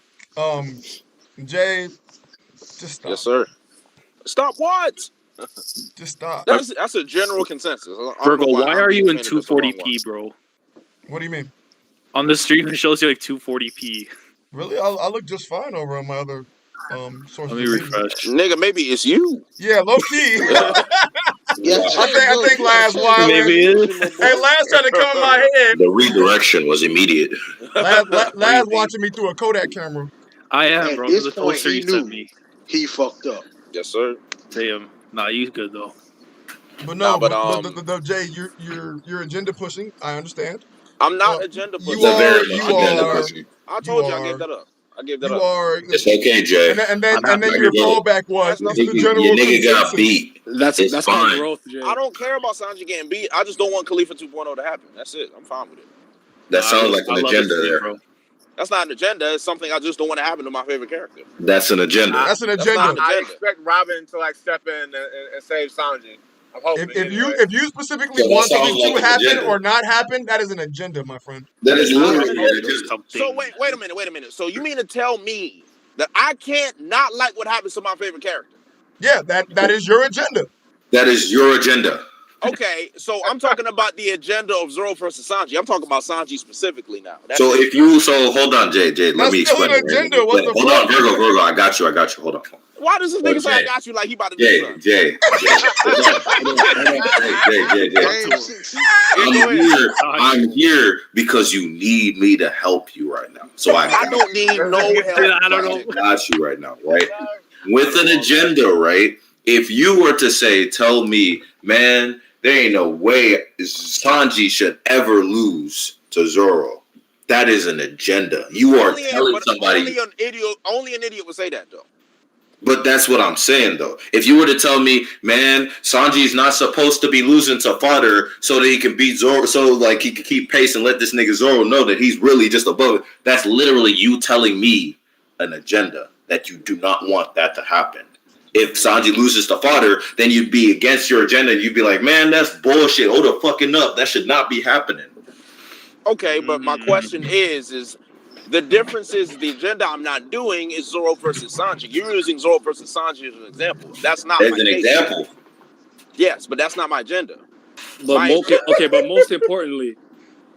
Jay, just stop. Yes, sir. Stop what? Just stop. That's a general consensus. Virgo, why are you in 240p, bro? What do you mean? On the stream, it shows you like 240p. Really? I look just fine over on my other sources. Let me refresh. Nigga, maybe it's you. Yeah, low key. I think Laz wild. Maybe it is. Hey, Laz tried to come in my head. The redirection was immediate. Laz watching me through a Kodak camera. I am, bro. This the point, poster you sent me. He fucked up. Yes, sir. Damn. Nah, you good though. But no, but Jay, you're agenda pushing. I understand. I'm not agenda pushing. I told you I gave that up. It's okay, Jay. And then your fallback was the general your nigga got beat. That's fine. Growth, Jay. I don't care about Sanji getting beat. I just don't want Khalifa 2.0 to happen. That's it. I'm fine with it. That sounds like an agenda there. Bro. That's not an agenda. It's something I just don't want to happen to my favorite character. That's an agenda. That's an agenda. I expect Robin to like step in and save Sanji. I'm hoping. If you specifically want something to happen or not happen, that is an agenda, my friend. That is literally something. So wait a minute. So you mean to tell me that I can't not like what happens to my favorite character? Yeah, that is your agenda. That is your agenda. Okay, so I'm talking about the agenda of Zoro versus Sanji. I'm talking about Sanji specifically now. Hold on, Jay. Let me explain. That's still an agenda. Hold on, Virgo. I got you. Hold on. Why does this nigga say I got you like he about to do something? Jay. I'm here because you need me to help you right now. So I don't need no help. I don't know. I got you right now, right? With an agenda, right? If you were to tell me, man, there ain't no way Sanji should ever lose to Zoro. That is an agenda. You are telling somebody. Only an idiot would say that, though. But that's what I'm saying, though. If you were to tell me, man, Sanji's not supposed to be losing to fodder so that he can beat Zoro, so like he can keep pace and let this nigga Zoro know that he's really just above it. That's literally you telling me an agenda that you do not want that to happen. If Sanji loses to fodder, then you'd be against your agenda. You'd be like, man, that's bullshit. Hold the fucking up. That should not be happening. Okay, but my question is The difference is the agenda I'm not doing is Zoro versus Sanji. You're using Zoro versus Sanji as an example. That's not as my an case. example. Yes, but that's not my agenda. But but most importantly,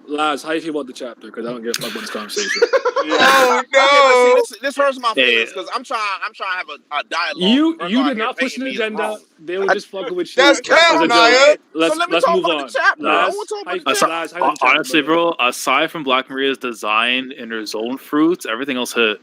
Laz, how you feel about the chapter? Because I don't give a fuck about this conversation. Oh no! Okay, but see, this hurts my feelings because I'm trying to have a dialogue. You did not push an agenda. They were just fucking with you. That's cap, Naya. Let's move on. Laz, honestly, bro, aside from Black Maria's design and her zone fruits, everything else hit.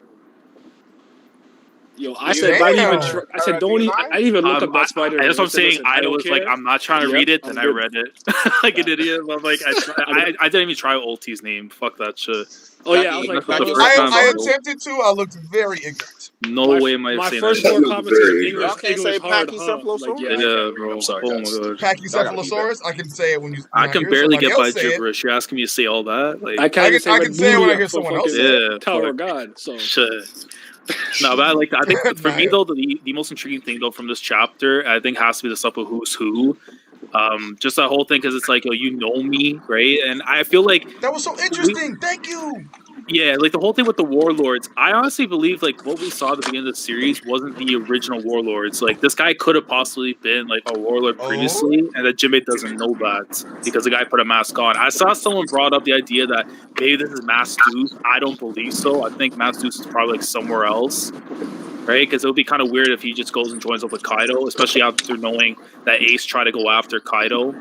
Yo, I said don't even. I said don't even. I didn't even look up that spider. That's what I'm saying. I was like, I'm not trying to read it, and I read it like an idiot. I'm like, I didn't even try Ulti's name. Fuck that shit. Oh yeah, I was like, I attempted to. I looked very ignorant. No way am I saying that. My first four comments in English. Y'all can't say Pachycephalosaurus. Yeah, bro. I'm sorry. Oh my god. Pachycephalosaurus. I can say it when you. I can barely get by gibberish. You're asking me to say all that? Like, I can say it when I hear someone else say it. Yeah, Tower of God. So shit. No, but I think for me though, the most intriguing thing though from this chapter, I think has to be the stuff with who's who. Just that whole thing because it's like, you know me, right? And I feel like that was so interesting. Thank you. Yeah, like the whole thing with the warlords. I honestly believe like what we saw at the beginning of the series wasn't the original warlords. Like this guy could have possibly been like a warlord previously, and that Jinbei doesn't know that because the guy put a mask on. I saw someone brought up the idea that maybe this is Mass Deuce. I don't believe so. I think Mass Deuce is probably like somewhere else, right? Because it would be kind of weird if he just goes and joins up with Kaido, especially after knowing that Ace tried to go after Kaido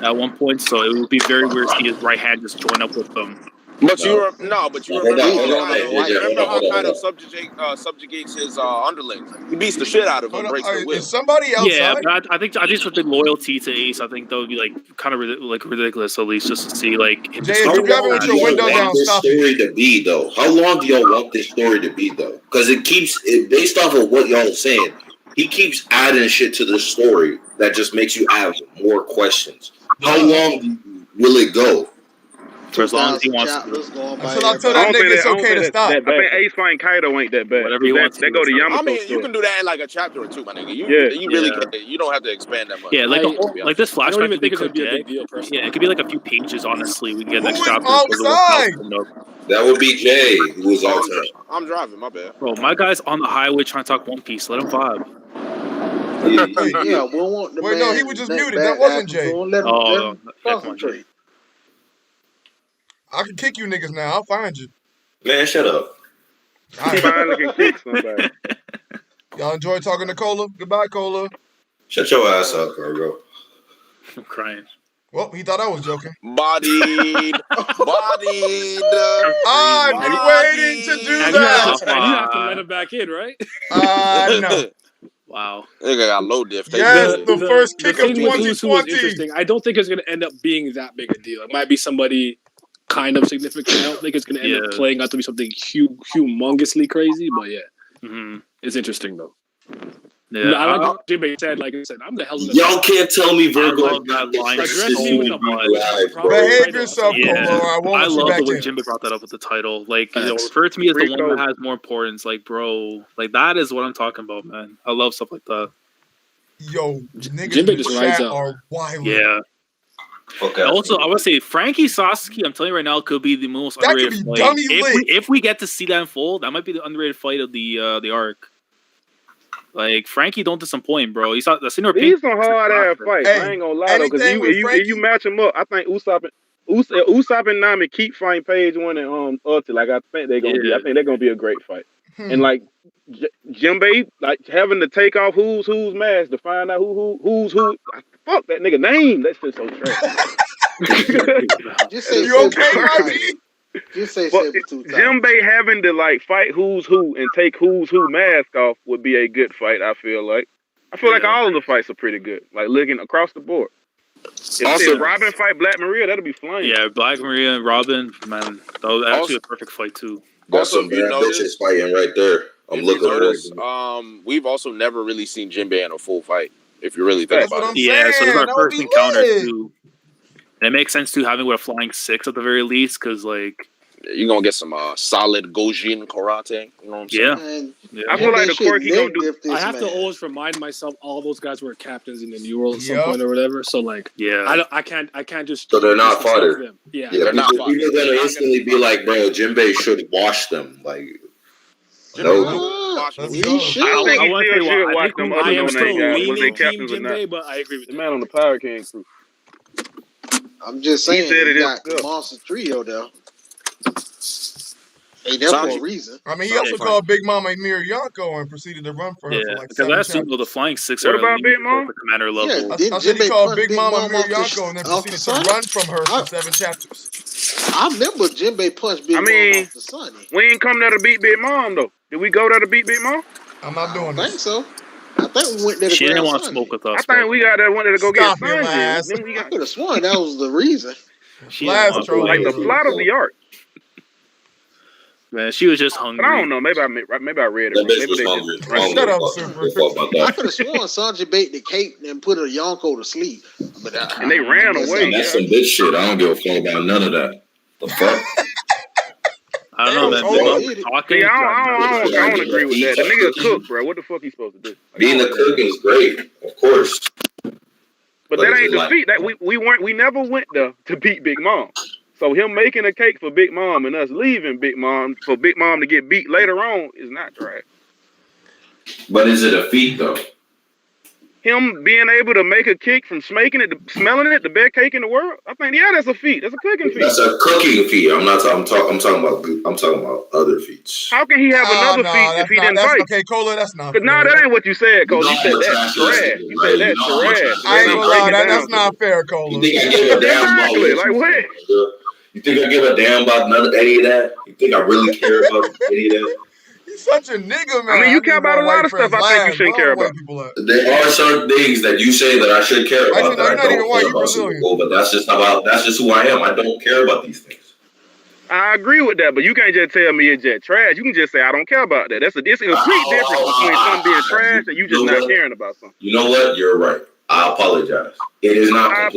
at one point. So it would be very weird if his right hand just join up with them. But you remember how Kaido subjugates his underlings. He beats the shit out of them, breaks the will. Is somebody else? Yeah, but I think something loyalty to Ace. I think that would be like kind of ridiculous, at least just to see like. Jay, if you have it with your window down, stop it. Story to be though. How long do y'all want this story to be though? Because it based off of what y'all are saying. He keeps adding shit to the story that just makes you have more questions. How long will it go? For as long as he wants to. Until I tell that nigga it's okay to stop. I think Ace fighting Kaido ain't that bad. Whatever he wants. They go to Yamato. I mean, you can do that in like a chapter or two, my nigga. You really can. You don't have to expand that much. Yeah, like like this flashback. I don't even think it's gonna be a big deal. Yeah, it could be like a few pages. Honestly, we can get next chapter. That would be Jay, who was all time. I'm driving. My bad. Bro, my guy's on the highway trying to talk One Piece. Let him vibe. Yeah, we want the Wait, no, he was just muted. That wasn't Jay. Oh, come on, Jay. I can kick you niggas now. I'll find you. Man, shut up. Finally can kick somebody. Y'all enjoy talking to Cola? Goodbye, Cola. Shut your ass up, Virgo. I'm crying. Well, he thought I was joking. Bodied. I'm waiting to do that. And you have to let him back in, right? No. Wow. Nigga got low diff. Yes, the first kick of 2020. Interesting. I don't think it's going to end up being that big a deal. It might be somebody kind of significant. I don't think it's going to end up playing out to be something humongously crazy, but yeah. It's interesting though. Yeah, I like what Jinbei said. Like I said, I'm the hell. Y'all can't tell me Virgo that line. Behave yourself, Colo. I won't. I love the way Jinbei brought that up with the title. Like, refer to me as the one that has more importance. Like, bro, like that is what I'm talking about, man. I love stuff like that. Yo, niggas in the chat are wild. Yeah. Okay. Also, I would say Frankie Sasuke, I'm telling you right now, could be the most underrated fight. If we get to see that unfold, that might be the underrated fight of the arc. Like Frankie, don't disappoint, bro. He's some hard ass fight. I ain't gonna lie though, because you match him up. I think Usopp and Nami keep fighting Page 1 and Ulti. Like I think they're gonna be. I think they're gonna be a great fight. And like Jinbei, like having to take off who's mask to find out who's who. Fuck that nigga name. That's just so trash. Just say you okay, Robbie? Just say two times. Jinbei having to like fight who's who and take who's who mask off would be a good fight. I feel like all of the fights are pretty good. Like looking across the board. If Robin fight Black Maria, that'll be flying. Yeah, Black Maria and Robin, man, that was actually a perfect fight too. That's some bad bitches fighting right there. I'm looking forward. We've also never really seen Jinbei in a full fight. If you really think about it. Yeah, so it's our first encounter too. And it makes sense too having with a flying 6 at the very least, because like you're gonna get some solid Gojin karate. You know what I'm saying? Yeah. I feel like the quirk he gonna do. I have to always remind myself all those guys were captains in the New World at some point or whatever. So like, I can't just. So they're not fodder. Yeah, they're not fodder. People gonna instantly be like, bro, Jinbei should wash them. Like, no. He should. I think he still should watch them other I am still leaning Team Jinbei, but I agree with the man on the Power King crew. I'm just saying, he said it got the Monster Trio there. Hey, that's for a reason. I mean, he also called Big Mama Emir Yonko and proceeded to run for her for like because I assume the Flying Six are about Big Mom? commander level. Yeah, I said he called Big Mama Emir Yonko and then proceeded to run from her for 7 chapters. I remember Jinbei punched Big Mom off the Sunny. We ain't come there to beat Big Mom, though. Did we go there to beat Big Mom? I'm not doing this. I think so. I think we went there to She didn't want to smoke with us. I think we got there wanted to go get Sanji. I could have sworn that was the reason. Like the plot of the arc. Man, she was just hungry. But I don't know. Maybe I read it. Maybe they just shut up, Super. I could have sworn Sanji baked the cake and put a Yonko to sleep. But and they ran away. That's some bitch shit. I don't give a fuck about none of that. The fuck? I don't know, man. Talking. I don't agree with that. The nigga a cook, bro. What the fuck he supposed to do? Being a cook is great, of course. But that ain't the feat. That we never went there to beat Big Mom. So him making a cake for Big Mom and us leaving Big Mom for Big Mom to get beat later on is not trash. But is it a feat though? Him being able to make a cake from smelling it, the best cake in the world. I think that's a feat. That's a cooking feat. That's a cooking feat. I'm talking about other feats. How can he have another feat if he didn't fight? Okay, Cola, that's not. But that ain't what you said, Cola. You said that's trash. You said that's trash. I ain't gonna lie, that's not fair, Cola. You think I give a damn about like what? You think I give a damn about any of that? You think I really care about any of that? He's such a nigga, man. I mean, you care about a lot of stuff I think you shouldn't care about. There are certain things that you say that I should care about. Actually, no, you're not even white, you're Brazilian. But that's just who I am. I don't care about these things. I agree with that, but you can't just tell me it's just trash. You can just say I don't care about that. That's a complete difference between something being trash and you just not caring about something. You know what? You're right. I apologize. It is not. I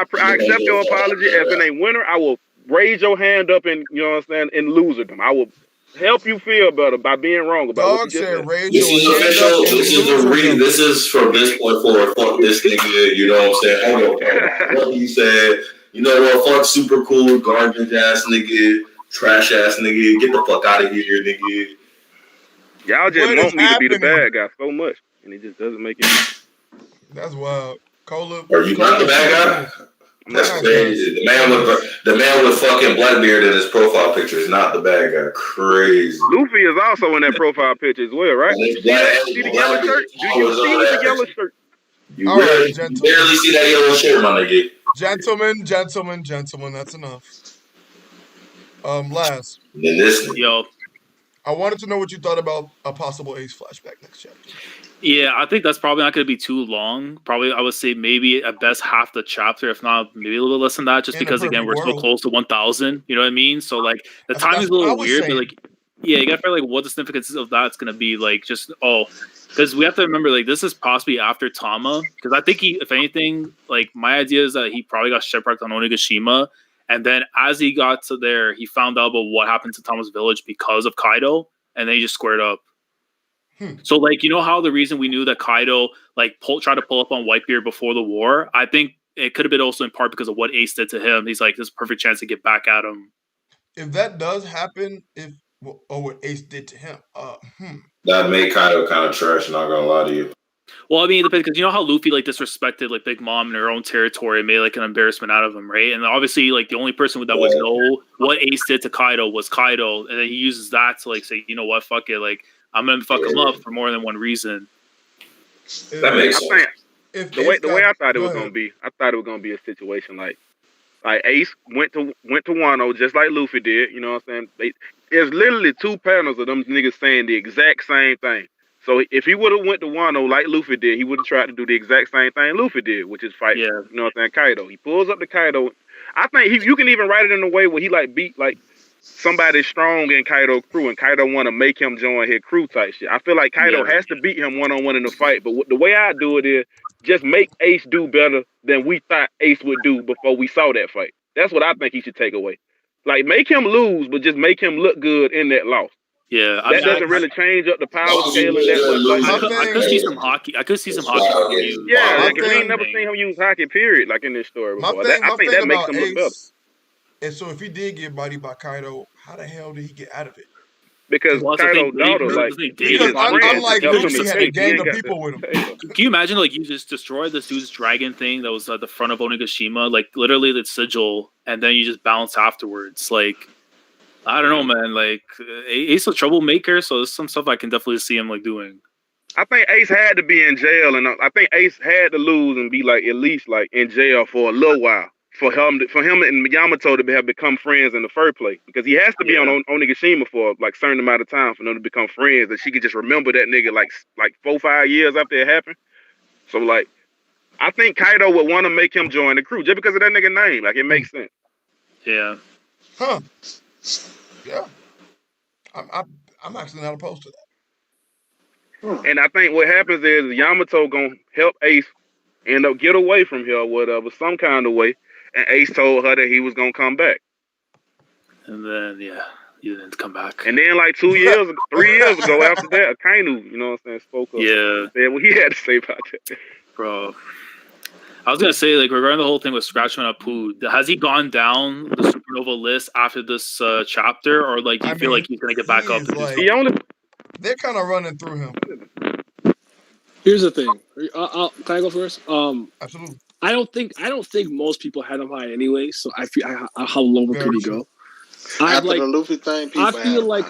accept your apology. As in a winner, I will raise your hand up and in loserdom. I will help you feel better by being wrong about what you just said. This is official. This is the reason. This is from this point forward. Fuck this nigga. You know what I'm saying? I don't know what he said. You know what? Fuck super cool, garbage ass nigga, trash ass nigga. Get the fuck out of here, nigga. Y'all just want me to be the bad guy so much, and it just doesn't make it. That's wild. Cola. Are you not the bad guy? That's crazy. The man with fucking Blackbeard in his profile picture is not the bad guy. Crazy. Luffy is also in that profile picture as well, right? See the yellow shirt? Do you see the yellow shirt? You barely see that yellow shirt, my nigga. Gentlemen. That's enough. Last. Then this. Yo. I wanted to know what you thought about a possible Ace flashback next chapter. Yeah, I think that's probably not going to be too long. Probably, I would say maybe at best half the chapter, if not maybe a little bit less than that, just because, again, we're so close to 1,000. You know what I mean? So, like, the timing is a little weird, but, like, yeah, you got to figure, like, what the significance of that's going to be, like, just, because we have to remember, like, this is possibly after Tama, because I think he, if anything, like, my idea is that he probably got shipwrecked on Onigashima, and then as he got to there, he found out about what happened to Tama's village because of Kaido, and then he just squared up. So, like, you know how the reason we knew that Kaido, like, tried to pull up on Whitebeard before the war? I think it could have been also in part because of what Ace did to him. He's like, this is a perfect chance to get back at him. If that does happen, what Ace did to him, that made Kaido kind of trash, not gonna lie to you. Well, I mean, because you know how Luffy, like, disrespected, like, Big Mom in her own territory and made, like, an embarrassment out of him, right? And obviously, like, the only person that would know what Ace did to Kaido was Kaido. And then he uses that to, like, say, you know what, fuck it, like, I'm gonna fuck him up for more than one reason. That makes sense. The way I thought it was gonna be, I thought it was gonna be a situation like Ace went to Wano just like Luffy did. You know what I'm saying? There's literally 2 panels of them niggas saying the exact same thing. So if he would have went to Wano like Luffy did, he would have tried to do the exact same thing Luffy did, which is fight. Yeah. You know what I'm saying? Kaido. He pulls up to Kaido. I think you can even write it in a way where he like beat like somebody strong in Kaido's crew, and Kaido want to make him join his crew type shit. I feel like Kaido has to beat him one-on-one in the fight, but the way I do it is just make Ace do better than we thought Ace would do before we saw that fight. That's what I think he should take away. Like, make him lose, but just make him look good in that loss. Yeah, that doesn't really change up the power scale and that much. I could see some hockey. I could see some hockey. Yeah, like, we ain't never seen him use hockey, period, like in this story before. I think that makes him look better. And so if he did get bodied by Kaido, how the hell did he get out of it? Because Kaido's daughter, like, unlike Luffy had a gang of people with him. Can you imagine, like, you just destroyed this dude's dragon thing that was at the front of Onigashima, like, literally the sigil, and then you just bounce afterwards? Like, I don't know, man. Like, Ace a troublemaker, so there's some stuff I can definitely see him, like, doing. I think Ace had to be in jail, and I think Ace had to lose and be, like, at least, like, in jail for a little while. For him and Yamato to have become friends in the first place, because he has to be on Onigashima for like a certain amount of time for them to become friends, that she could just remember that nigga like 4-5 years after it happened. So like, I think Kaido would want to make him join the crew just because of that nigga name. Like, it makes sense. Yeah. Huh. Yeah. I'm actually not opposed to that. And I think what happens is Yamato gonna help Ace end up get away from here or whatever, some kind of way. And Ace told her that he was gonna come back. And then he didn't come back. And then like 3 years ago after that, Akainu, you know what I'm saying, spoke up. Yeah. Said what he had to say about that. Bro. I was gonna say, like, regarding the whole thing with Scratchman Apu, has he gone down the supernova list after this chapter, or like you feel like he's gonna get back up? They're kind of running through him. Here's the thing. Can I go first? Absolutely. I don't think most people had him high anyway. So I feel how low could he go? After the Luffy thing, I feel like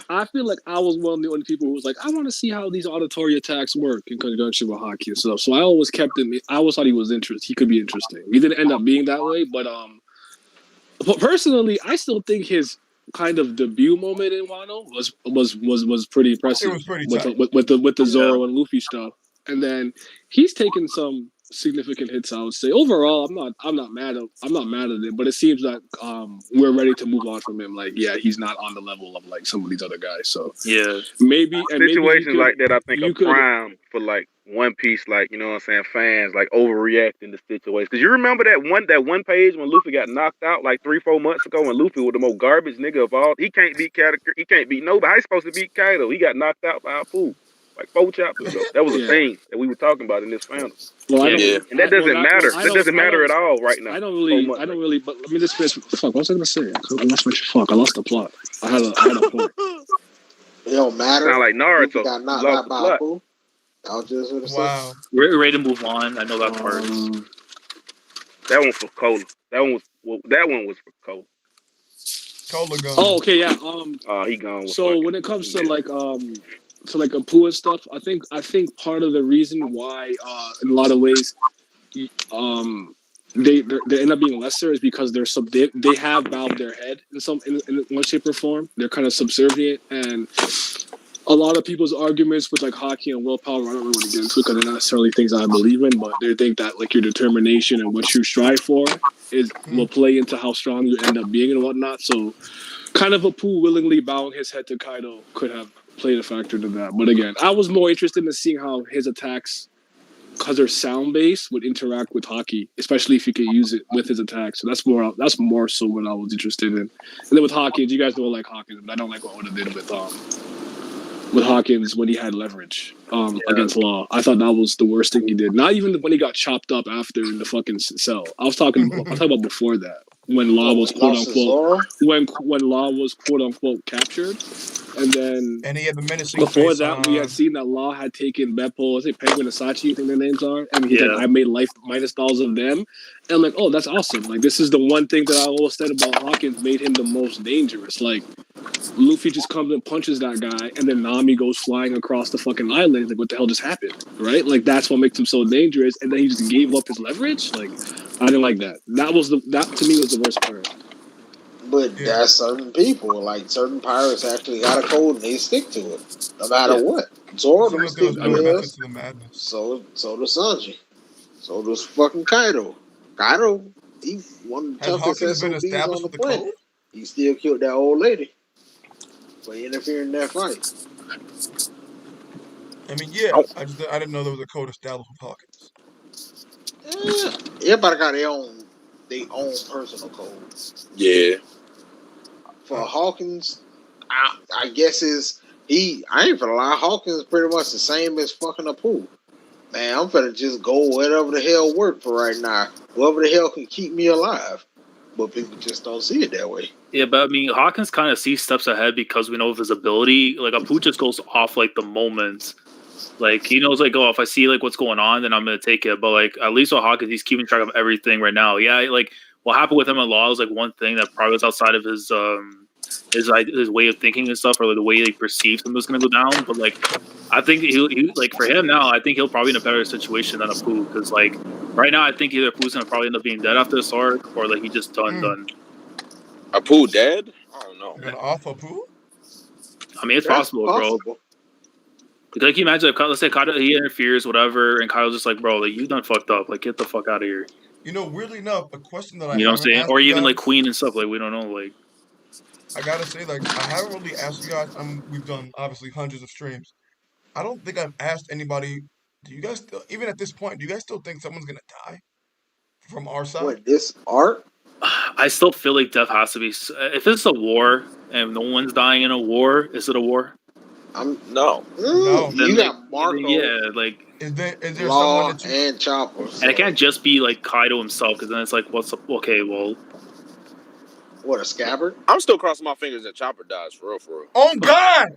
I was one of the only people who was like, I want to see how these auditory attacks work in conjunction with hockey and stuff. So I always kept him. I always thought he was interesting. He could be interesting. He didn't end up being that way, but personally, I still think his kind of debut moment in Wano was pretty impressive. It was pretty tight. with the Zoro and Luffy stuff, and then he's taken some significant hits. I would say overall, I'm not mad at it, but it seems that we're ready to move on from him. Like, yeah, he's not on the level of like some of these other guys. So yeah, maybe situations like that, I think are prime for like One Piece, like, you know what I'm saying, fans like overreacting to situations. Because you remember that one page when Luffy got knocked out like 3-4 months ago, when Luffy was the most garbage nigga of all. He can't beat nobody. He's supposed to beat Kaido. He got knocked out by a fool. Like 4 chapters ago. That was a thing that we were talking about in this panel. Well, and that doesn't matter. That doesn't matter at all right now. I don't really. But let me just finish. Fuck, what was I gonna say? I lost the plot. I had a point. It don't matter. Sound like Naruto. Got knocked out by a fool. Wow. We're ready to move on. I know that part. That one for Cola. That one was for Cola. Cola gone. Oh, okay, yeah. He gone. So when it comes to like Apu and stuff, I think part of the reason why in a lot of ways they end up being lesser is because they have bowed their head in one shape or form. They're kind of subservient, and a lot of people's arguments with like hockey and willpower, I don't really want to get into it because they're not necessarily things I believe in, but they think that like your determination and what you strive for will play into how strong you end up being and whatnot. So kind of Apu willingly bowing his head to Kaido could have played a factor to that. But again, I was more interested in seeing how his attacks, because they're sound based, would interact with hockey, especially if you could use it with his attacks. So that's more so what I was interested in. And then with Hawkins, you guys don't like Hawkins, but I don't like what Oda did with Hawkins when he had leverage against Law. I thought that was the worst thing he did. Not even when he got chopped up after in the fucking cell. I'm talking about before that. When Law was quote unquote when Law was quote unquote captured, and he had the menacing before that we had seen that Law had taken Beppo, I think Penguin and Sachi, I think their names are, and he's like, I made life minus dolls of them, and I'm like, oh, that's awesome. Like, this is the one thing that I always said about Hawkins made him the most dangerous. Like, Luffy just comes and punches that guy, and then Nami goes flying across the fucking island. Like, what the hell just happened, right? Like, that's what makes him so dangerous. And then he just gave up his leverage. Like, I didn't like that. That to me was the worst part. But that's certain people, like certain pirates actually got a code and they stick to it, no matter what. Zoro don't stick to his. So does Sanji. So does fucking Kaido. Kaido, he one of the toughest SOBs on the planet. He still killed that old lady for interfering in that fight. I mean, I didn't know there was a code established with Hawkins. Everybody got their own personal code. Yeah. for Hawkins, I guess I ain't gonna lie, Hawkins is pretty much the same as fucking Apu. Man, I'm finna just go whatever the hell work for right now. Whatever the hell can keep me alive. But people just don't see it that way. Yeah, but I mean, Hawkins kind of sees steps ahead because we know of his ability. Like, Apu just goes off, like, the moment. Like, he knows, like, oh, if I see, like, what's going on, then I'm going to take it. But, like, at least with Hawkins, he's keeping track of everything right now. Yeah, like, what happened with him in Law is, like, one thing that probably was outside of his way of thinking and stuff, or like, the way he perceived him was going to go down. But, like, I think he like, for him now, I think he'll probably be in a better situation than Apu. Because, like, right now, I think either Apu's going to probably end up being dead after this arc, or, like, he just done. Apu dead? I don't know. You're off Apu? I mean, it's possible, bro. Like, can you imagine if, let's say, he interferes, whatever, and Kyle's just like, bro, like, you done fucked up. Like, get the fuck out of here. You know, weirdly enough, a question that I you know what I'm saying? Or even, like, Queen and stuff. Like, we don't know, like. I gotta say, like, I haven't really asked you guys. We've done, obviously, hundreds of streams. I don't think I've asked anybody, do you guys still, even at this point, do you guys still think someone's gonna die from our side? What, this arc? I still feel like death has to be. If it's a war and no one's dying in a war, is it a war? No. You got Marco. Yeah, like. Is there Law someone that you... and Chopper? And it can't just be like Kaido himself, because then it's like, what's up? Okay, well. What, a Scabbard? I'm still crossing my fingers that Chopper dies, for real, for real. Oh, God!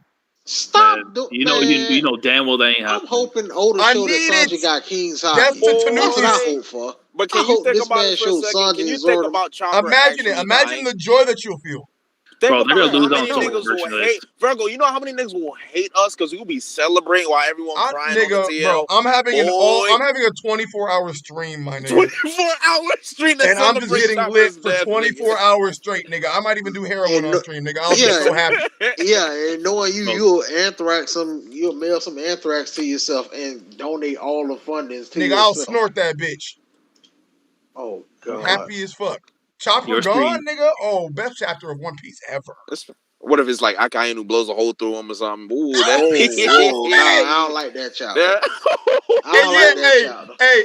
Stop! You know damn well that ain't happening. I'm hoping Oda show that Sanji got King's Haki. That's what I hope for. But can you think about it for a second? Can you think about Chopper? Imagine it. Imagine the joy that you'll feel. Think bro, about how many niggas will hate Virgo. You know how many niggas will hate us because we'll be celebrating while everyone's crying on the TL. Bro, I'm having a 24-hour stream, my nigga. 24-hour stream, and I'm just getting lit for 24 hours straight, nigga. I might even do heroin on stream, nigga. I'll be so happy. Yeah, and knowing you'll mail some anthrax to yourself and donate all the fundings to nigga, yourself. I'll snort that bitch. Oh God, happy as fuck. Chopper gone, nigga. Oh, best chapter of One Piece ever. What if it's like Akainu blows a hole through him or something? Ooh, nah, I don't like that chapter.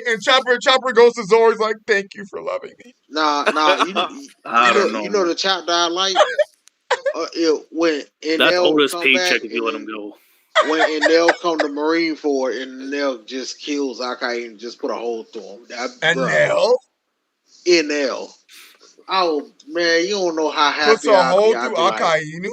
And Chopper goes to Zoro. He's like, "Thank you for loving me." Nah. You know the chapter I like. That's Oda's paycheck if you let him go. When Enel come to Marineford and Enel just kills Akainu and just put a hole through him. Enel. Oh man, you don't know how happy puts a hole through Akainu.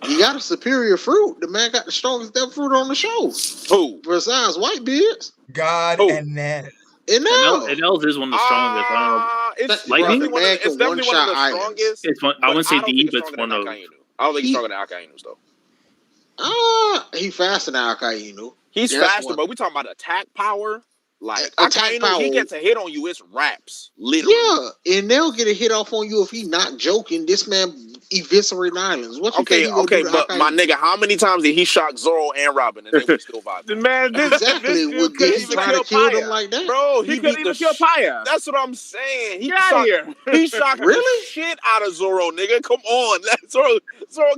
You got a superior fruit. The man got the strongest devil fruit on the show. Who? Besides Whitebeards. God and Ned. Enel is one of the strongest. I don't know. It's definitely one of the strongest. I wouldn't say the, but it's one of. I don't think he's stronger than Akainu though. He faster than Akainu. He's faster, but we talking about attack power. Like Akainu, power. He gets a hit on you, it's raps. Literally. Yeah, and they'll get a hit off on you if he not joking. This man eviscerating islands. What you okay, but my nigga, how many times did he shock Zoro and Robin and they were still vibing? Man, exactly. Would he try to kill them like that? Bro, he couldn't even kill Paya. That's what I'm saying. Get out of here. He shocked the shit out of Zoro, nigga. Come on. Zoro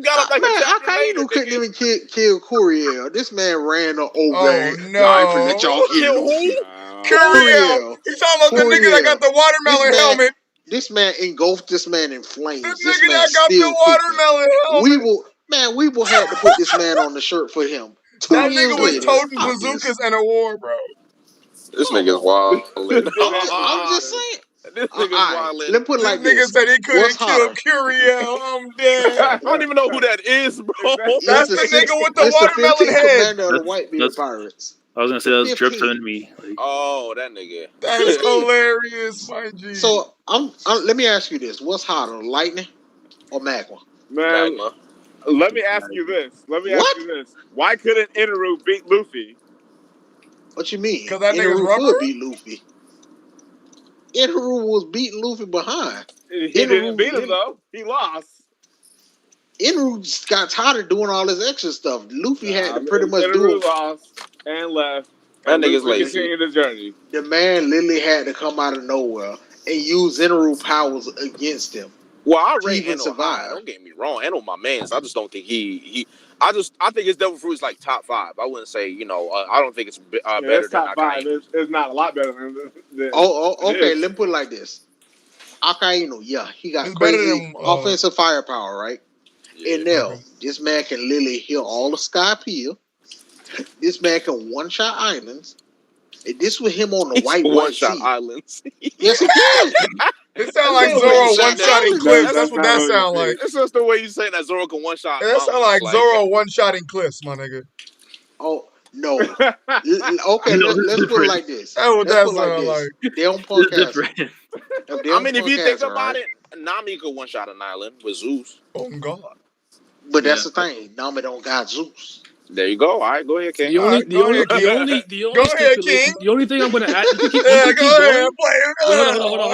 got up like a Akainu couldn't even kill Curiel. This man ran over knife and let y'all kill him. Curiel. He's talking about the nigga that got the watermelon helmet. This man engulfed this man in flames. This nigga that got the watermelon helmet. We will have to put this man on the shirt for him. That nigga was toting bazookas in a war, bro. This nigga's wild. I'm just saying. This nigga's wild. Let me put it like this. Nigga said he couldn't kill Curiel. I'm dead. I don't even know who that is, bro. That's the nigga with the watermelon head. Commander of the Whitebeard Pirates. I was gonna say that was Drip to me. Oh, that nigga. That is hilarious, my G. So let me ask you this: what's hotter, lightning or magma? Man, let me ask you this. Why couldn't Inaru beat Luffy? What you mean? Because that nigga's rubber could beat Luffy. Inaru was beating Luffy behind. He didn't beat him though. He lost. Inaru got tired of doing all this extra stuff. Luffy had to pretty much do it. Lost and left. That nigga's lazy. Continued his journey. The man literally had to come out of nowhere and use Inaru powers against him. Well, I rate Eno high. Don't get me wrong. Eno my man. So I just don't think I think his Devil Fruit is like top 5. I wouldn't say, I don't think it's better than top 5. It's not a lot better than okay. Let me put it like this. Akainu, yeah, he got crazy offensive firepower, right? Yeah, and now this man can literally heal all the Sky Peel. This man can one-shot islands. And this with him on the white one-shot islands. Yes, he can. It sounds like Zoro one-shotting cliffs. That's what that sounds like. It's just the way you say that Zoro can one-shot. That sounds like Zoro one-shotting cliffs, my nigga. Oh, no. Okay, let's put it like this. That's what that sounds like. They don't podcast. I mean, if you think about it, Nami could one-shot an island with Zeus. Oh, God. But that's the thing. Nami don't got Zeus. There you go. All right, go ahead, King. The only thing I'm going to add. You can keep going.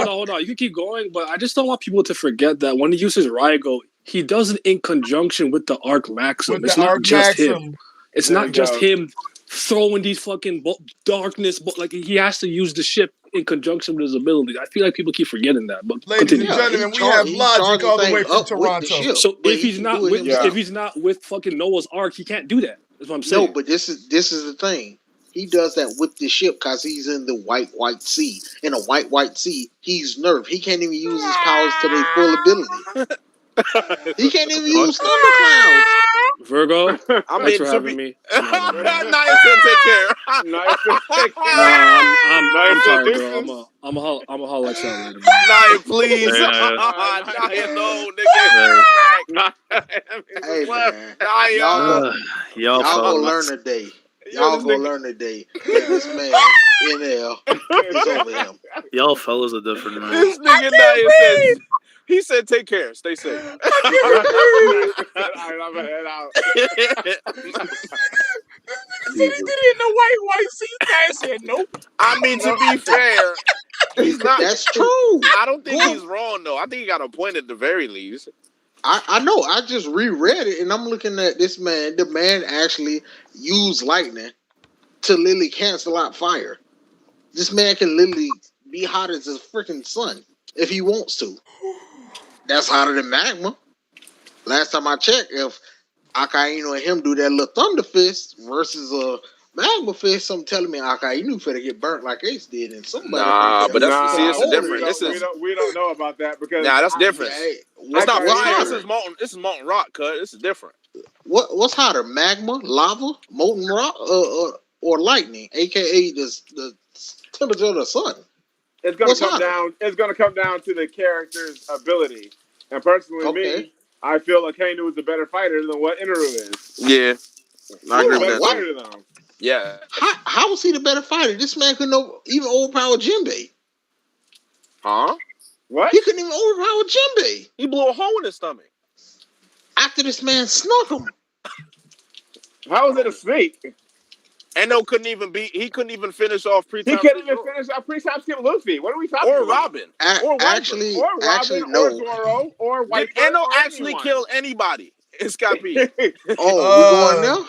Hold on. You can keep going, but I just don't want people to forget that when he uses Raigo, he does it in conjunction with the Arc Maxim. It's not just him. It's not just him throwing these fucking darkness, but like he has to use the ship in conjunction with his abilities. I feel like people keep forgetting that. But ladies and gentlemen, we have logic all the way from Toronto. So if he's not with fucking Noah's Ark, he can't do that. That's what I'm saying. No, but this is the thing. He does that with the ship because he's in the white sea. In a white sea, he's nerfed. He can't even use his powers to their full ability. He can't even use thunder clouds. Virgo, thanks for having me. Naya said take care. I'm sorry, bro. I'm a holler at y'all later. Naya, please. Naya, no, nigga. Hey, man. Y'all gonna learn today. Y'all gonna learn today that this man, NL, is over him. Y'all fellas are different. Man. This nigga Naya says... He said, take care. Stay safe. All right, I'm gonna head out. He did it in the white seat. I said, nope. I mean, to be fair, he's not. That's true. I don't think he's wrong, though. I think he got a point at the very least. I know. I just reread it, and I'm looking at this man. The man actually used lightning to literally cancel out fire. This man can literally be hot as the freaking sun if he wants to. That's hotter than magma. Last time I checked, if Akainu and him do that little thunder fist versus a magma fist, something telling me Akainu finna get burnt like Ace did, and somebody. But that's different. We don't know about that because that's different. It's not fire. This is molten rock, cuz this is different. What's hotter, magma, lava, molten rock, or lightning, aka the temperature of the sun? It's gonna come down. It's gonna come down to the character's ability. And personally, me, I feel like Akainu is a better fighter than what Inaru is. Yeah, I agree with that. Yeah. How was he the better fighter? This man couldn't even overpower Jinbei. Huh? What? He couldn't even overpower Jinbei. He blew a hole in his stomach. After this man snuck him. How was it a snake? Eno couldn't even finish off pre-time. He couldn't even finish off pre-time skip Luffy. What are we talking about? Or Robin. Actually, no. Or Zoro. Or White. Did Eno actually kill anybody? It's got me. We going now?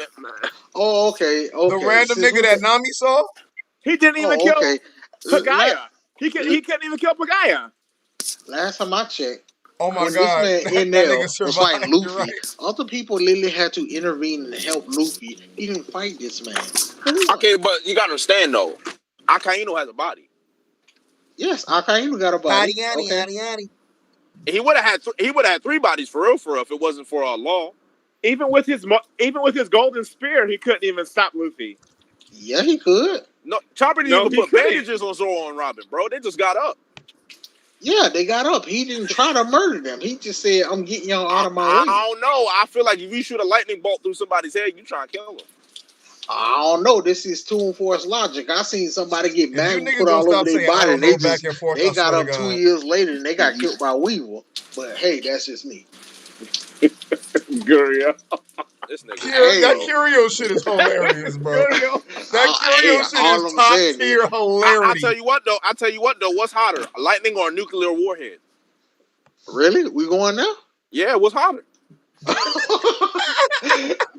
Oh, okay. The random nigga that Nami saw? He didn't even kill Pagaya. He couldn't even kill Pagaya. Last time I checked. Oh my God! This man in there was like Luffy. Right. Other people literally had to intervene and help Luffy. He didn't fight this man. Okay, but you gotta understand though, Akainu has a body. Yes, Akainu got a body. He would have had 3 bodies for real if it wasn't for law. Even with his golden spear, he couldn't even stop Luffy. Yeah, he could. No, Chopper didn't even put bandages on Zoro and Robin, bro. They just got up. Yeah, they got up. He didn't try to murder them. He just said, I'm getting y'all out of my way. I don't know. I feel like if you shoot a lightning bolt through somebody's head, you trying to kill them. I don't know. This is Toon Force logic. I seen somebody get banged and put all over their body, and they got up 2 years later and they got killed by Weevil. But hey, that's just me. Curio. This nigga. That Curio shit is hilarious, bro. That Curio shit is top tier hilarious. I tell you what though. What's hotter, a lightning or a nuclear warhead? Really? We going now? Yeah, what's hotter?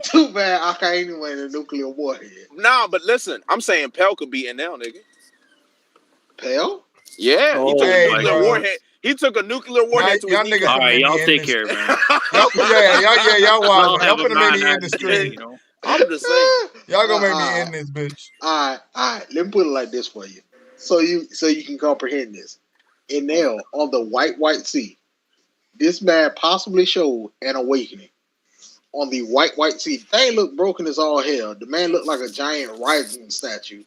Too bad Akainu ain't a nuclear warhead. Nah, but listen, I'm saying Pell could be in now, nigga. Pell? Yeah, he took a nuclear warhead. He took a nuclear warhead to his niggas. All right, y'all take care, man. y'all wild. Y'all finna make me end this stream. I'm just saying. Y'all gonna make me end this bitch. All right. Let me put it like this for you, so you can comprehend this. Enel on the white sea. This man possibly showed an awakening on the white sea. The thing looked broken as all hell. The man looked like a giant rising statue.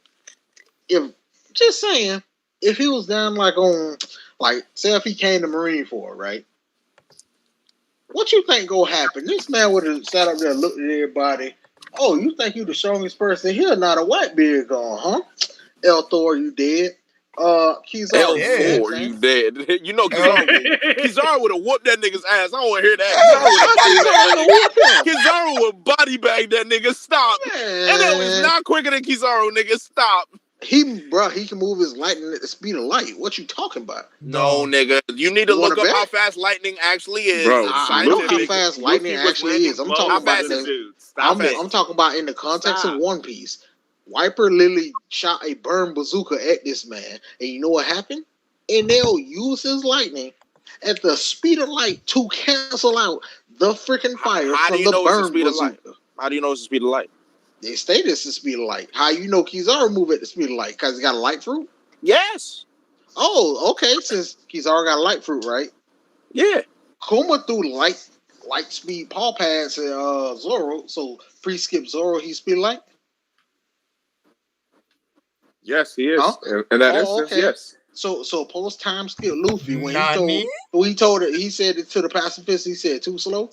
Just saying, if he was down say if he came to Marine Corps, right? What you think gonna happen? This man would have sat up there and looked at everybody. Oh, you think you the strongest person here? Not a white beard gone, huh? El Thor, you dead. Kizaru, you dead. You know Kizaru would have whooped that nigga's ass. I don't want to hear that. Kizaru would body bag that nigga. Stop. And that was not quicker than Kizaru, nigga. Stop. He can move his lightning at the speed of light. What you talking about? No, nigga. You need to look up how fast lightning actually is. Bro, I know how fast lightning actually is. I'm talking about I'm talking about in the context of One Piece. Wiper literally shot a burn bazooka at this man. And you know what happened? And they'll use his lightning at the speed of light to cancel out the freaking fire from the burn bazooka. How do you know it's the speed of light? They stated it's the speed of light. How you know Kizaru move at the speed of light? Because he got a light fruit? Yes. Oh, okay. Since Kizaru got a light fruit, right? Yeah. Kuma threw light speed paw pads at Zoro. So pre-skip Zoro, he's speed light? Yes, he is. Huh? In that instance, okay. Yes. So post time skip Luffy when he told it, he said it to the pacifist. He said too slow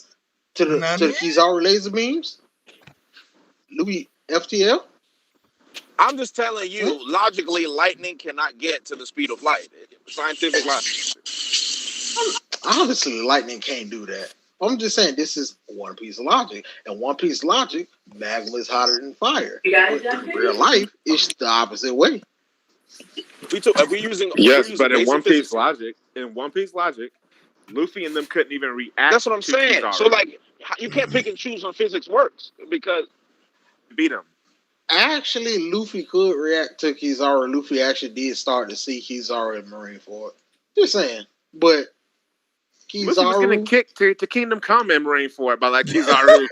to the Kizaru laser beams. Luffy FTL. I'm just telling you, logically, lightning cannot get to the speed of light. Scientific logic. Obviously, lightning can't do that. I'm just saying this is One Piece logic, and One Piece logic, magma is hotter than fire. But in real life, it's the opposite way. Are we using? But in One Piece logic, Luffy and them couldn't even react. That's what I'm saying. Kizaru. So you can't pick and choose when physics works because beat him. Actually, Luffy could react to Kizaru. Luffy actually did start to see Kizaru in Marineford. Just saying, but. Kizaru was getting kicked to Kingdom Come and Marineford by Kizaru.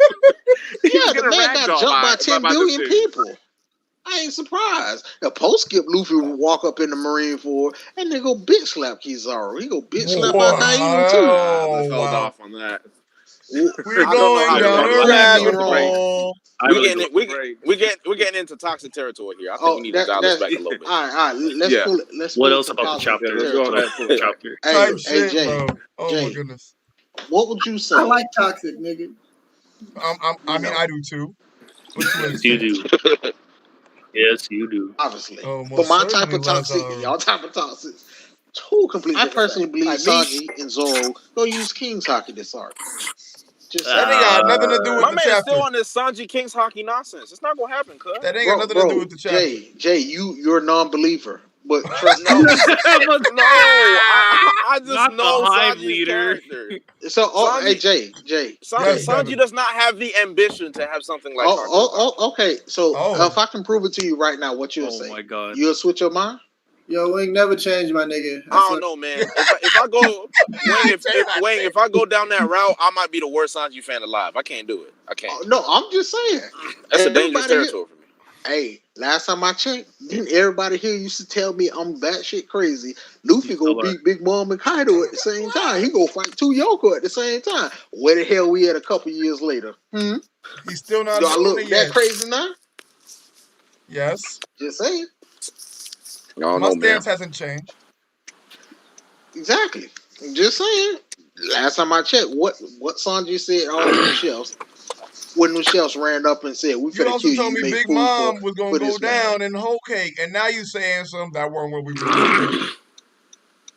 The man got jumped by 10 billion people. I ain't surprised. The post skip Luffy would walk up in the Marineford and they go bitch slap Kizaru. He go bitch slap Naim too. Let's hold off on that. We're going down a rabbit hole. We're getting into toxic territory here. I think we need to dial this back a little bit. All right. Let's pull it. What else about the chapter? Let's go ahead and pull the chapter. Hey, Jay. Oh Jay, my goodness. What would you say? I like toxic, nigga. I mean, I do too. Yes, you do. Yes, you do. Obviously. But my type of toxic, y'all type of toxic. Two completely. I personally believe Sanji and Zoro go use King's Haki this arc. That ain't got nothing to do with my the man chapter. Is still on this Sanji King's Haki nonsense. It's not gonna happen, cuz. That ain't got nothing to do with the chapter. Jay, you're a non-believer, but trust me. I just know Sanji's character. So, hey, Jay. Sanji does not have the ambition to have something like. Okay. So, if I can prove it to you right now, what you'll say? Oh my god, you'll switch your mind. Yo, Wing never changed, my nigga. I don't know, man. If I go, Wayne, if I go down that route, I might be the worst Sanji fan alive. I can't do it. I can't. No, I'm just saying. That's a dangerous territory for me. Hey, last time I checked, didn't everybody here used to tell me I'm batshit crazy? Luffy go beat Big Mom and Kaido at the same time. He go fight 2 Yoko at the same time. Where the hell we at a couple years later? He's still not. Do I look that crazy now? Yes. Just saying. My stance hasn't changed. Exactly. I'm just saying. Last time I checked, what Sanji said on the shelves, when the shelves ran up and said, "We you also told me Big Mom was gonna go down in Whole Cake," and now you saying something that weren't what we were doing.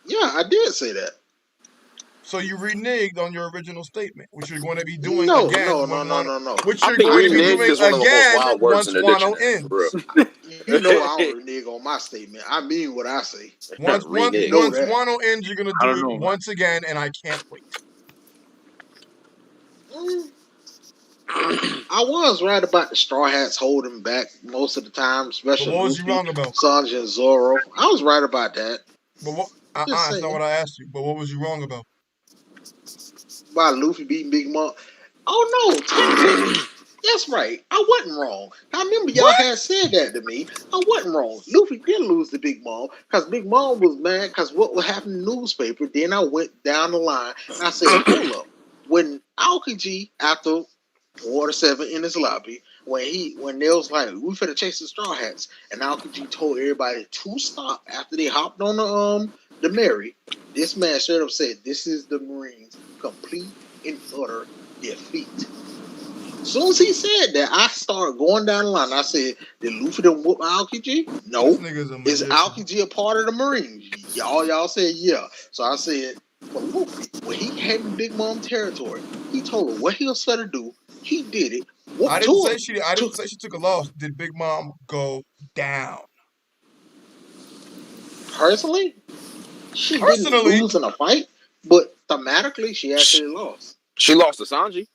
Yeah, I did say that. So you reneged on your original statement, which you're going to be doing again. No. Which you're going to be doing again once Wano ends. You know I don't renege on my statement. I mean what I say. Once Wano ends, you're going to do it once again, and I can't wait. I was right about the Straw Hats holding back most of the time, especially what was you wrong about? Sanji and Zoro. I was right about that. But that's not what I asked you. But what was you wrong about? By Luffy beating Big Mom. Oh no, That's right. I wasn't wrong. I remember y'all had said that to me. I wasn't wrong. Luffy did lose to Big Mom because Big Mom was mad because what would happen in the newspaper. Then I went down the line and I said, hold up. When Aokiji, after Water 7 in his lobby, when they was like, we finna chase the Straw Hats, and Aokiji told everybody to stop after they hopped on the Mary, this man straight up said, this is the Marines' complete and utter defeat. As soon as he said that, I started going down the line. I said, did Luffy done whoop Aokiji? No. Is Aokiji a part of the Marines? Y'all said yeah. So I said, but Luffy, when he came in Big Mom territory, he told her what he was going to do. He did it. I didn't say she took a loss. Did Big Mom go down? Personally, she didn't lose in a fight, but thematically, she actually lost. She lost to Sanji.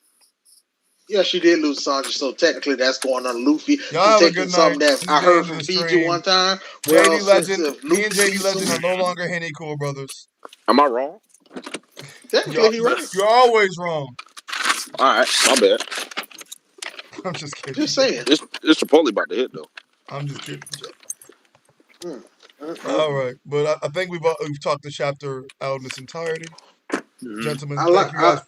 Yeah, she did lose Sanji, so technically that's going on Luffy. Y'all have a good night. That I heard from Fiji one time. JD Legend, me and JD Legend are no longer Henny Cool brothers. Am I wrong? Technically, you're right. You're always wrong. All right, my bad. I'm just kidding. Just saying. It's Chipotle about to hit though. I'm just kidding. All right, but I think we've talked the chapter out in its entirety, gentlemen. Thank you guys.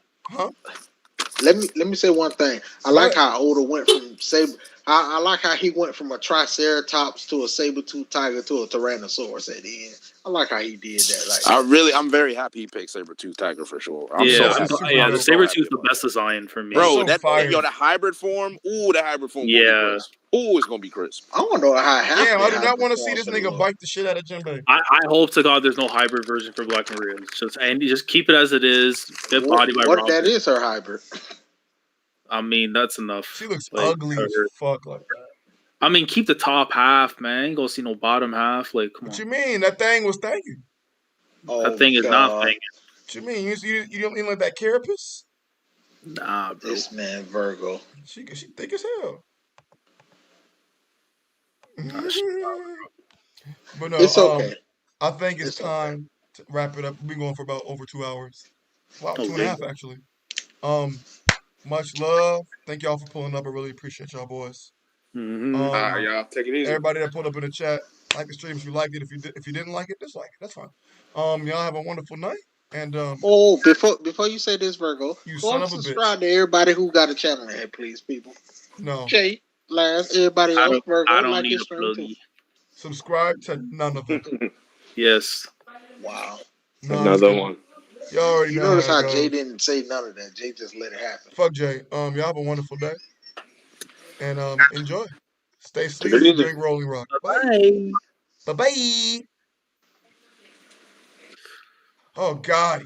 Let me say one thing. I like how Oda went from Saber. I like how he went from a Triceratops to a saber-toothed tiger to a Tyrannosaurus at the end. I like how he did that. Like, I'm very happy he picked saber-toothed tiger for sure. The saber-tooth is the best design for me. Bro, the hybrid form. Ooh, the hybrid form. Yeah. Ooh, it's gonna be crisp. I want to know how it happened. Damn, I do not want to see this nigga bite the shit out of Jinbei. I hope to God there's no hybrid version for Black Maria. Just keep it as it is. Get body by What that is her hybrid. I mean, that's enough. She looks ugly as fuck like that. I mean, keep the top half, man. Ain't gonna see no bottom half. Like, come on. What you mean? That thing was thinking. That thing is not thinking. What you mean? You don't mean like that carapace? Nah, bro. This man Virgo. She thick as hell. But no, it's okay. I think it's time to wrap it up. We've been going for about over 2 hours. Wow, 2.5 actually. Much love. Thank y'all for pulling up. I really appreciate y'all boys. All right, y'all. Take it easy. Everybody that pulled up in the chat, like the stream if you liked it. If you didn't like it, dislike it. That's fine. Y'all have a wonderful night. And before you say this, Virgo, go subscribe to everybody who got a channel here, please, people. No. Jay, Last, everybody else, Virgo, I don't need a pluggy. Subscribe to none of them. Yes. Wow. Another one. You already know. Notice how Jay didn't say none of that. Jay just let it happen. Fuck Jay. Y'all have a wonderful day. And enjoy. Stay sleepy. Drink Rolling Rock. Bye. Bye-bye. Oh God.